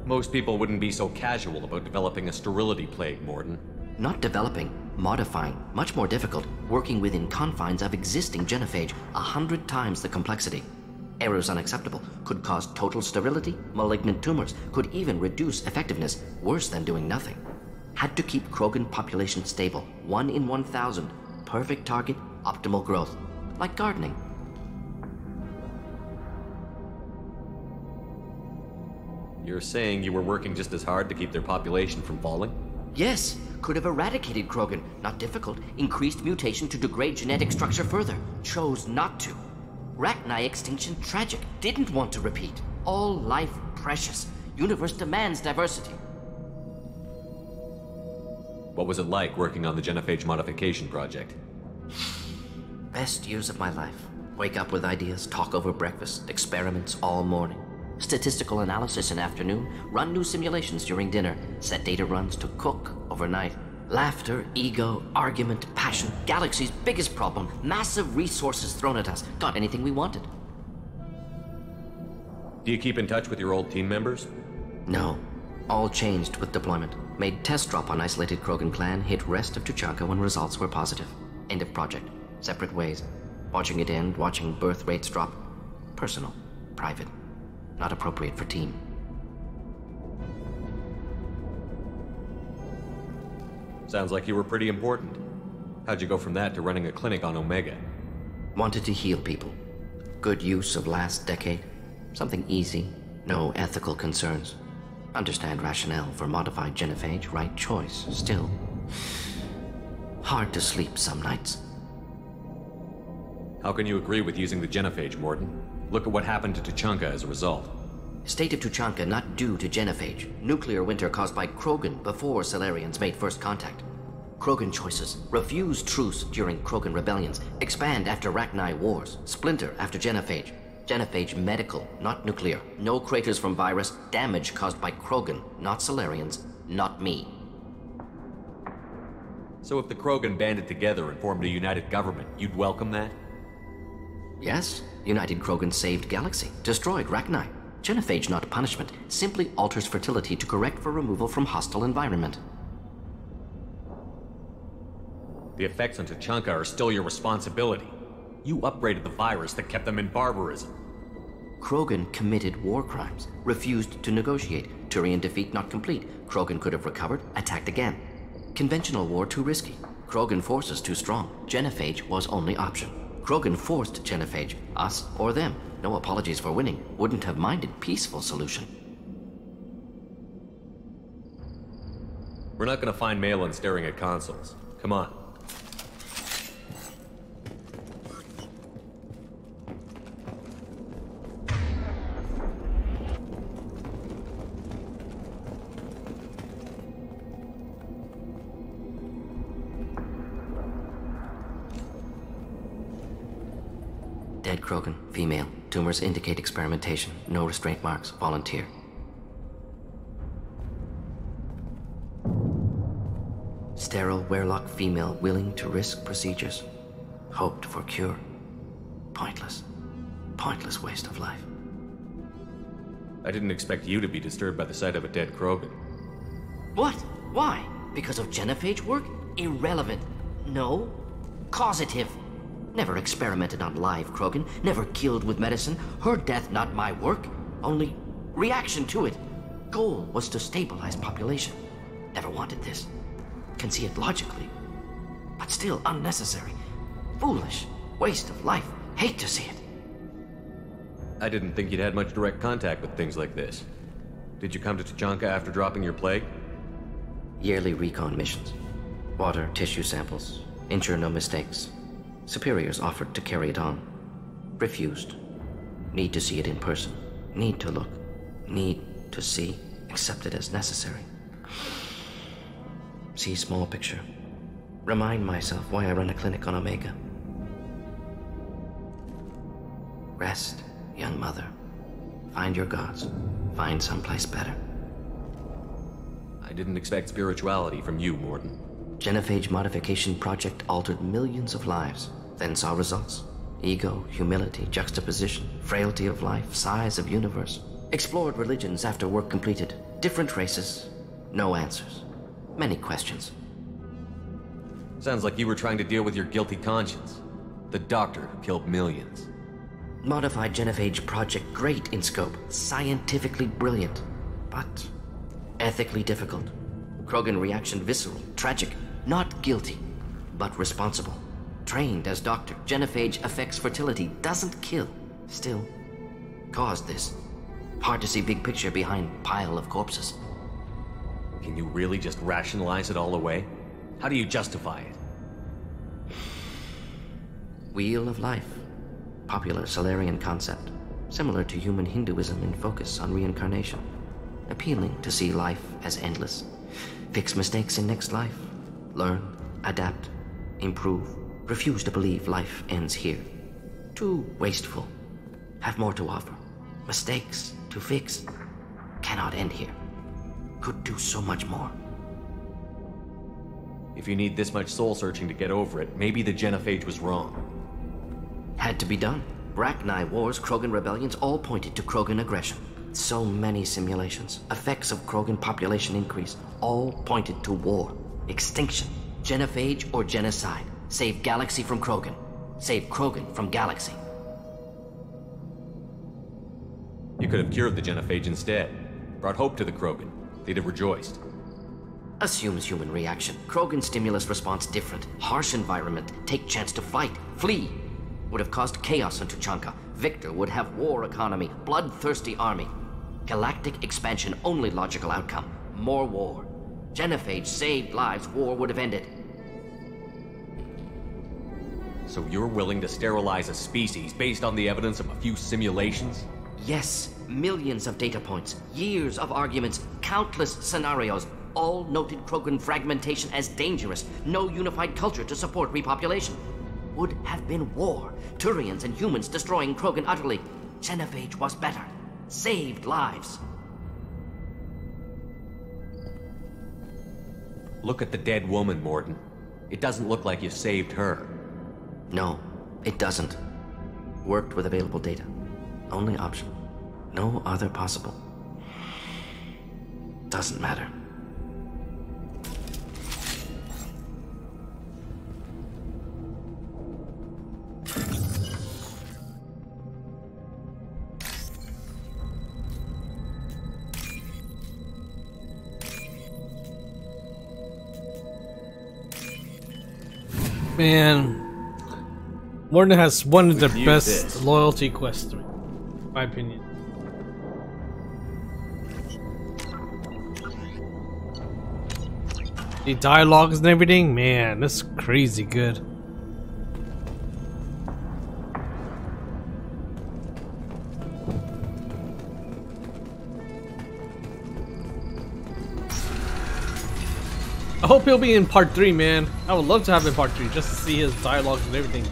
Most people wouldn't be so casual about developing a sterility plague, Morden. Not developing, modifying, much more difficult, working within confines of existing genophage, 100 times the complexity. Errors unacceptable, could cause total sterility, malignant tumors, could even reduce effectiveness, worse than doing nothing. Had to keep Krogan population stable, 1 in 1,000, perfect target, optimal growth, like gardening. You're saying you were working just as hard to keep their population from falling? Yes, could have eradicated Krogan, not difficult, increased mutation to degrade genetic structure further, chose not to. Rachni extinction tragic, didn't want to repeat. All life precious. Universe demands diversity. What was it like working on the genophage modification project? Best years of my life. Wake up with ideas, talk over breakfast, experiments all morning. Statistical analysis in afternoon, run new simulations during dinner, set data runs to cook overnight. Laughter, ego, argument, passion, galaxy's biggest problem, massive resources thrown at us. Got anything we wanted. Do you keep in touch with your old team members? No. All changed with deployment. Made test drop on isolated Krogan clan, hit rest of Tuchanka when results were positive. End of project. Separate ways. Watching it end, watching birth rates drop. Personal. Private. Not appropriate for team. Sounds like you were pretty important. How'd you go from that to running a clinic on Omega? Wanted to heal people. Good use of last decade. Something easy. No ethical concerns. Understand rationale for modified genophage, right choice. Still. Hard to sleep some nights. How can you agree with using the genophage, Morden? Look at what happened to Tuchanka as a result. State of Tuchanka not due to genophage. Nuclear winter caused by Krogan before Salarians made first contact. Krogan choices. Refuse truce during Krogan rebellions. Expand after Rachni wars. Splinter after genophage. Genophage medical, not nuclear. No craters from virus. Damage caused by Krogan, not Salarians, not me. So if the Krogan banded together and formed a united government, you'd welcome that? Yes. United Krogan saved Galaxy. Destroyed Rachni. Genophage not punishment. Simply alters fertility to correct for removal from hostile environment. The effects on Tuchanka are still your responsibility. You upgraded the virus that kept them in barbarism. Krogan committed war crimes. Refused to negotiate. Turian defeat not complete. Krogan could have recovered, attacked again. Conventional war too risky. Krogan forces too strong. Genophage was only option. Krogan forced Genophage, us or them. No apologies for winning. Wouldn't have minded peaceful solution. We're not gonna find Malin staring at consoles. Come on. Dead Krogan, female. Tumors indicate experimentation. No restraint marks. Volunteer. Sterile Werlock female willing to risk procedures. Hoped for cure. Pointless. Pointless waste of life. I didn't expect you to be disturbed by the sight of a dead Krogan. What? Why? Because of Genophage work? Irrelevant. No. Causative. Never experimented on live Krogan. Never killed with medicine. Her death not my work. Only reaction to it. Goal was to stabilize population. Never wanted this. Can see it logically. But still unnecessary. Foolish. Waste of life. Hate to see it. I didn't think you'd had much direct contact with things like this. Did you come to Tuchanka after dropping your plague? Yearly recon missions. Water, tissue samples. Ensure no mistakes. Superiors offered to carry it on. Refused. Need to see it in person. Need to look. Need to see. Accept it as necessary. See small picture. Remind myself why I run a clinic on Omega. Rest, young mother. Find your gods. Find someplace better. I didn't expect spirituality from you, Mordin. Genophage modification project altered millions of lives, then saw results. Ego, humility, juxtaposition, frailty of life, size of universe. Explored religions after work completed. Different races, no answers. Many questions. Sounds like you were trying to deal with your guilty conscience. The doctor who killed millions. Modified Genophage project great in scope, scientifically brilliant, but ethically difficult. Krogan reaction visceral, tragic, not guilty, but responsible. Trained as doctor, Genophage affects fertility, doesn't kill, still caused this. Hard to see big picture behind pile of corpses. Can you really just rationalize it all away? How do you justify it? Wheel of life. Popular Solarian concept. Similar to human Hinduism in focus on reincarnation. Appealing to see life as endless. Fix mistakes in next life. Learn, adapt, improve. Refuse to believe life ends here. Too wasteful. Have more to offer. Mistakes to fix. Cannot end here. Could do so much more. If you need this much soul searching to get over it, maybe the Genophage was wrong. Had to be done. Rachni wars, Krogan rebellions, all pointed to Krogan aggression. So many simulations. Effects of Krogan population increase. All pointed to war. Extinction. Genophage or genocide. Save galaxy from Krogan. Save Krogan from galaxy. You could have cured the Genophage instead. Brought hope to the Krogan. They'd have rejoiced. Assumes human reaction. Krogan stimulus response different. Harsh environment. Take chance to fight. Flee. Would have caused chaos in Tuchanka. Victor would have war economy. Bloodthirsty army. Galactic expansion only logical outcome. More war. Genophage saved lives. War would have ended. So you're willing to sterilize a species based on the evidence of a few simulations? Yes. Millions of data points. Years of arguments. Countless scenarios. All noted Krogan fragmentation as dangerous. No unified culture to support repopulation. Would have been war. Turians and humans destroying Krogan utterly. Genophage was better. Saved lives. Look at the dead woman, Mordin. It doesn't look like you saved her. No, it doesn't. Worked with available data. Only option. No other possible. Doesn't matter. Man, Morden has one of the Review best this. loyalty quests, in my opinion. The dialogues and everything, man, that's crazy good. I hope he'll be in part 3, man. I would love to have him in part 3 just to see his dialogues and everything.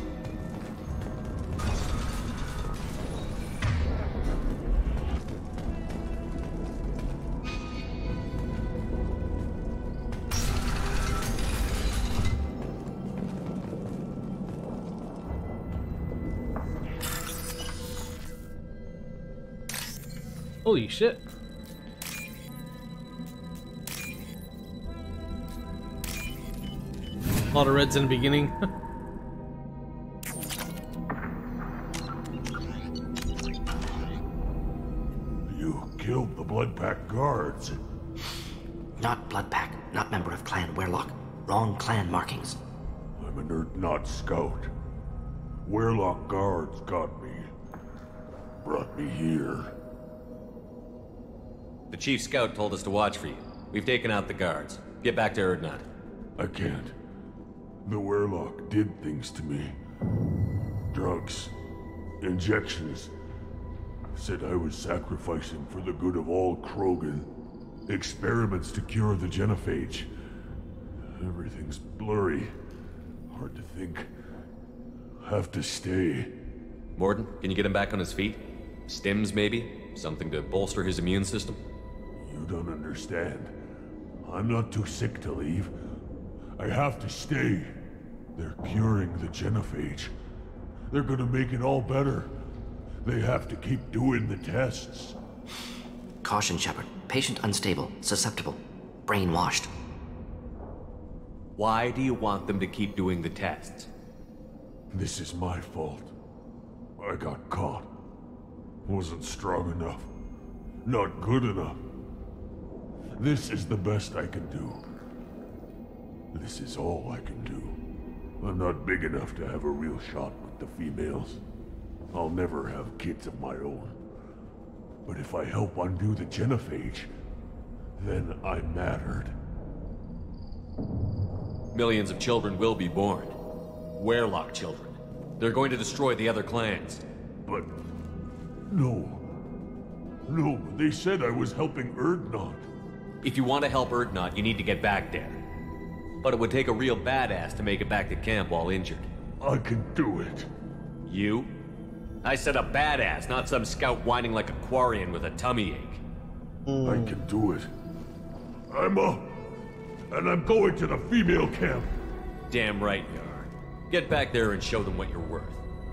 Holy shit. A lot of reds in the beginning. You killed the Bloodpack guards. Not Bloodpack, not member of Clan Werlock. Wrong clan markings. I'm a nerd, not scout. Werlock guards got me. Brought me here. The chief scout told us to watch for you. We've taken out the guards. Get back to Erdnot. I can't. The Werlock did things to me. Drugs. Injections. Said I was sacrificing for the good of all Krogan. Experiments to cure the genophage. Everything's blurry. Hard to think. Have to stay. Morden, can you get him back on his feet? Stims, maybe? Something to bolster his immune system? You don't understand. I'm not too sick to leave. I have to stay. They're curing the genophage. They're gonna make it all better. They have to keep doing the tests. Caution, Shepard. Patient unstable, susceptible, brainwashed. Why do you want them to keep doing the tests? This is my fault. I got caught. Wasn't strong enough. Not good enough. This is the best I can do. This is all I can do. I'm not big enough to have a real shot with the females. I'll never have kids of my own. But if I help undo the genophage, then I mattered. Millions of children will be born. Werlock children. They're going to destroy the other clans. But... no. No, they said I was helping Erdnot. If you want to help Erdnot, you need to get back there. But it would take a real badass to make it back to camp while injured. I can do it. You? I said a badass, not some scout whining like a Quarian with a tummy ache. I can do it. I'm up. And I'm going to the female camp. Damn right you are. Get back there and show them what you're worth.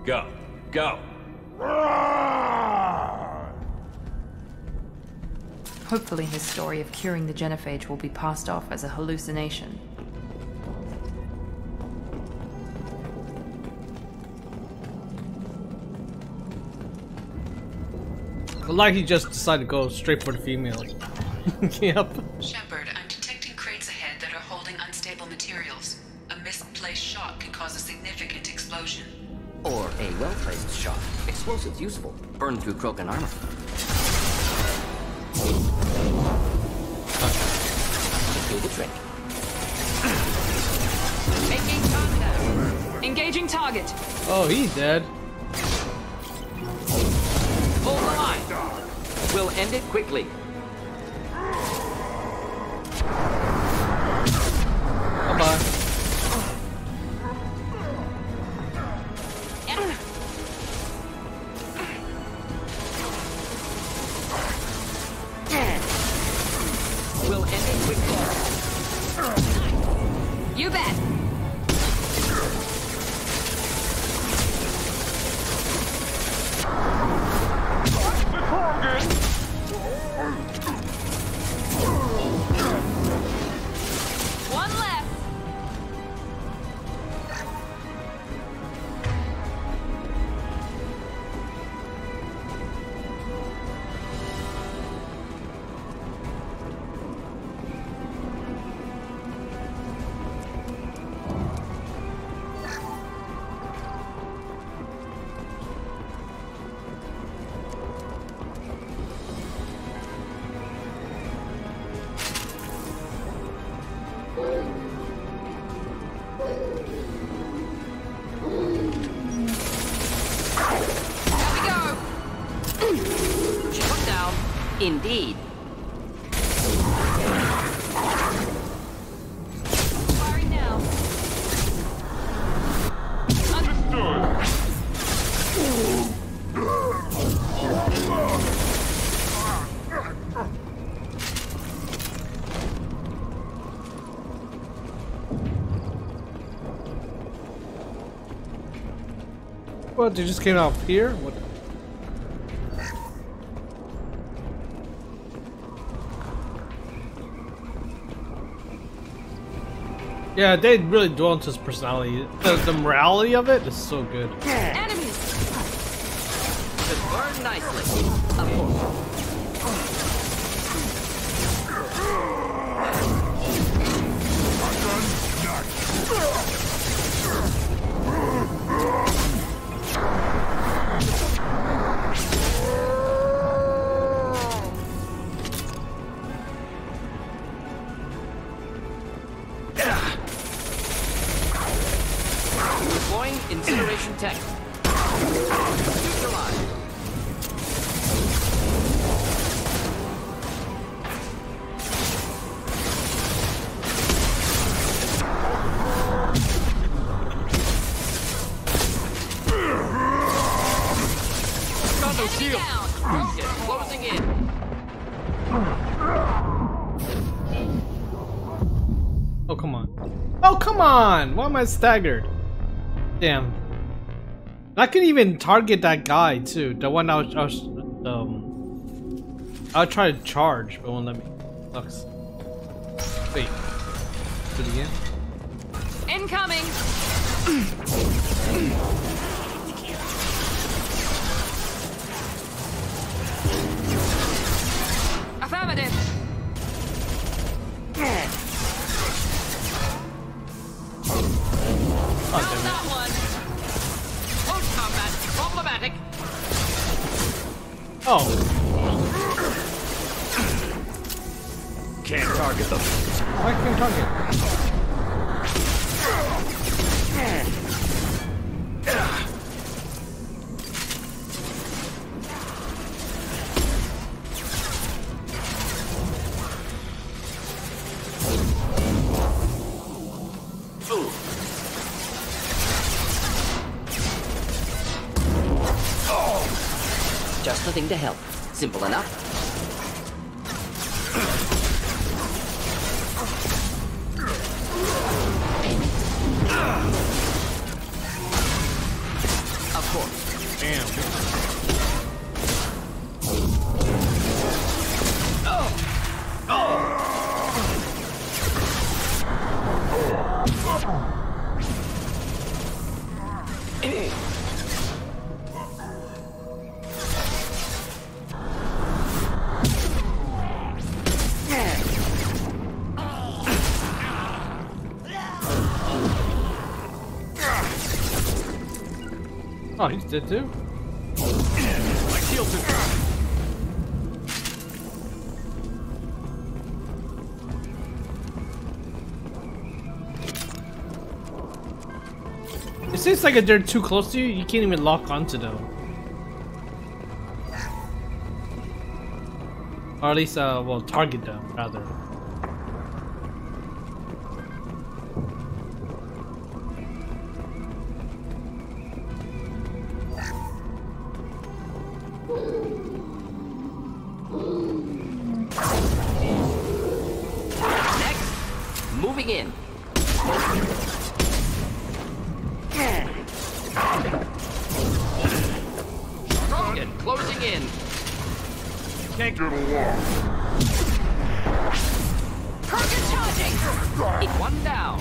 Go. Go. Hopefully his story of curing the genophage will be passed off as a hallucination. Like he just decided to go straight for the females. Yep. Shepard, I'm detecting crates ahead that are holding unstable materials. A misplaced shot can cause a significant explosion. Or a well-placed shot. Explosives useful. Burn through Krogan armor. Do the trick. Making contact. Engaging target. Oh, he's dead. Hold the line. We'll end it quickly. Bye-bye. We'll end it quickly. You bet. One left. Indeed. Firing now. What? They just came out here? What? Yeah, they really dwell into his personality. The morality of it is so good. Enemies! Could burn nicely. Of course. Deploying incineration tech. Neutralized. Condo shield. Rocket closing in. Oh, come on. Oh, come on! Why am I staggered? Damn. I can even target that guy too. The one I'll try to charge, but it won't let me. Sucks. Wait. Do it again. Incoming! Affirmative! Oh, damn That one. Close combat. Problematic. it. Oh. Can't target them. Why can't I target? Just the thing to help. Simple enough. Of course. Damn. Oh, he's dead too? My shield's in. It seems like if they're too close to you, you can't even lock onto them. Or at least, well, target them, rather. Moving in. Target closing in. Can't get along. Target charging. One down.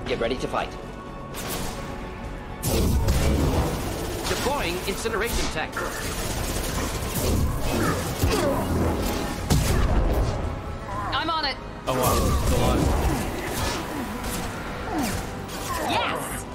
Get ready to fight. Deploying incineration tech. I'm on it. Oh wow, still on. Yes!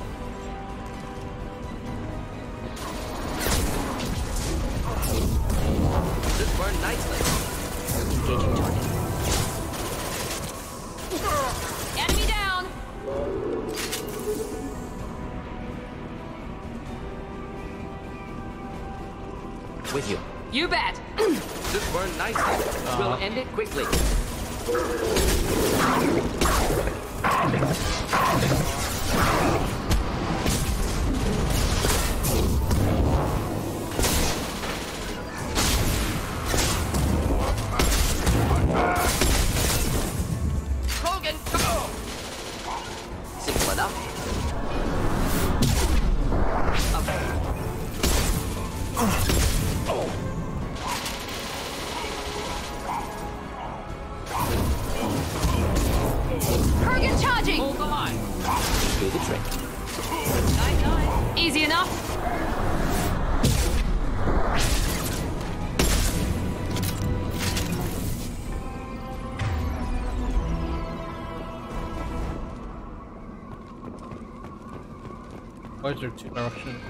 With you. You bet. This burned nicely. We'll end it quickly. Krogan, go! Simple enough. Krogan charging! Hold the line. Do the trick. Easy enough. Why is there two directions?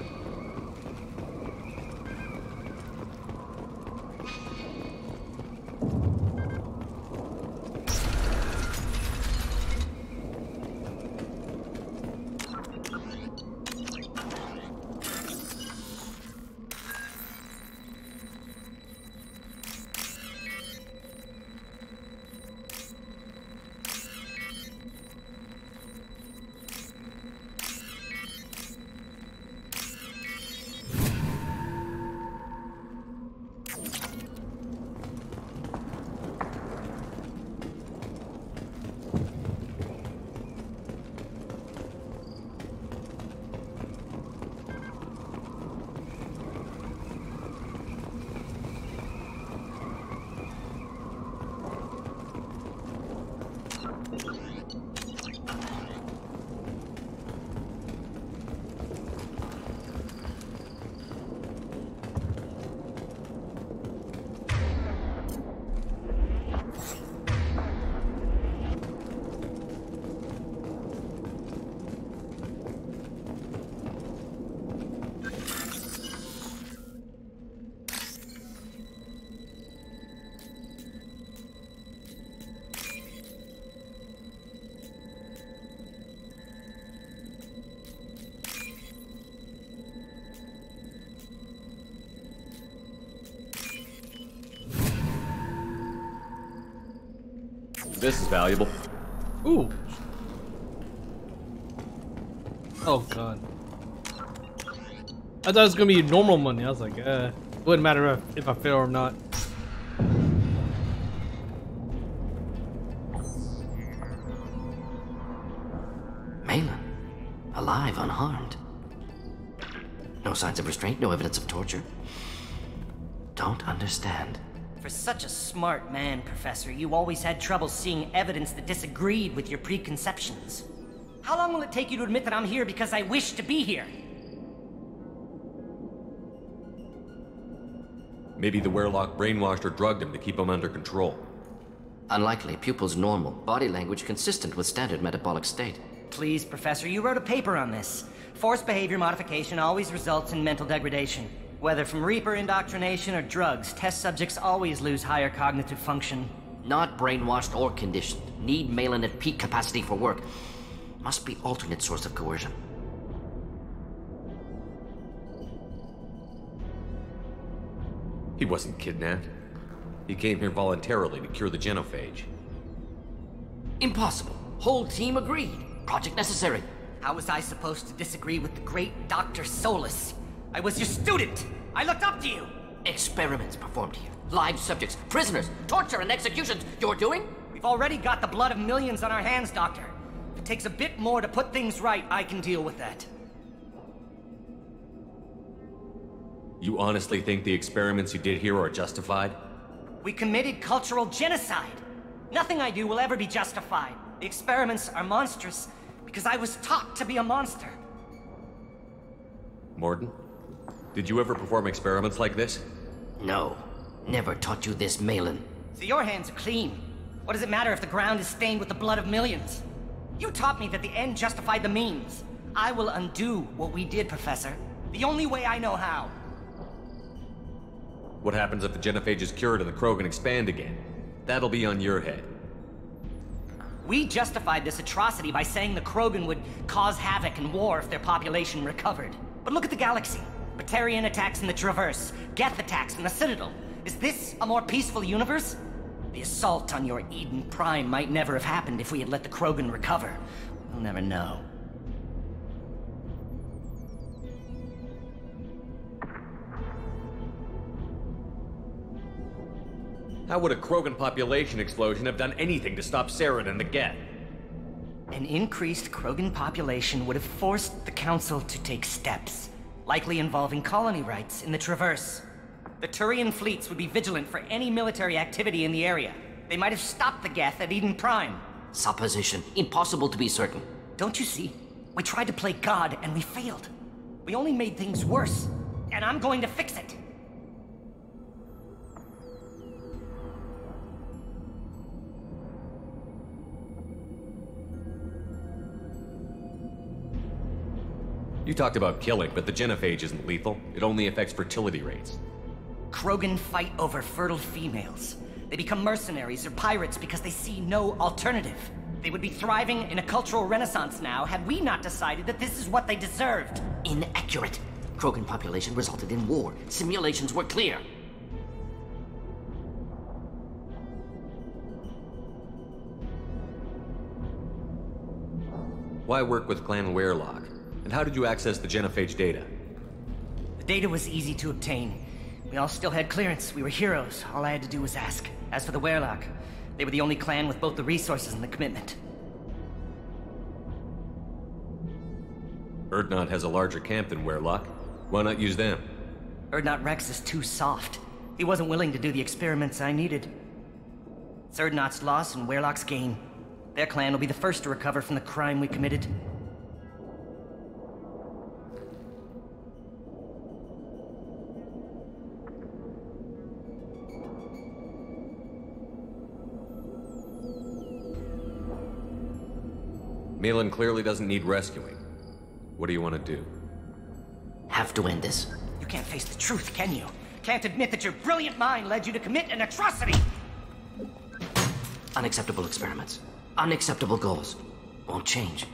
This is valuable. Ooh. Oh god. I thought it was gonna be normal money. I was like, it wouldn't matter if I fail or not. Malin, alive, unharmed. No signs of restraint, no evidence of torture. Don't understand. For such a smart man, Professor, you always had trouble seeing evidence that disagreed with your preconceptions. How long will it take you to admit that I'm here because I wish to be here? Maybe the Werlock brainwashed or drugged him to keep him under control. Unlikely. Pupil's normal. Body language consistent with standard metabolic state. Please, Professor, you wrote a paper on this. Forced behavior modification always results in mental degradation. Whether from Reaper indoctrination or drugs, test subjects always lose higher cognitive function. Not brainwashed or conditioned. Need Malin at peak capacity for work. Must be alternate source of coercion. He wasn't kidnapped. He came here voluntarily to cure the genophage. Impossible. Whole team agreed. Project necessary. How was I supposed to disagree with the great Dr. Solus? I was your student! I looked up to you! Experiments performed here. Live subjects, prisoners, torture and executions. You're doing? We've already got the blood of millions on our hands, Doctor. If it takes a bit more to put things right, I can deal with that. You honestly think the experiments you did here are justified? We committed cultural genocide. Nothing I do will ever be justified. The experiments are monstrous because I was taught to be a monster. Morden, did you ever perform experiments like this? No. Never taught you this, Malin. So your hands are clean. What does it matter if the ground is stained with the blood of millions? You taught me that the end justified the means. I will undo what we did, Professor. The only way I know how. What happens if the genophage is cured and the Krogan expand again? That'll be on your head. We justified this atrocity by saying the Krogan would cause havoc and war if their population recovered. But look at the galaxy. Batarian attacks in the Traverse. Geth attacks in the Citadel. Is this a more peaceful universe? The assault on your Eden Prime might never have happened if we had let the Krogan recover. We'll never know. How would a Krogan population explosion have done anything to stop Saren and the Geth? An increased Krogan population would have forced the Council to take steps, likely involving colony rights in the Traverse. The Turian fleets would be vigilant for any military activity in the area. They might have stopped the Geth at Eden Prime. Supposition. Impossible to be certain. Don't you see? We tried to play God and we failed. We only made things worse, and I'm going to fix it. You talked about killing, but the genophage isn't lethal. It only affects fertility rates. Krogan fight over fertile females. They become mercenaries or pirates because they see no alternative. They would be thriving in a cultural renaissance now had we not decided that this is what they deserved. Inaccurate. Krogan population resulted in war. Simulations were clear. Why work with Clan Weirlock? And how did you access the genophage data? The data was easy to obtain. We all still had clearance. We were heroes. All I had to do was ask. As for the Weirlock, they were the only clan with both the resources and the commitment. Urdnot has a larger camp than Weirlock. Why not use them? Urdnot Rex is too soft. He wasn't willing to do the experiments I needed. It's Urdnot's loss and Weirlock's gain. Their clan will be the first to recover from the crime we committed. Malin clearly doesn't need rescuing. What do you want to do? Have to end this. You can't face the truth, can you? Can't admit that your brilliant mind led you to commit an atrocity! Unacceptable experiments. Unacceptable goals. Won't change.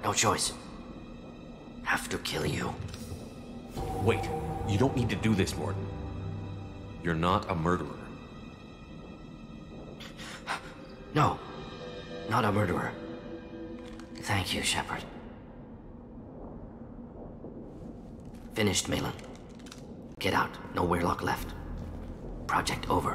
No choice. Have to kill you. Wait, you don't need to do this, Morton. You're not a murderer. No. Not a murderer. Thank you, Shepard. Finished, Malin. Get out. No Weirlock left. Project over.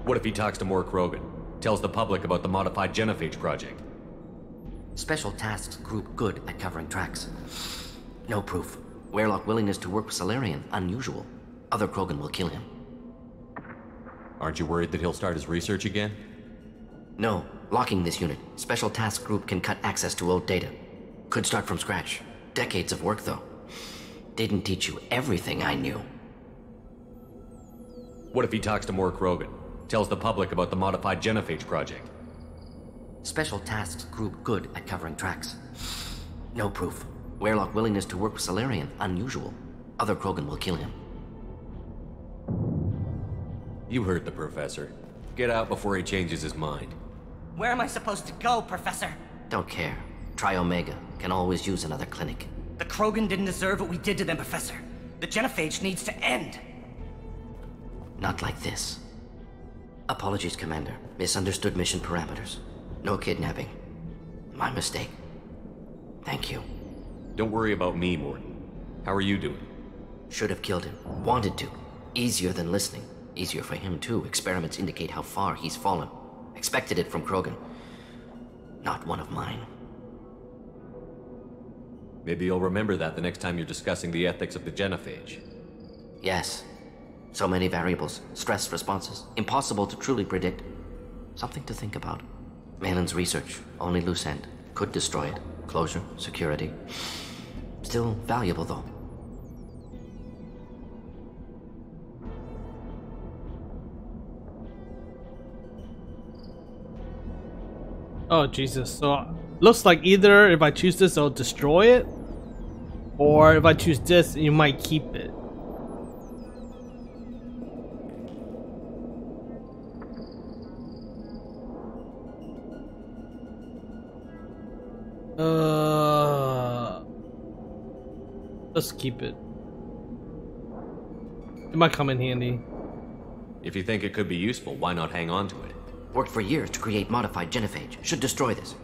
What if he talks to more Krogan? Tells the public about the modified genophage project? Special tasks group good at covering tracks. No proof. Weirlock willingness to work with Salarian, unusual. Other Krogan will kill him. Aren't you worried that he'll start his research again? No. Locking this unit. Special task group can cut access to old data. Could start from scratch. Decades of work, though. Didn't teach you everything I knew. What if he talks to more Krogan? Tells the public about the modified genophage project? Special tasks group good at covering tracks. No proof. Weirlock willingness to work with Salarian, unusual. Other Krogan will kill him. You heard the professor. Get out before he changes his mind. Where am I supposed to go, Professor? Don't care. Try Omega. Can always use another clinic. The Krogan didn't deserve what we did to them, Professor. The genophage needs to end. Not like this. Apologies, Commander. Misunderstood mission parameters. No kidnapping. My mistake. Thank you. Don't worry about me, Morton. How are you doing? Should have killed him. Wanted to. Easier than listening. Easier for him, too. Experiments indicate how far he's fallen. Expected it from Krogan. Not one of mine. Maybe you'll remember that the next time you're discussing the ethics of the genophage. Yes. So many variables. Stress responses. Impossible to truly predict. Something to think about. Malin's research. Only loose end. Could destroy it. Closure. Security. Still valuable, though. Oh, Jesus. So, looks like either if I choose this, it'll destroy it. Or if I choose this, you might keep it. Let's keep it. It might come in handy. If you think it could be useful, why not hang on to it? Worked for years to create modified genophage. Should destroy this.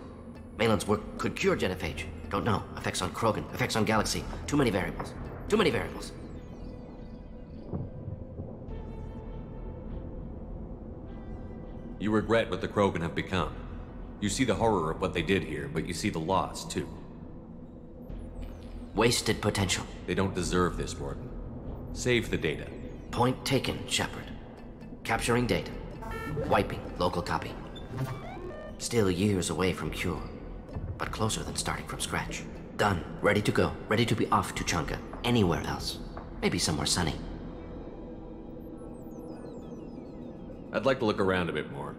Malin's work could cure genophage. Don't know. Effects on Krogan, effects on Galaxy. Too many variables. Too many variables. You regret what the Krogan have become. You see the horror of what they did here, but you see the loss, too. Wasted potential. They don't deserve this, Warden. Save the data. Point taken, Shepard. Capturing data. Wiping local copy. Still years away from cure, but closer than starting from scratch. Done. Ready to go. Ready to be off to Chunka. Anywhere else. Maybe somewhere sunny. I'd like to look around a bit more.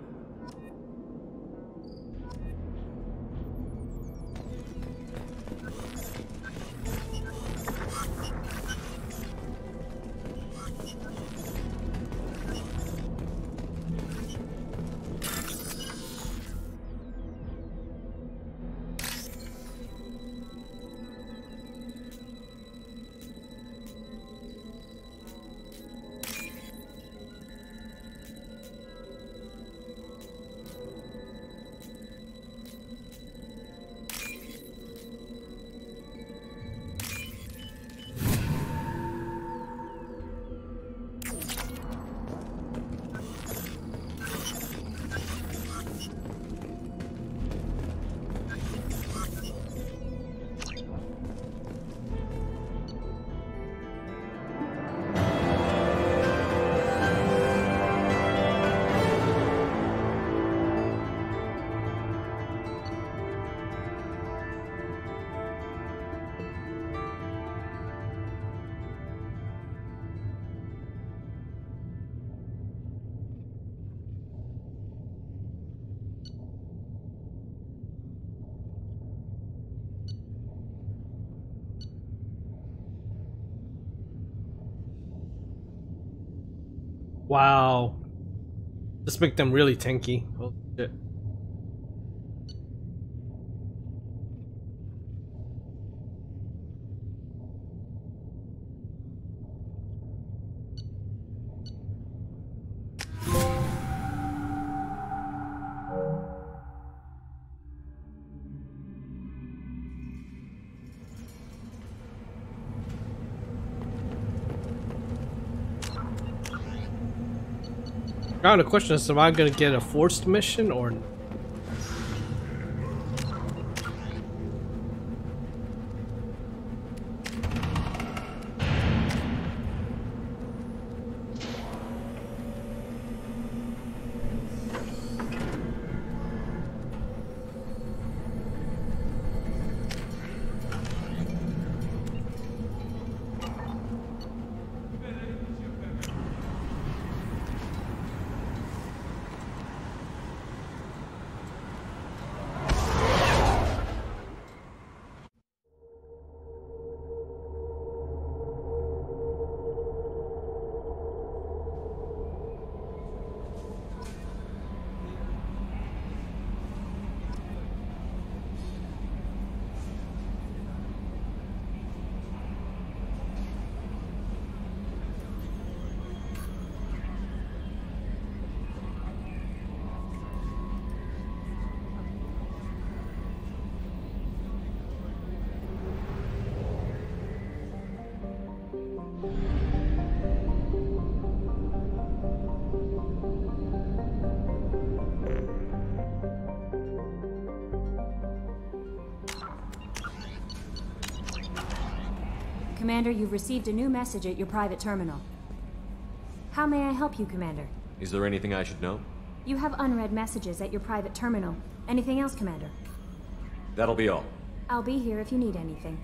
Wow. Just make them really tanky. Oh shit. Now the question is, am I gonna get a forced mission or? Commander, you've received a new message at your private terminal. How may I help you, Commander? Is there anything I should know? You have unread messages at your private terminal. Anything else, Commander? That'll be all. I'll be here if you need anything.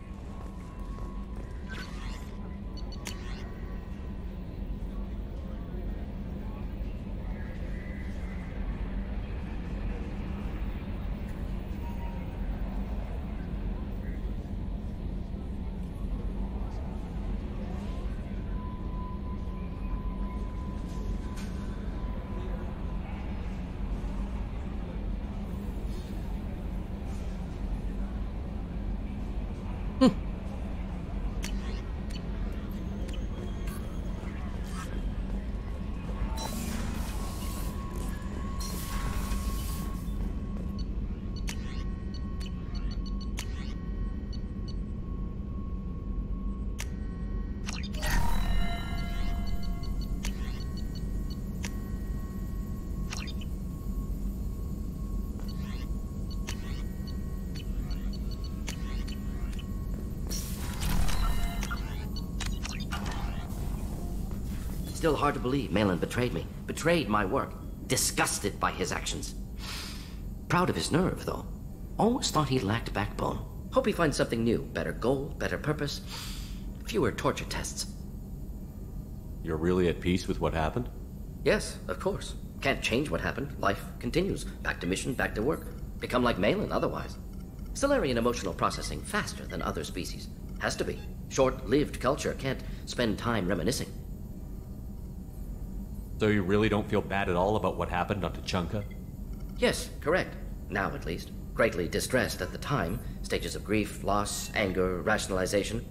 still hard to believe Malin betrayed me. Betrayed my work. Disgusted by his actions. Proud of his nerve, though. Always thought he lacked backbone. Hope he finds something new. Better goal, better purpose. Fewer torture tests. You're really at peace with what happened? Yes, of course. Can't change what happened. Life continues. Back to mission, back to work. Become like Malin otherwise. Solarian emotional processing faster than other species. Has to be. Short-lived culture can't spend time reminiscing. So you really don't feel bad at all about what happened on Tuchanka? Yes, correct. Now at least. Greatly distressed at the time. Stages of grief, loss, anger, rationalization.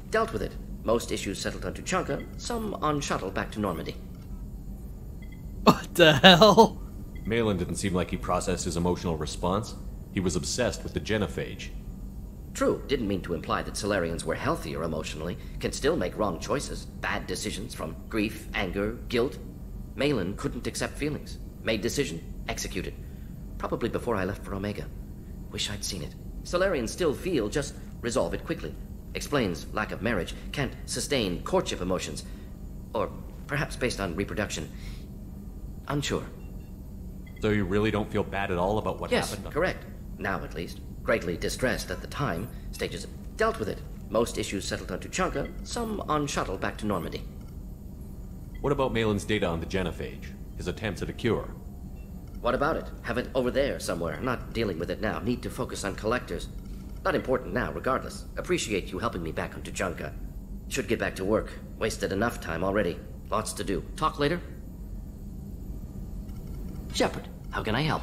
Dealt with it. Most issues settled on Tuchanka, some on shuttle back to Normandy. What the hell? Malin didn't seem like he processed his emotional response. He was obsessed with the genophage. True, didn't mean to imply that Solarians were healthier emotionally, can still make wrong choices, bad decisions from grief, anger, guilt. Malin couldn't accept feelings. Made decision, executed. Probably before I left for Omega. Wish I'd seen it. Solarians still feel, just resolve it quickly. Explains lack of marriage, can't sustain courtship emotions. Or perhaps based on reproduction. Unsure. So you really don't feel bad at all about what happened? Yes, correct. Now at least. Greatly distressed at the time. Stages dealt with it. Most issues settled on Tuchanka, some on shuttle back to Normandy. What about Malin's data on the genophage? His attempts at a cure? What about it? Have it over there somewhere. Not dealing with it now. Need to focus on collectors. Not important now, regardless. Appreciate you helping me back on Tuchanka. Should get back to work. Wasted enough time already. Lots to do. Talk later? Shepard, how can I help?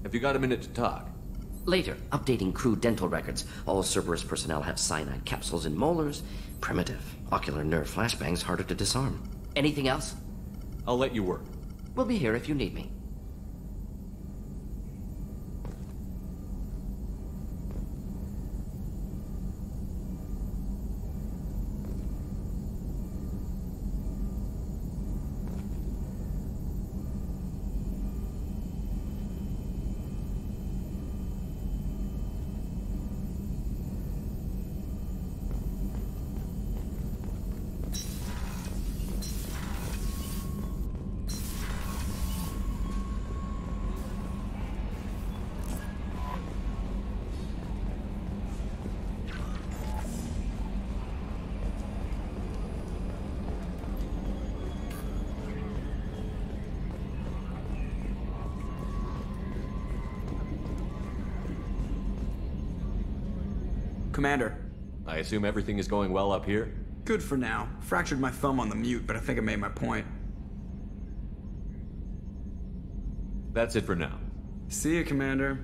Have you got a minute to talk? Later, updating crew dental records. All Cerberus personnel have cyanide capsules in molars. Primitive. Ocular nerve flashbangs harder to disarm. Anything else? I'll let you work. We'll be here if you need me. Commander. I assume everything is going well up here? Good for now. Fractured my thumb on the mute, but I think I made my point. That's it for now. See you, Commander.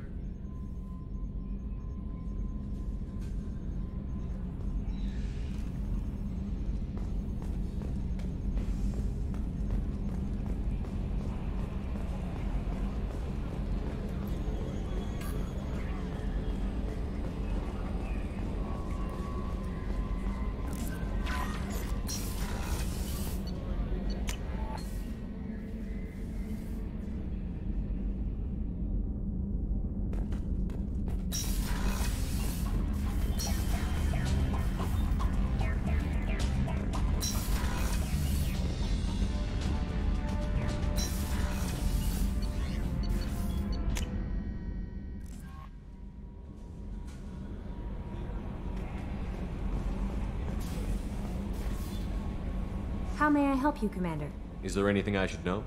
How may I help you, Commander? Is there anything I should know?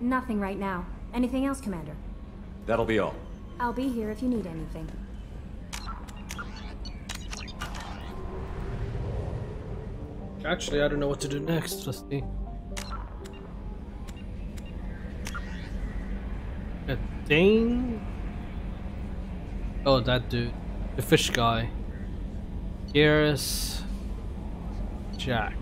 Nothing right now. Anything else, Commander? That'll be all. I'll be here if you need anything. Actually, I don't know what to do next. Let's see. A Dane? Oh, that dude. The fish guy. Here's Jack.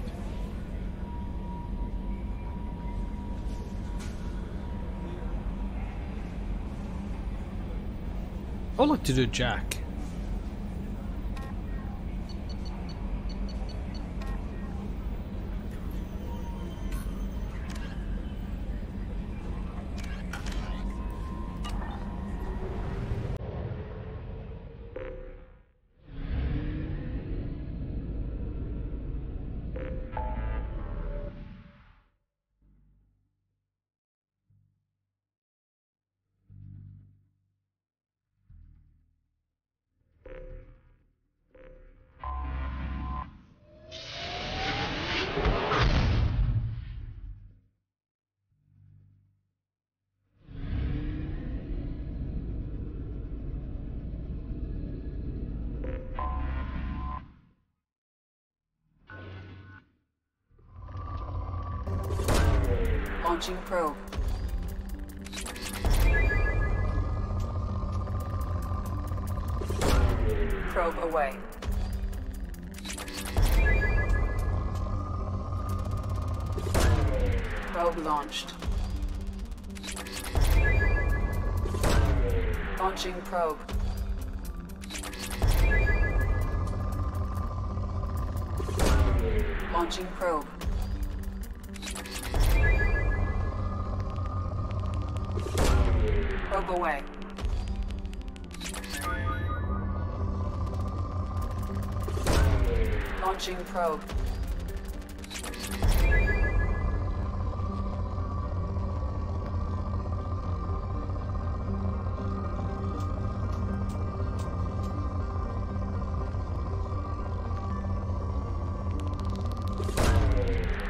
I would like to do Jack. Launching probe. Probe away. Probe launched. Launching probe. Launching probe. Probe away. Launching probe.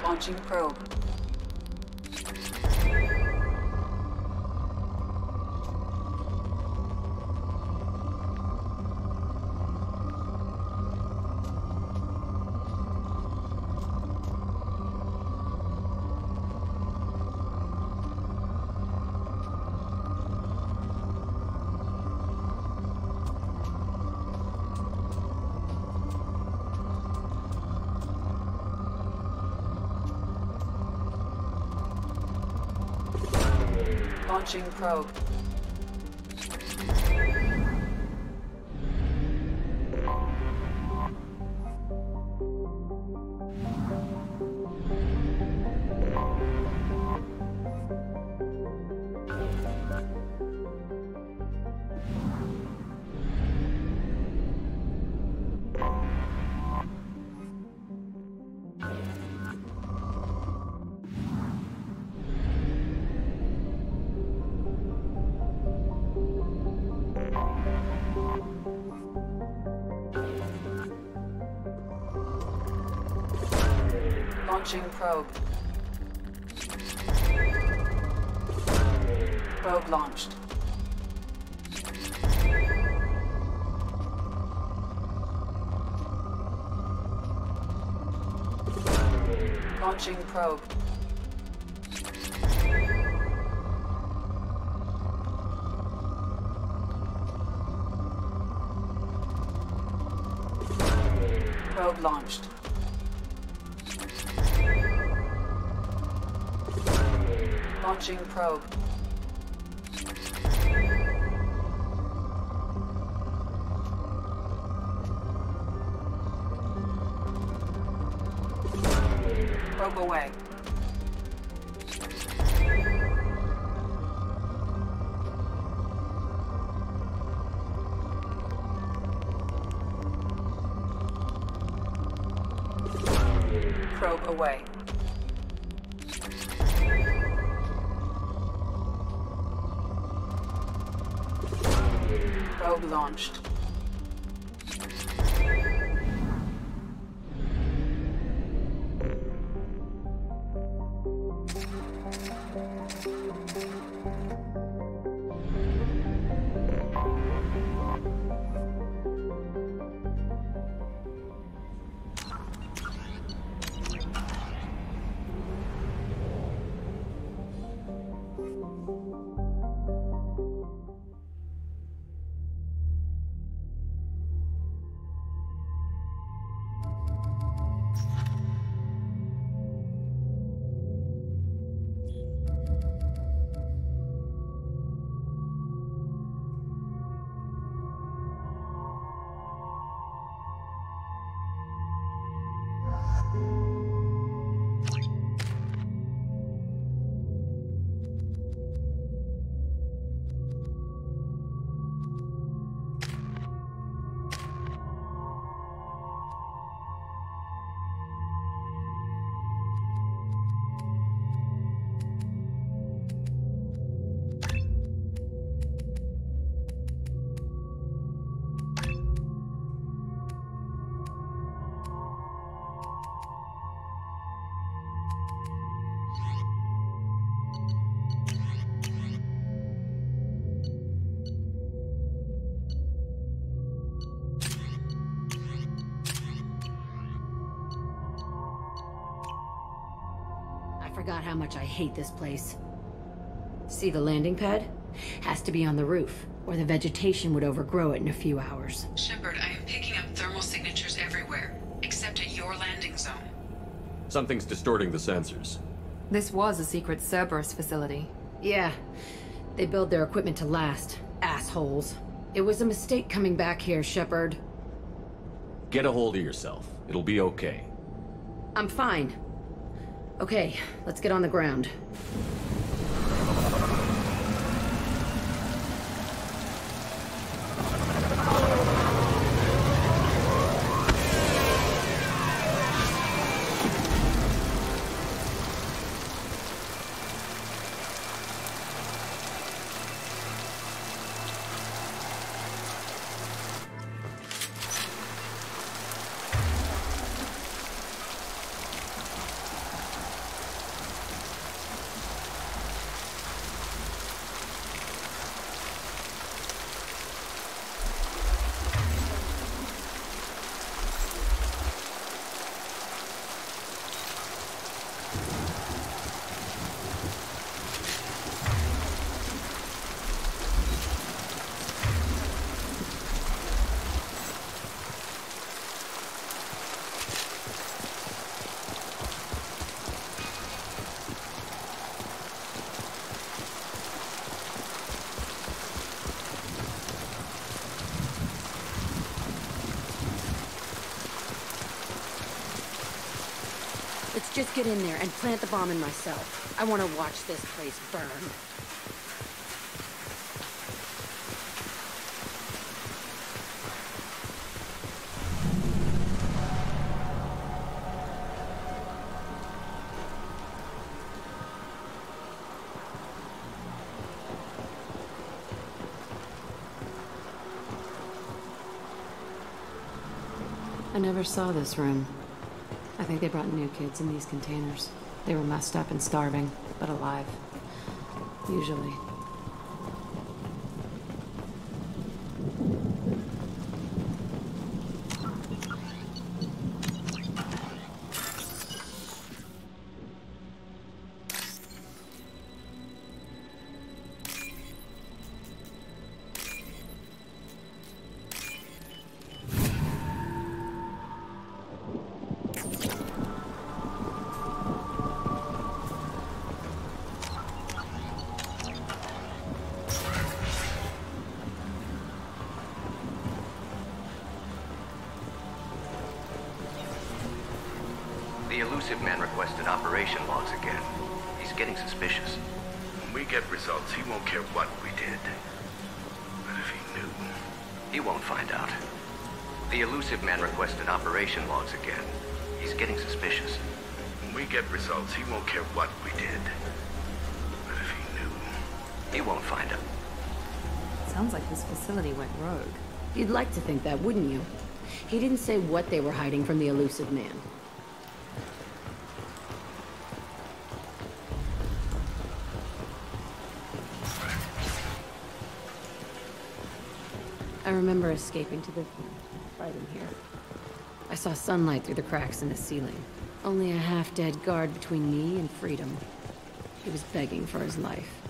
Launching probe. Launching probe. Launching probe. Probe launched. Launching probe. Probe launched. Launching probe. Probe away. Probe away. Probe launched. forgot how much I hate this place. See the landing pad? Has to be on the roof, or the vegetation would overgrow it in a few hours. Shepard, I am picking up thermal signatures everywhere, except at your landing zone. Something's distorting the sensors. This was a secret Cerberus facility. Yeah. They build their equipment to last. Assholes. It was a mistake coming back here, Shepard. Get a hold of yourself. It'll be okay. I'm fine. Okay, let's get on the ground. Let's just get in there and plant the bomb in myself. I want to watch this place burn. I never saw this room. I think they brought new kids in these containers. They were messed up and starving, but alive. Usually. The elusive man requested operation logs again. He's getting suspicious. When we get results, he won't care what we did. But if he knew... He won't find out. The elusive man requested operation logs again. He's getting suspicious. When we get results, he won't care what we did. But if he knew... He won't find out. Sounds like this facility went rogue. You'd like to think that, wouldn't you? He didn't say what they were hiding from the elusive man. I remember escaping to the right in here. I saw sunlight through the cracks in the ceiling. Only a half-dead guard between me and freedom. He was begging for his life.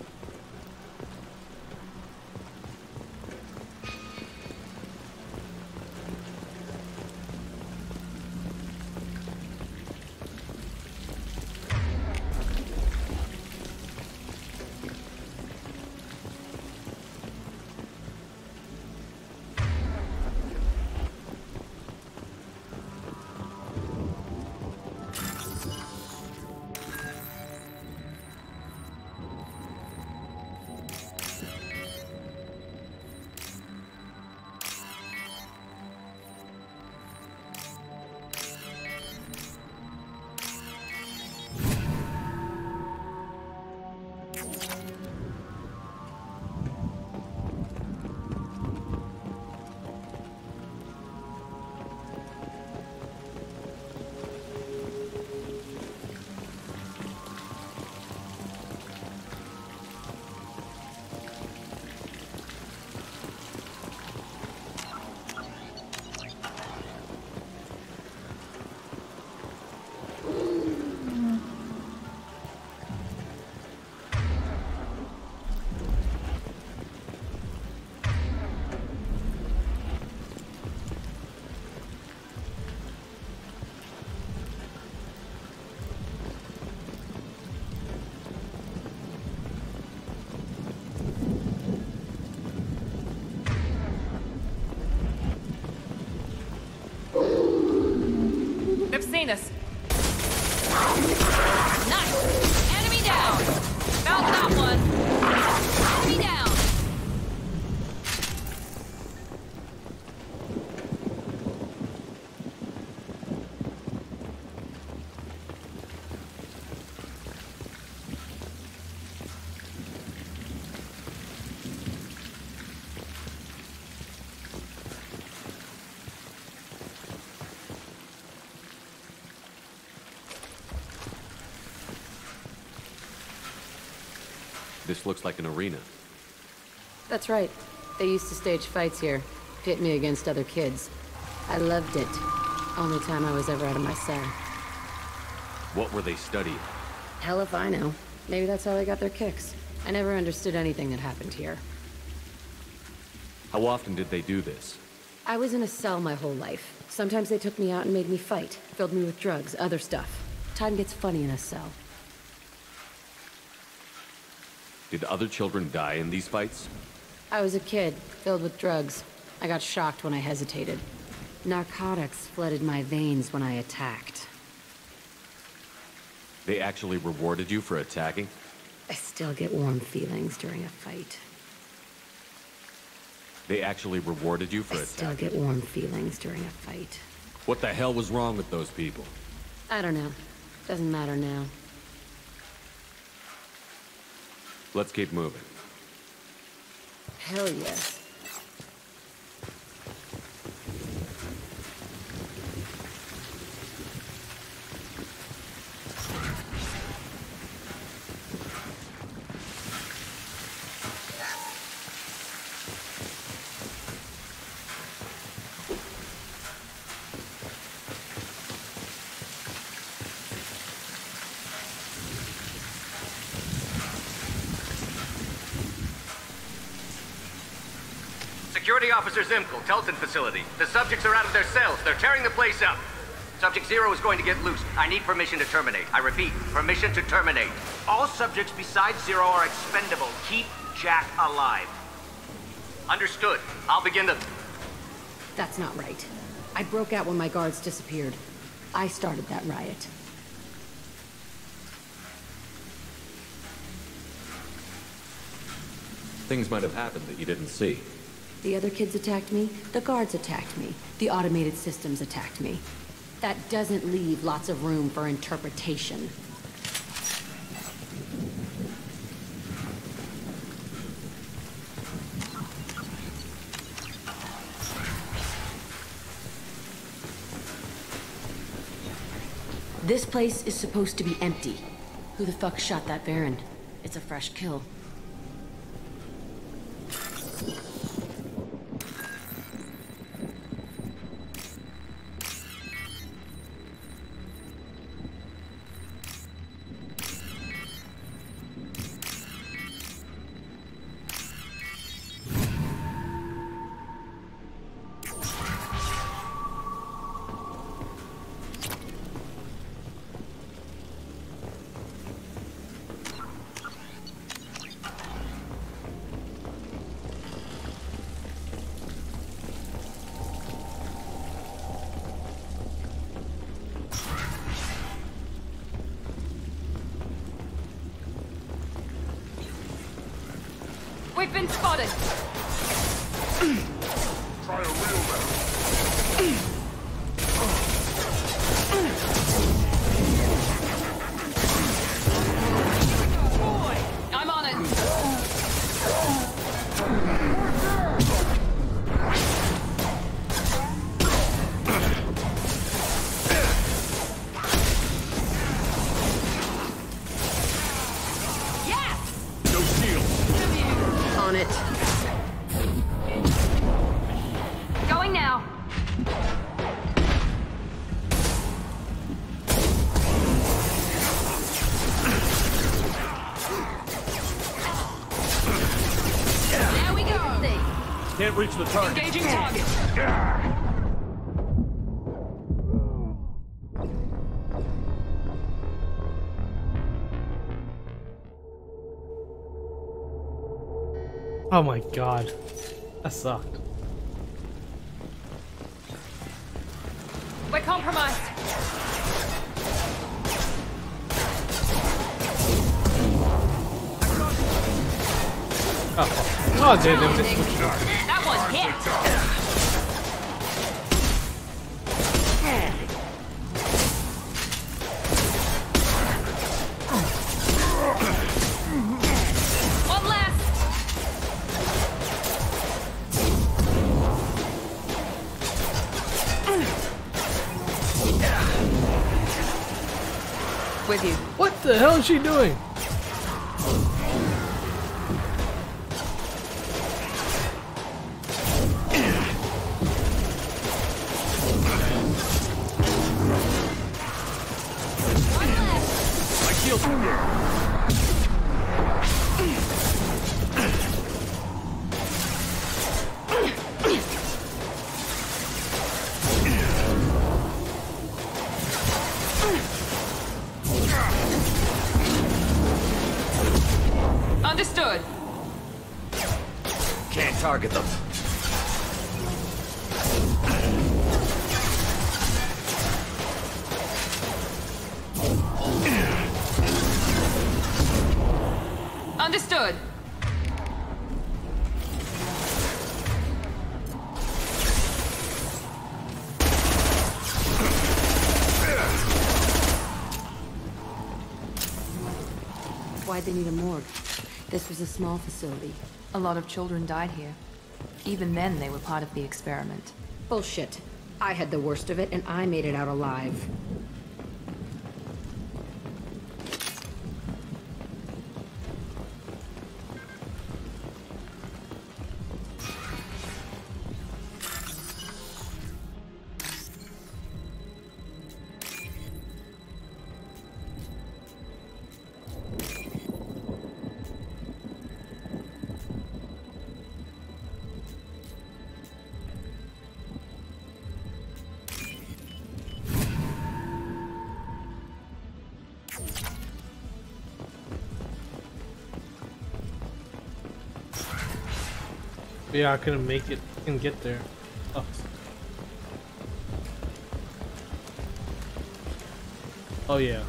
contain us. Nice! Enemy down! Found that one! Enemy down! This looks like an arena. That's right. They used to stage fights here, pit me against other kids. I loved it. Only time I was ever out of my cell. What were they studying? Hell if I know. Maybe that's how they got their kicks. I never understood anything that happened here. How often did they do this? I was in a cell my whole life. Sometimes they took me out and made me fight. Filled me with drugs, other stuff. Time gets funny in a cell. Did other children die in these fights? I was a kid, filled with drugs. I got shocked when I hesitated. Narcotics flooded my veins when I attacked. They actually rewarded you for attacking? I still get warm feelings during a fight. They actually rewarded you for attacking? Still get warm feelings during a fight. What the hell was wrong with those people? I don't know. Doesn't matter now. Let's keep moving. Hell yes. Security Officer Zimkel, Telton facility. The subjects are out of their cells. They're tearing the place up. Subject 0 is going to get loose. I need permission to terminate. I repeat, permission to terminate. All subjects besides 0 are expendable. Keep Jack alive. Understood. I'll begin the... That's not right. I broke out when my guards disappeared. I started that riot. Things might have happened that you didn't see. The other kids attacked me, the guards attacked me, the automated systems attacked me. That doesn't leave lots of room for interpretation. This place is supposed to be empty. Who the fuck shot that Baron? It's a fresh kill. We've been spotted! Try a real man. I'm on it! On it. Going now. There we go! Can't reach the target. Engaging target. Oh my god. That sucked. We're compromised. Oh, damn, they just switched up. That one hit. One last. With you. What the hell is she doing? Understood. Can't target them. Understood. Why'd they need a morgue? This was a small facility. A lot of children died here. Even then, they were part of the experiment. Bullshit. I had the worst of it, and I made it out alive. Yeah, I couldn't make it and get there. Oh. Oh yeah.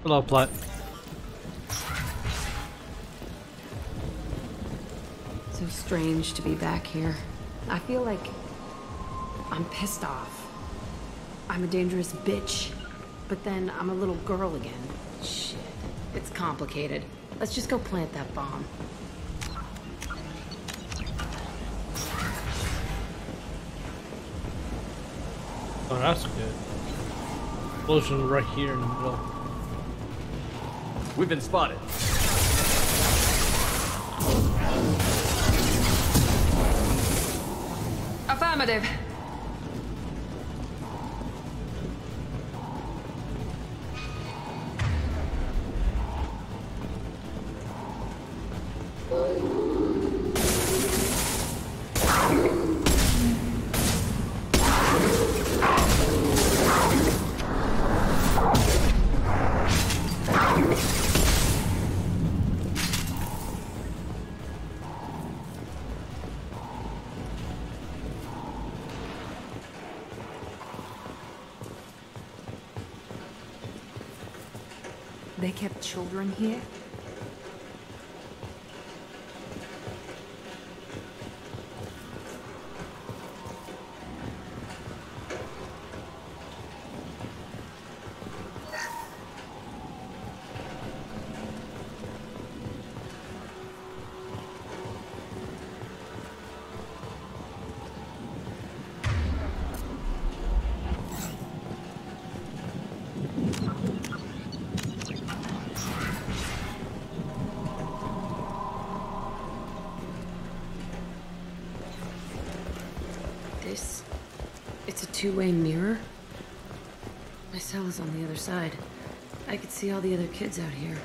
Hello, Platt. So strange to be back here. I feel like I'm pissed off. I'm a dangerous bitch, but then I'm a little girl again. Shit. It's complicated. Let's just go plant that bomb. Oh, that's good. Explosion right here in the middle. We've been spotted. Affirmative. They kept children here? It's a two-way mirror? My cell is on the other side. I could see all the other kids out here.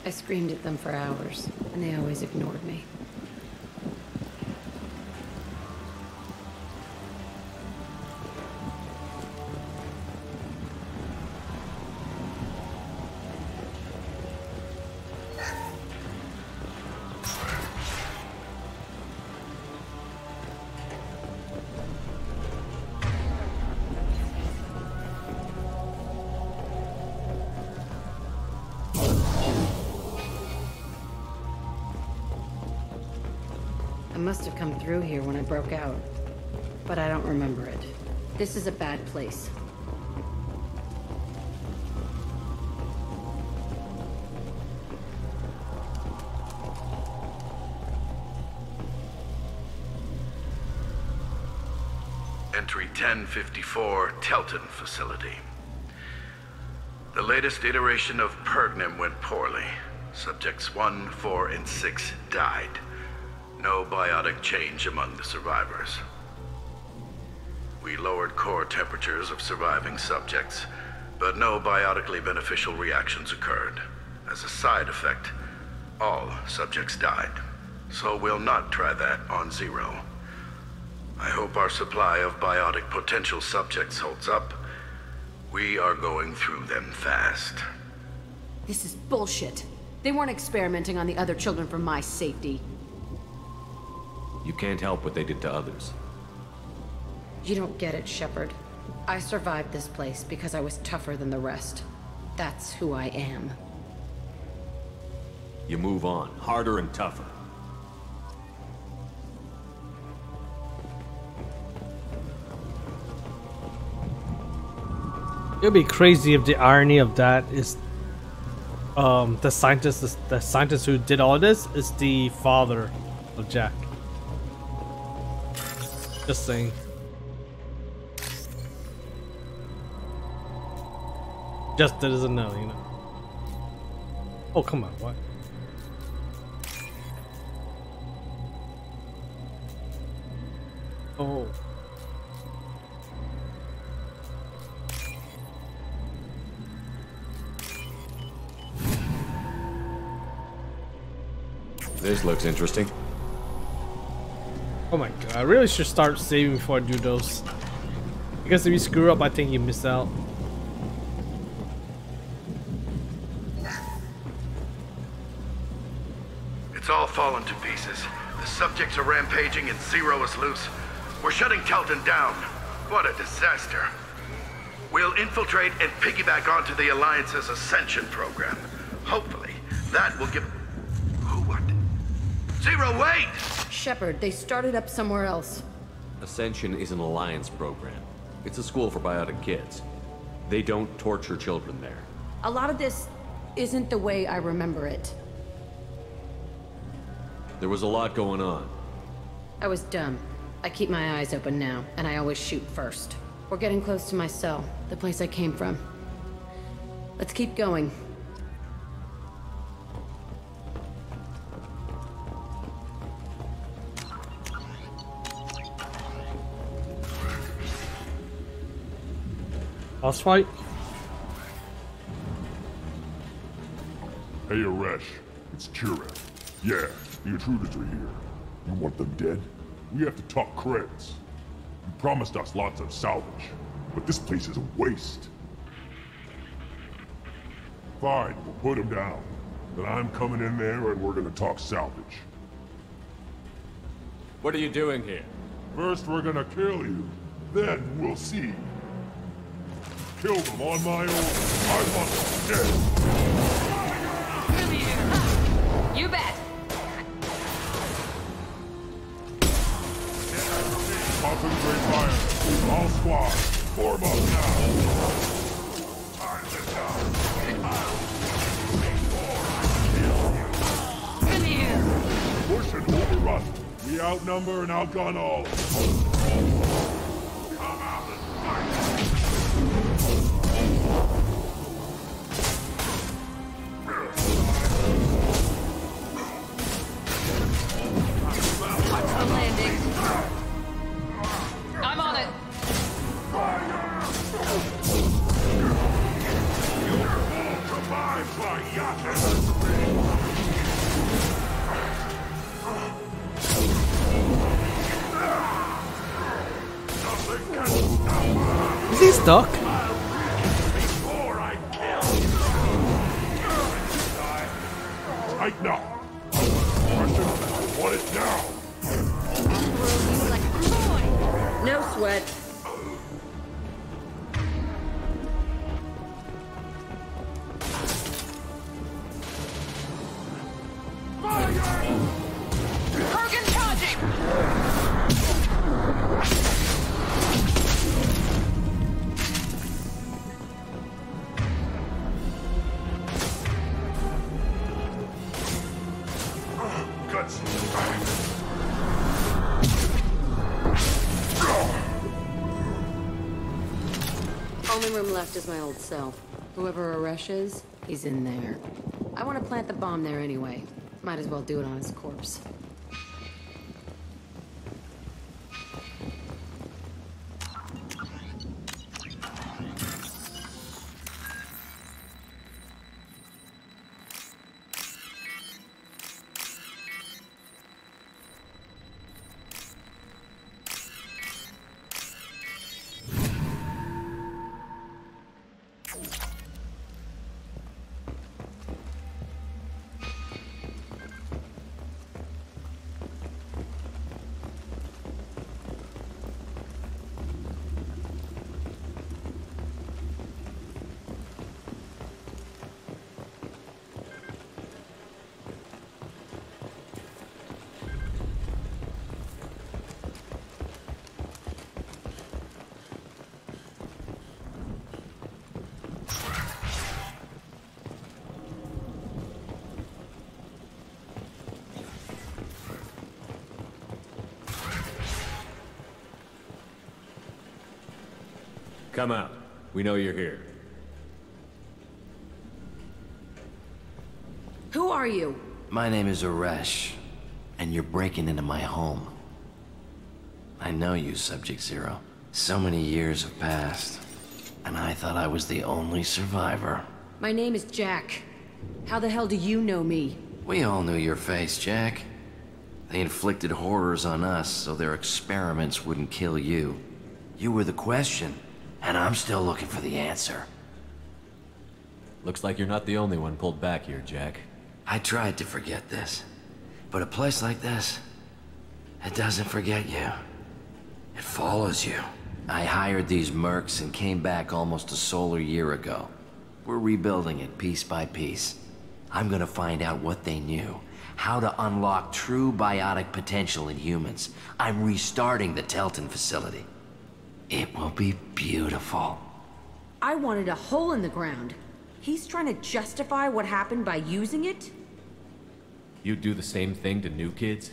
I screamed at them for hours, and they always ignored me. must have come through here when I broke out, but I don't remember it. This is a bad place. Entry 1054, Telton facility. The latest iteration of Pergnim went poorly. Subjects 1, 4, and 6 died. No biotic change among the survivors. We lowered core temperatures of surviving subjects, but no biotically beneficial reactions occurred. As a side effect, all subjects died. So we'll not try that on Zero. I hope our supply of biotic potential subjects holds up. We are going through them fast. This is bullshit. They weren't experimenting on the other children for my safety. You can't help what they did to others. You don't get it, Shepard. I survived this place because I was tougher than the rest. That's who I am. You move on, harder and tougher. It would be crazy if the irony of that is the scientist who did all this is the father of Jack. Just saying. Just doesn't know, you know. Oh, come on, what? Oh. This looks interesting. Oh my god, I really should start saving before I do those. Because if you screw up, I think you miss out. It's all fallen to pieces. The subjects are rampaging and Zero is loose. We're shutting Telton down. What a disaster. We'll infiltrate and piggyback onto the Alliance's Ascension program. Hopefully, that will give... What? Zero, wait! Shepard, they started up somewhere else. Ascension is an Alliance program. It's a school for biotic kids. They don't torture children there. A lot of this isn't the way I remember it. There was a lot going on. I was dumb. I keep my eyes open now, and I always shoot first. We're getting close to my cell, the place I came from. Let's keep going. Boss fight? Hey, Aresh. It's Kira. Yeah, the intruders are here. You want them dead? We have to talk credits. You promised us lots of salvage, but this place is a waste. Fine, we'll put them down. Then I'm coming in there and we're gonna talk salvage. What are you doing here? First we're gonna kill you, then we'll see. Kill them on my own. I want them dead. Come here. You bet. Concentrate fire. All squad, form up now. Time to die. Come here. Push and overrun. We outnumber and outgun all. Come out and fight. Watch the landing. I'm on it. Is he stuck? Tighten up. Russian, I want it now. No sweat. Kurgan charging. Only room left is my old cell. Whoever Aresh is, he's in there. I want to plant the bomb there anyway. Might as well do it on his corpse. Come out. We know you're here. Who are you? My name is Aresh, and you're breaking into my home. I know you, Subject Zero. So many years have passed, and I thought I was the only survivor. My name is Jack. How the hell do you know me? We all knew your face, Jack. They inflicted horrors on us so their experiments wouldn't kill you. You were the question, and I'm still looking for the answer. Looks like you're not the only one pulled back here, Jack. I tried to forget this, but a place like this, it doesn't forget you. It follows you. I hired these mercs and came back almost a solar year ago. We're rebuilding it piece by piece. I'm gonna find out what they knew, how to unlock true biotic potential in humans. I'm restarting the Telton facility. It will be beautiful. I wanted a hole in the ground. He's trying to justify what happened by using it? You'd do the same thing to new kids?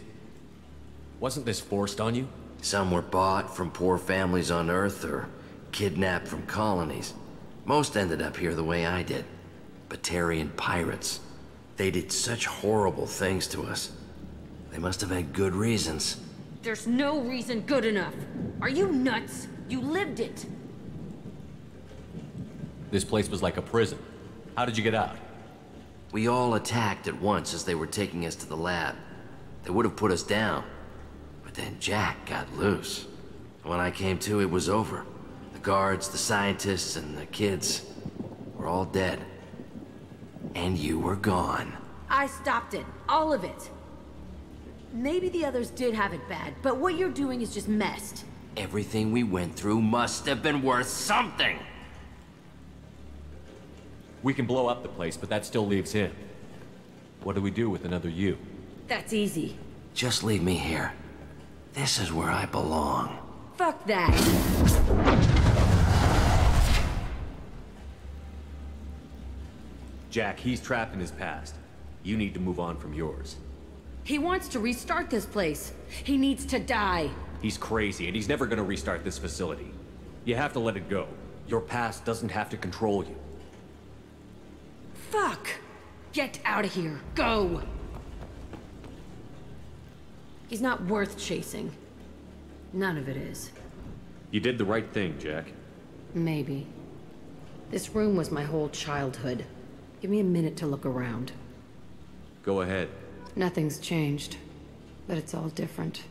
Wasn't this forced on you? Some were bought from poor families on Earth or kidnapped from colonies. Most ended up here the way I did. Batarian pirates. They did such horrible things to us. They must have had good reasons. There's no reason good enough. Are you nuts? You lived it. This place was like a prison. How did you get out? We all attacked at once as they were taking us to the lab. They would have put us down. But then Jack got loose. When I came to, it was over. The guards, the scientists, and the kids were all dead. And you were gone. I stopped it. All of it. Maybe the others did have it bad, but what you're doing is just messed. Everything we went through must have been worth something! We can blow up the place, but that still leaves him. What do we do with another you? That's easy. Just leave me here. This is where I belong. Fuck that. Jack, he's trapped in his past. You need to move on from yours. He wants to restart this place. He needs to die. He's crazy, and he's never gonna restart this facility. You have to let it go. Your past doesn't have to control you. Fuck! Get out of here. Go! He's not worth chasing. None of it is. You did the right thing, Jack. Maybe. This room was my whole childhood. Give me a minute to look around. Go ahead. Nothing's changed, but it's all different.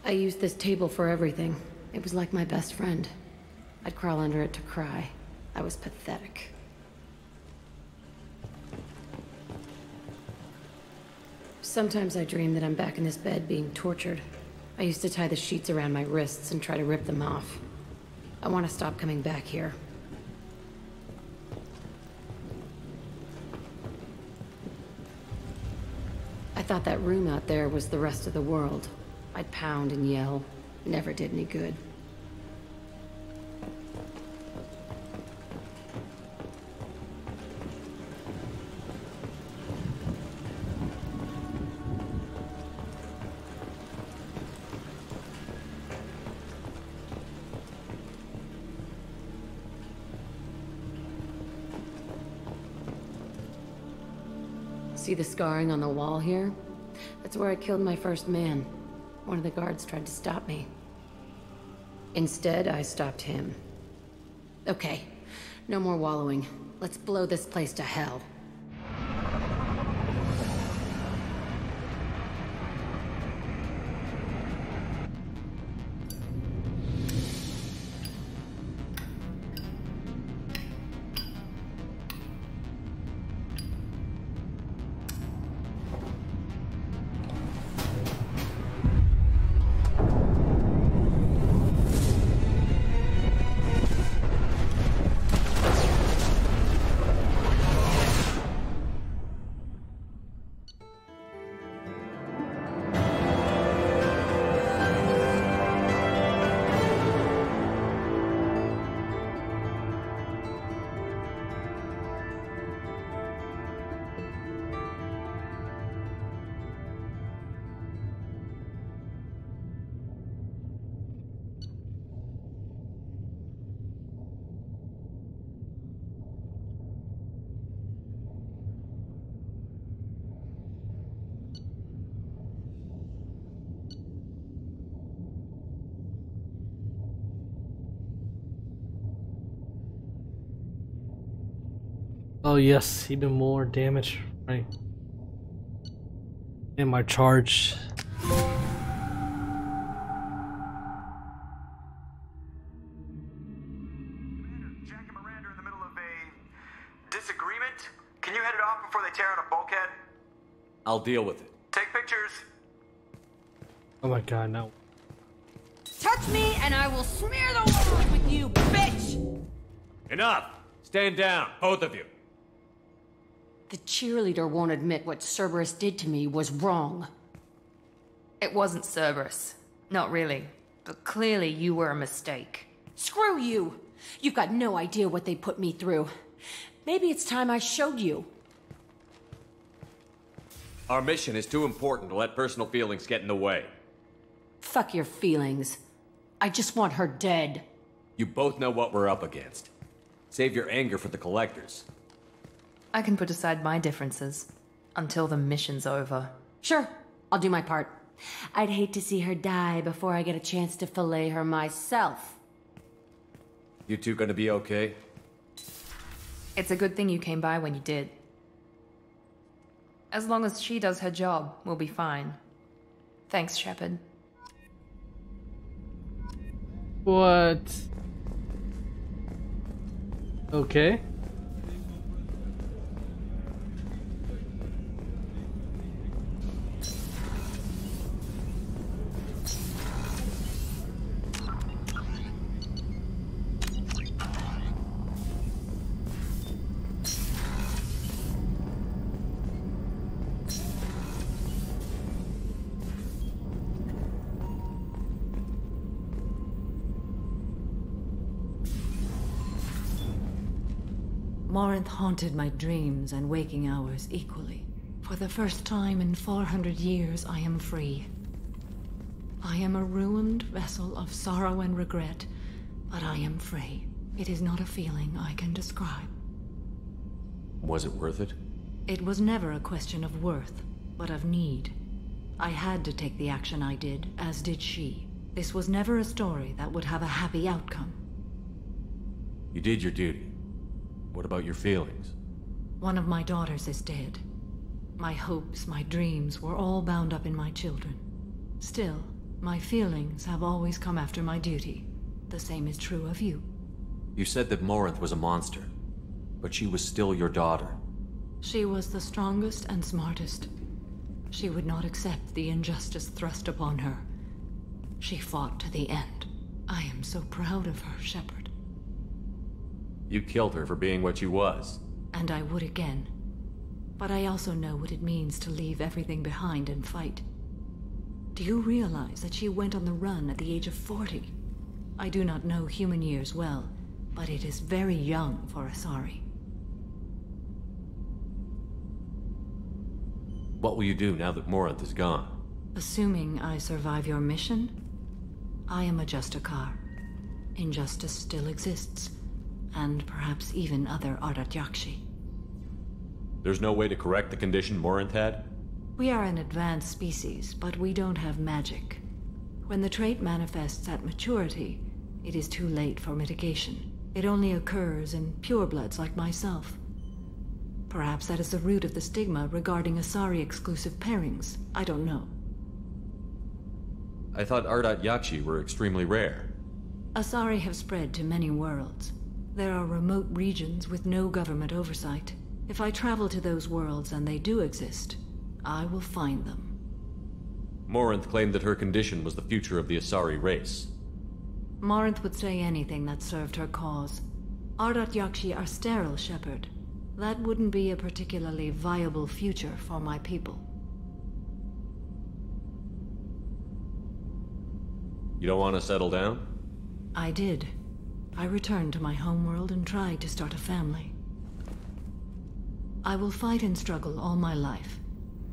I used this table for everything. It was like my best friend. I'd crawl under it to cry. I was pathetic. Sometimes I dream that I'm back in this bed being tortured. I used to tie the sheets around my wrists and try to rip them off. I want to stop coming back here. I thought that room out there was the rest of the world. I'd pound and yell. Never did any good. See the scarring on the wall here? That's where I killed my first man. One of the guards tried to stop me. Instead, I stopped him. Okay, no more wallowing. Let's blow this place to hell. Oh yes, even more damage, right? And my charge. Disagreement? Can you head it off before they tear out a bulkhead? I'll deal with it. Take pictures. Oh my god, no. Touch me and I will smear the walls with you, bitch! Enough! Stand down, both of you. The cheerleader won't admit what Cerberus did to me was wrong. It wasn't Cerberus. Not really. But clearly you were a mistake. Screw you! You've got no idea what they put me through. Maybe it's time I showed you. Our mission is too important to let personal feelings get in the way. Fuck your feelings. I just want her dead. You both know what we're up against. Save your anger for the collectors. I can put aside my differences until the mission's over. Sure, I'll do my part. I'd hate to see her die before I get a chance to fillet her myself. You two gonna be okay? It's a good thing you came by when you did. As long as she does her job, we'll be fine. Thanks, Shepard. What? Okay. Morinth haunted my dreams and waking hours equally. For the first time in 400 years, I am free. I am a ruined vessel of sorrow and regret, but I am free. It is not a feeling I can describe. Was it worth it? It was never a question of worth, but of need. I had to take the action I did, as did she. This was never a story that would have a happy outcome. You did your duty. What about your feelings? One of my daughters is dead. My hopes, my dreams were all bound up in my children. Still, my feelings have always come after my duty. The same is true of you. You said that Morinth was a monster, but she was still your daughter. She was the strongest and smartest. She would not accept the injustice thrust upon her. She fought to the end. I am so proud of her, Shepard. You killed her for being what she was. And I would again. But I also know what it means to leave everything behind and fight. Do you realize that she went on the run at the age of 40? I do not know human years well, but it is very young for Asari. What will you do now that Morinth is gone? Assuming I survive your mission, I am a Justicar. Injustice still exists, and perhaps even other Ardatjakshi. There's no way to correct the condition Morinth had? We are an advanced species, but we don't have magic. When the trait manifests at maturity, it is too late for mitigation. It only occurs in purebloods like myself. Perhaps that is the root of the stigma regarding Asari-exclusive pairings. I don't know. I thought Ardat Yakshi were extremely rare. Asari have spread to many worlds. There are remote regions with no government oversight. If I travel to those worlds and they do exist, I will find them. Morinth claimed that her condition was the future of the Asari race. Morinth would say anything that served her cause. Ardat Yakshi are sterile, Shepard. That wouldn't be a particularly viable future for my people. You don't want to settle down? I did. I returned to my homeworld and tried to start a family. I will fight and struggle all my life.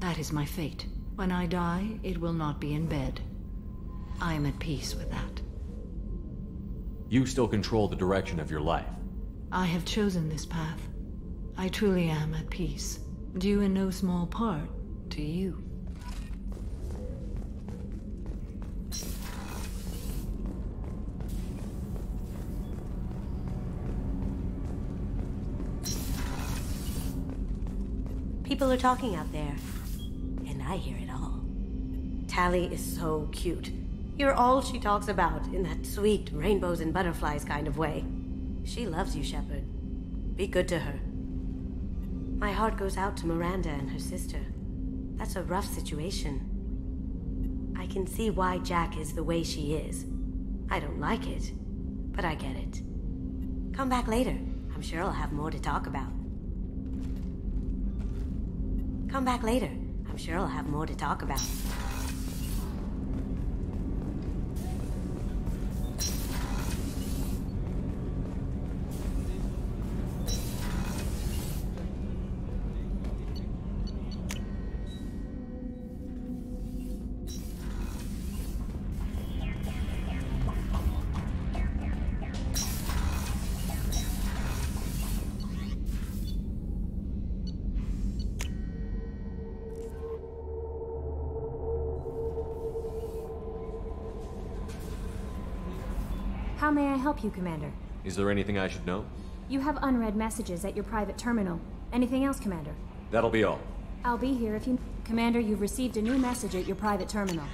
That is my fate. When I die, it will not be in bed. I am at peace with that. You still control the direction of your life. I have chosen this path. I truly am at peace, due in no small part to you. People are talking out there, and I hear it all. Tali is so cute. You're all she talks about in that sweet rainbows and butterflies kind of way. She loves you, Shepard. Be good to her. My heart goes out to Miranda and her sister. That's a rough situation. I can see why Jack is the way she is. I don't like it, but I get it. Come back later. I'm sure I'll have more to talk about. Come back later. I'm sure I'll have more to talk about. How may I help you, Commander? Is there anything I should know? You have unread messages at your private terminal. Anything else, Commander? That'll be all. I'll be here if you... Commander, you've received a new message at your private terminal.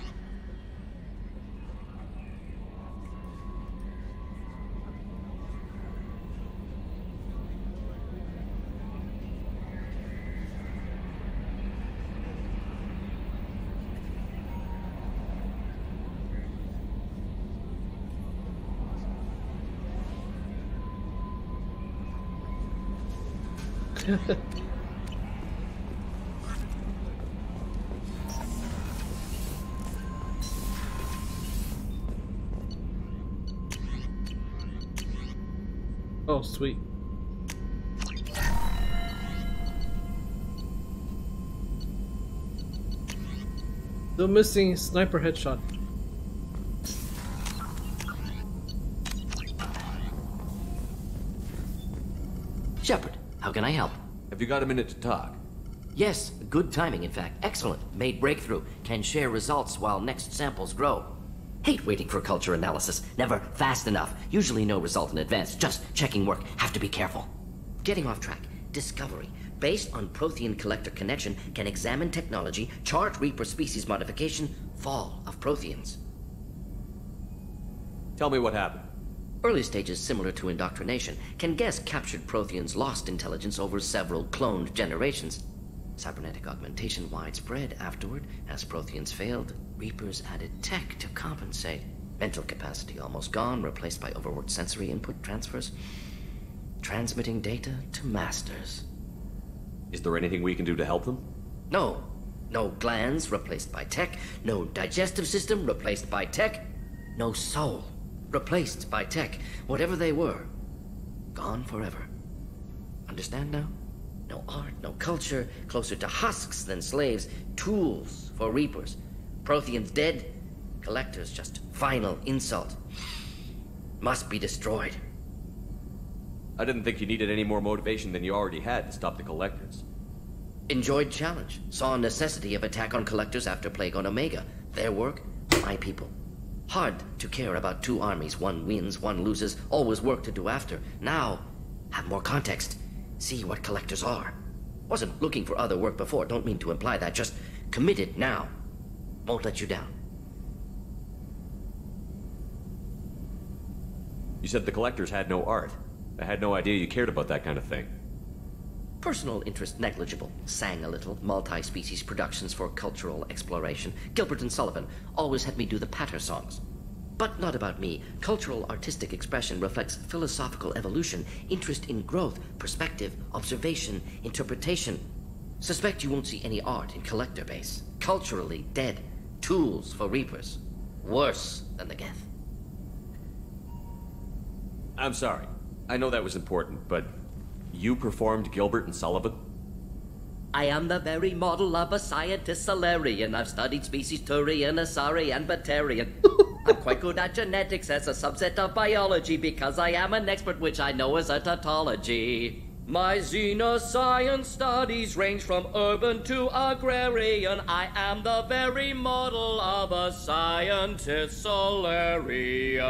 Oh, sweet. Still missing sniper headshot. Shepard, how can I help? Have you got a minute to talk? Yes, good timing, in fact. Excellent. Made breakthrough. Can share results while next samples grow. Hate waiting for culture analysis. Never fast enough. Usually no result in advance. Just checking work. Have to be careful. Getting off track. Discovery. Based on Prothean collector connection, can examine technology, chart Reaper species modification, fall of Protheans. Tell me what happened. Early stages similar to indoctrination. Can guess captured Protheans lost intelligence over several cloned generations. Cybernetic augmentation widespread afterward. As Protheans failed, Reapers added tech to compensate. Mental capacity almost gone, replaced by overworked sensory input transfers. Transmitting data to masters. Is there anything we can do to help them? No. No glands replaced by tech. No digestive system replaced by tech. No soul replaced by tech. Whatever they were, gone forever. Understand now? No art, no culture, closer to husks than slaves, tools for Reapers. Protheans dead, collectors just final insult. Must be destroyed. I didn't think you needed any more motivation than you already had to stop the collectors. Enjoyed challenge. Saw necessity of attack on collectors after plague on Omega. Their work, my people. Hard to care about two armies. One wins, one loses. Always work to do after. Now, have more context. See what collectors are. Wasn't looking for other work before. Don't mean to imply that. Just committed now. Won't let you down. You said the collectors had no art. I had no idea you cared about that kind of thing. Personal interest negligible. Sang a little. Multi-species productions for cultural exploration. Gilbert and Sullivan always had me do the patter songs. But not about me. Cultural artistic expression reflects philosophical evolution, interest in growth, perspective, observation, interpretation. Suspect you won't see any art in collector base. Culturally dead. Tools for reapers. Worse than the Geth. I'm sorry. I know that was important, but you performed Gilbert and Sullivan? I am the very model of a scientist Solarian. I've studied species Turian, Asari, and Batarian. I'm quite good at genetics as a subset of biology because I am an expert, which I know is a tautology. My xenoscience studies range from urban to agrarian. I am the very model of a scientist Solarian.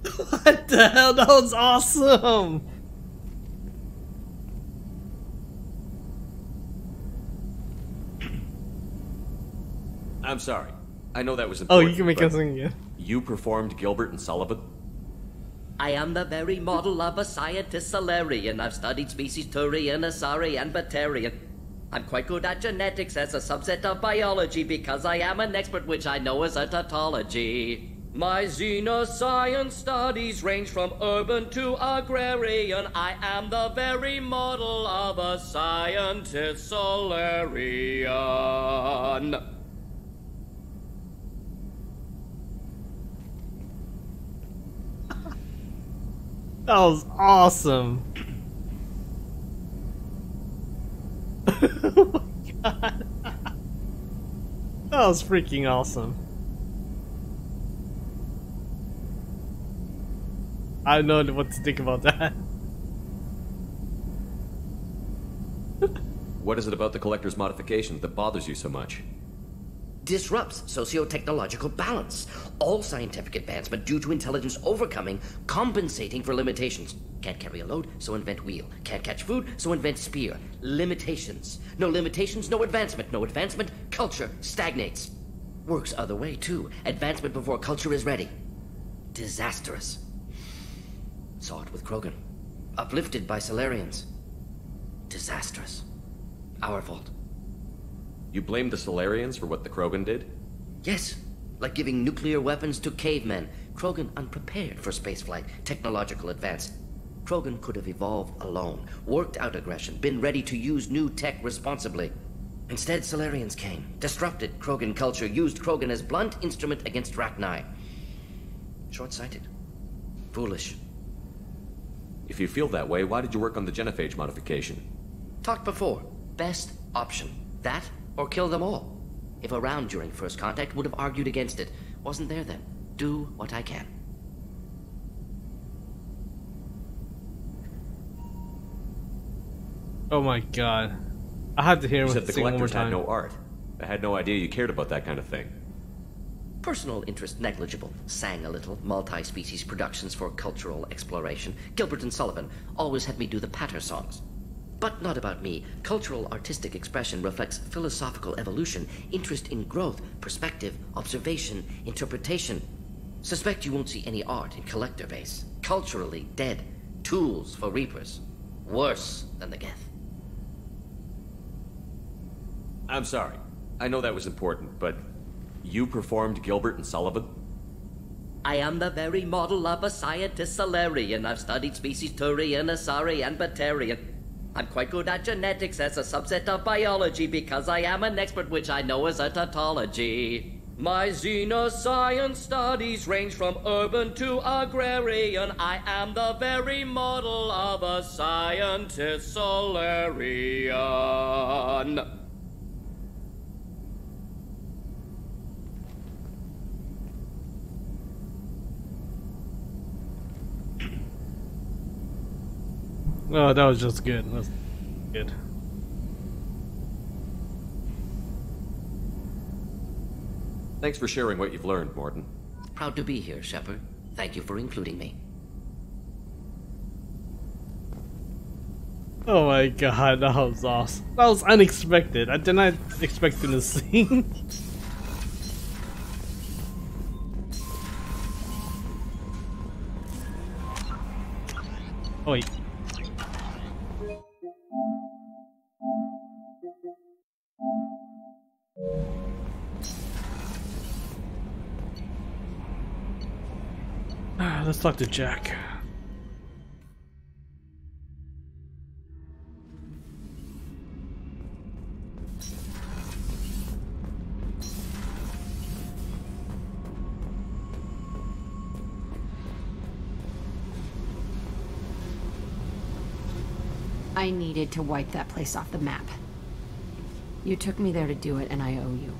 What the hell? That was awesome! I'm sorry. I know that was Oh, important. you can make us sing again. You performed Gilbert and Sullivan? I am the very model of a scientist Solarian. I've studied species Turian, Asari, and Batarian. I'm quite good at genetics as a subset of biology because I am an expert, which I know is a tautology. My xenoscience studies range from urban to agrarian. I am the very model of a scientist Solarian. That was awesome. Oh my god. That was freaking awesome. I don't know what to think about that. What is it about the collector's modification that bothers you so much? Disrupts socio-technological balance. All scientific advancement due to intelligence overcoming, compensating for limitations. Can't carry a load, so invent wheel. Can't catch food, so invent spear. Limitations. No limitations, no advancement. No advancement, culture stagnates. Works other way, too. Advancement before culture is ready. Disastrous. Saw it with Krogan. Uplifted by Solarians. Disastrous. Our fault. You blame the Solarians for what the Krogan did? Yes, like giving nuclear weapons to cavemen. Krogan unprepared for spaceflight, technological advance. Krogan could have evolved alone, worked out aggression, been ready to use new tech responsibly. Instead, Solarians came, disrupted Krogan culture, used Krogan as blunt instrument against Rachni. Short-sighted. Foolish. If you feel that way, why did you work on the genophage modification? Talked before. Best option. That or kill them all. If around during first contact, would have argued against it. Wasn't there then. Do what I can. Oh my god. I had to hear You him said the sing one more collectors had time. no art. I had no idea you cared about that kind of thing. Personal interest negligible. Sang a little. Multi-species productions for cultural exploration. Gilbert and Sullivan always had me do the patter songs. But not about me. Cultural artistic expression reflects philosophical evolution, interest in growth, perspective, observation, interpretation. Suspect you won't see any art in collector base. Culturally dead. Tools for reapers. Worse than the Geth. I'm sorry. I know that was important, but you performed Gilbert and Sullivan? I am the very model of a scientist Solarian. I've studied species Turian, Asari, and Batarian. I'm quite good at genetics as a subset of biology because I am an expert, which I know is a tautology. My xenoscience studies range from urban to agrarian. I am the very model of a scientist Solarian. Oh, that was just good. That's good. Thanks for sharing what you've learned, Morton. Proud to be here, Shepard. Thank you for including me. Oh my god, that was awesome. That was unexpected. I did not expect him to sing. Oh wait. Let's talk to Jack. I needed to wipe that place off the map. You took me there to do it, and I owe you.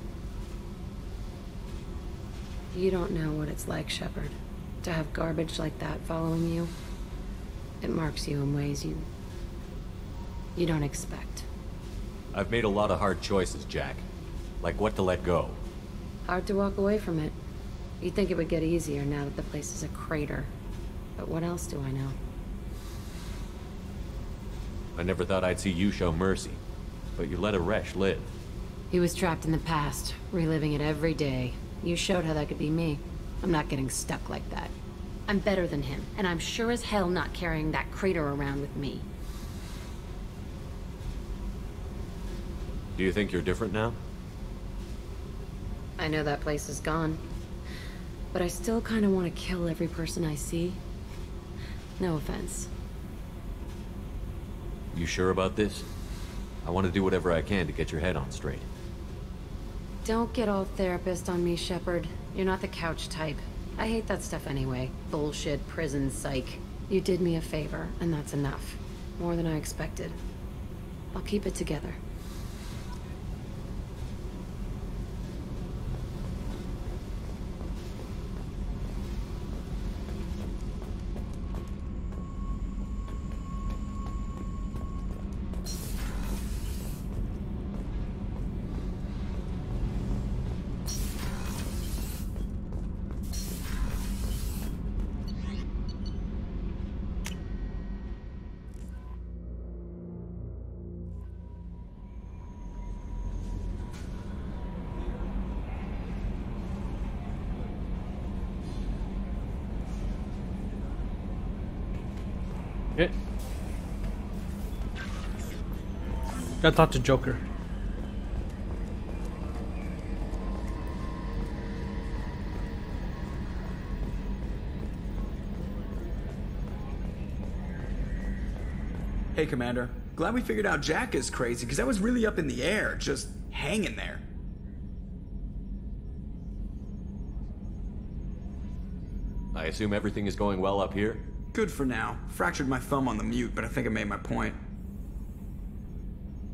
You don't know what it's like, Shepard, to have garbage like that following you. It marks you in ways you don't expect. I've made a lot of hard choices, Jack. Like what to let go. Hard to walk away from it. You'd think it would get easier now that the place is a crater. But what else do I know? I never thought I'd see you show mercy, but you let Aresh live. He was trapped in the past, reliving it every day. You showed how that could be me. I'm not getting stuck like that. I'm better than him, and I'm sure as hell not carrying that crater around with me. Do you think you're different now? I know that place is gone, but I still kind of want to kill every person I see. No offense. You sure about this? I want to do whatever I can to get your head on straight. Don't get all therapist on me, Shepard. You're not the couch type. I hate that stuff anyway. Bullshit, prison, psych. You did me a favor, and that's enough. More than I expected. I'll keep it together. Okay. Gotta talk to Joker. Hey, Commander. Glad we figured out Jack is crazy, because I was really up in the air, just hanging there. I assume everything is going well up here? Good for now. Fractured my thumb on the mute, but I think I made my point.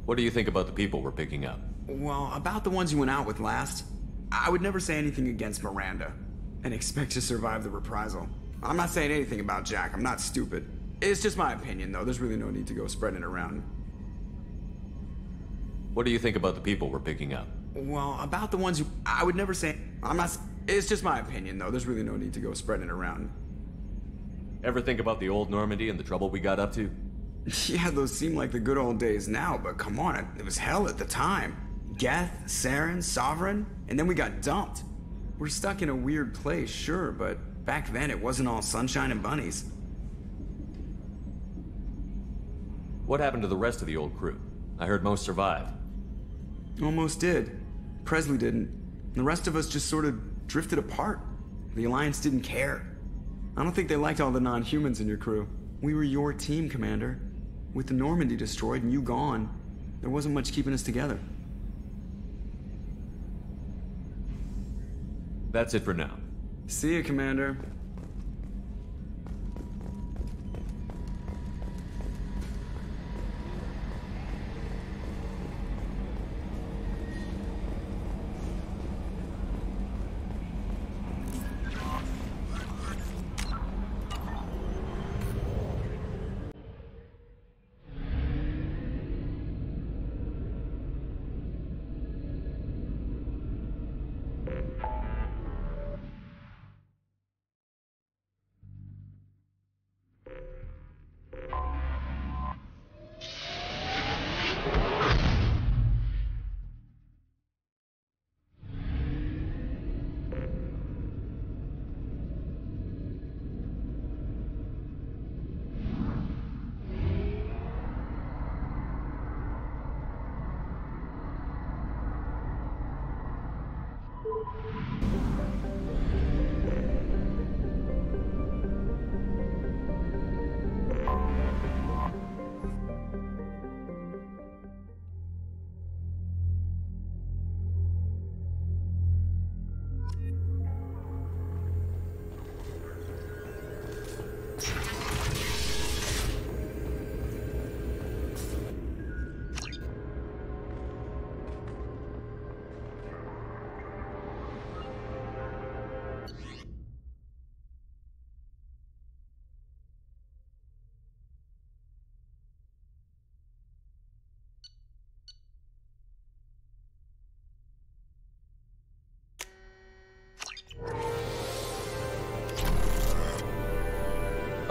What do you think about the people we're picking up? Well, about the ones you went out with last, I would never say anything against Miranda, and expect to survive the reprisal. I'm not saying anything about Jack, I'm not stupid. It's just my opinion, though. There's really no need to go spreading it around. What do you think about the people we're picking up? Well, about the ones I would never say... It's just my opinion, though. There's really no need to go spreading it around. Ever think about the old Normandy and the trouble we got up to? Yeah, those seem like the good old days now, but come on, it was hell at the time. Geth, Saren, Sovereign, and then we got dumped. We're stuck in a weird place, sure, but back then it wasn't all sunshine and bunnies. What happened to the rest of the old crew? I heard most survived. Almost did. Presley didn't. The rest of us just sort of drifted apart. The Alliance didn't care. I don't think they liked all the non-humans in your crew. We were your team, Commander. With the Normandy destroyed and you gone, there wasn't much keeping us together. That's it for now. See you, Commander.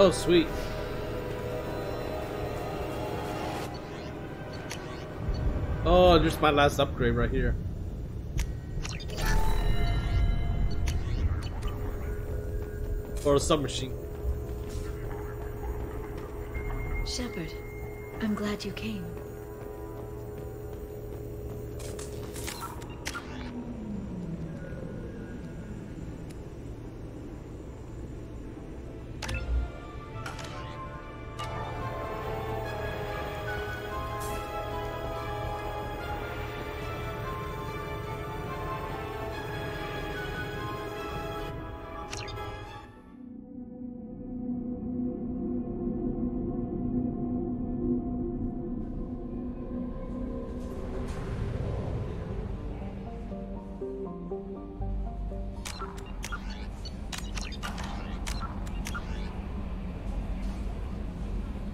Oh, sweet. Oh, there's my last upgrade right here. For a submachine. Shepard, I'm glad you came.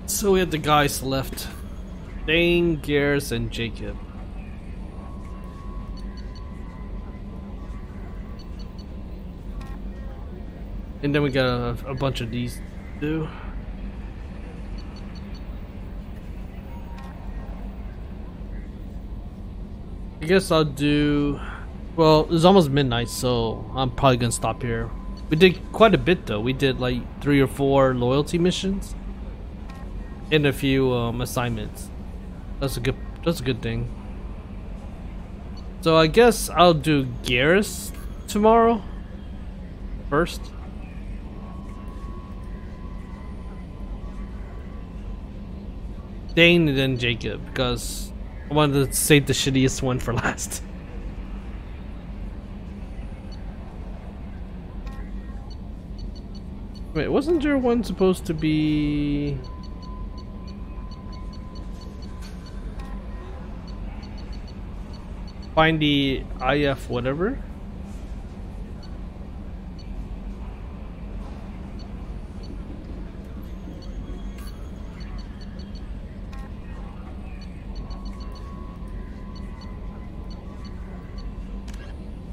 So we have the guys left. Dane, Garrus, and Jacob. And then we got a bunch of these too. I guess I'll do... Well, it's almost midnight, so I'm probably gonna stop here. We did quite a bit though. We did like 3 or 4 loyalty missions. And a few assignments. That's a good thing. So I guess I'll do Garrus tomorrow first. Dane and then Jacob, because I wanted to save the shittiest one for last. Wait, wasn't there one supposed to be... Find the IF whatever?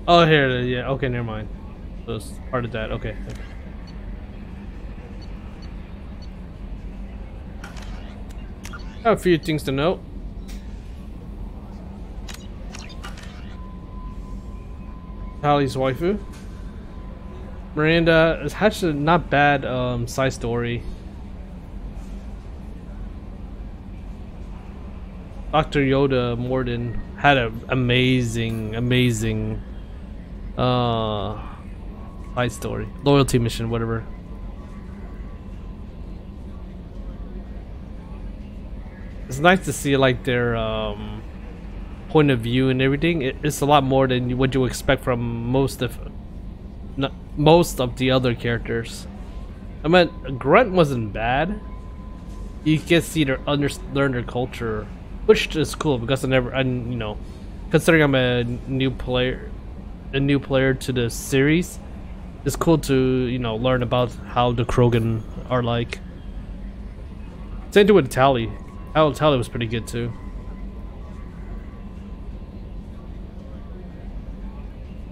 Oh, here it is. Yeah, okay, never mind. So it's part of that. Okay. I have a few things to note. Tali's waifu. Miranda is actually not bad side story. Dr. Yoda Morden had an amazing side story. Loyalty mission, whatever. It's nice to see like their point of view and everything. It's a lot more than what you expect from most of the other characters. I mean, Grunt wasn't bad. You can see their learn their culture, which is cool because considering I'm a new player to the series, it's cool to learn about how the Krogan are like. Same thing with Tali. Tali was pretty good too.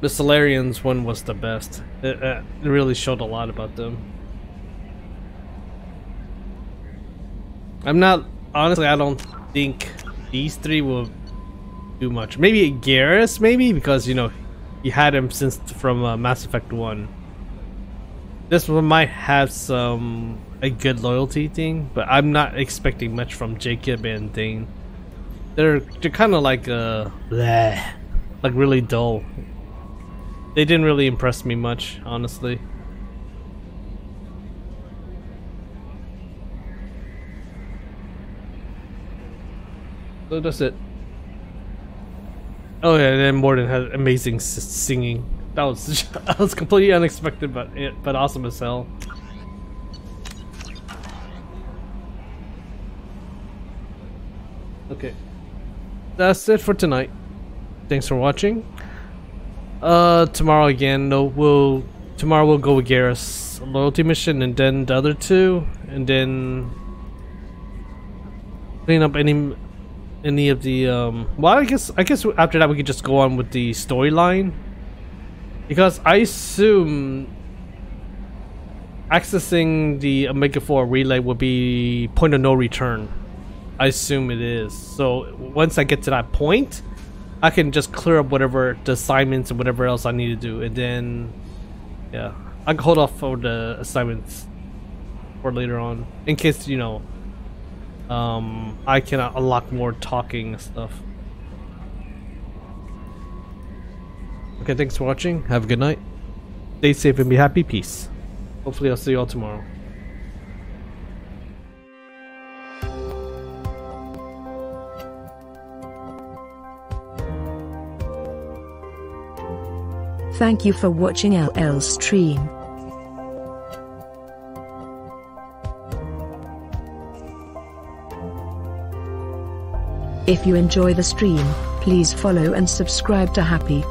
The Solarians one was the best. It really showed a lot about them. Honestly, I don't think these 3 will do much. Maybe Garrus, because you had him from Mass Effect 1. This one might have a good loyalty thing, but I'm not expecting much from Jacob and Dane. They're kind of like really dull. They didn't really impress me much, honestly. So that's it. Oh yeah, and then Morden had amazing singing. That was completely unexpected, but awesome as hell. Okay, that's it for tonight. Thanks for watching. Tomorrow again. Tomorrow we'll go with Garrus loyalty mission, and then the other 2, and then clean up any of the well, I guess after that we could just go on with the storyline, because I assume accessing the Omega 4 relay would be point of no return. I assume it is. So once I get to that point, I can just clear up whatever the assignments and whatever else I need to do, and then yeah, I can hold off for the assignments for later on in case, you know, I can unlock more talking stuff. Okay, thanks for watching. Have a good night. Stay safe and be happy. Peace. Hopefully I'll see you all tomorrow. Thank you for watching LL's stream. If you enjoy the stream, please follow and subscribe to Happy.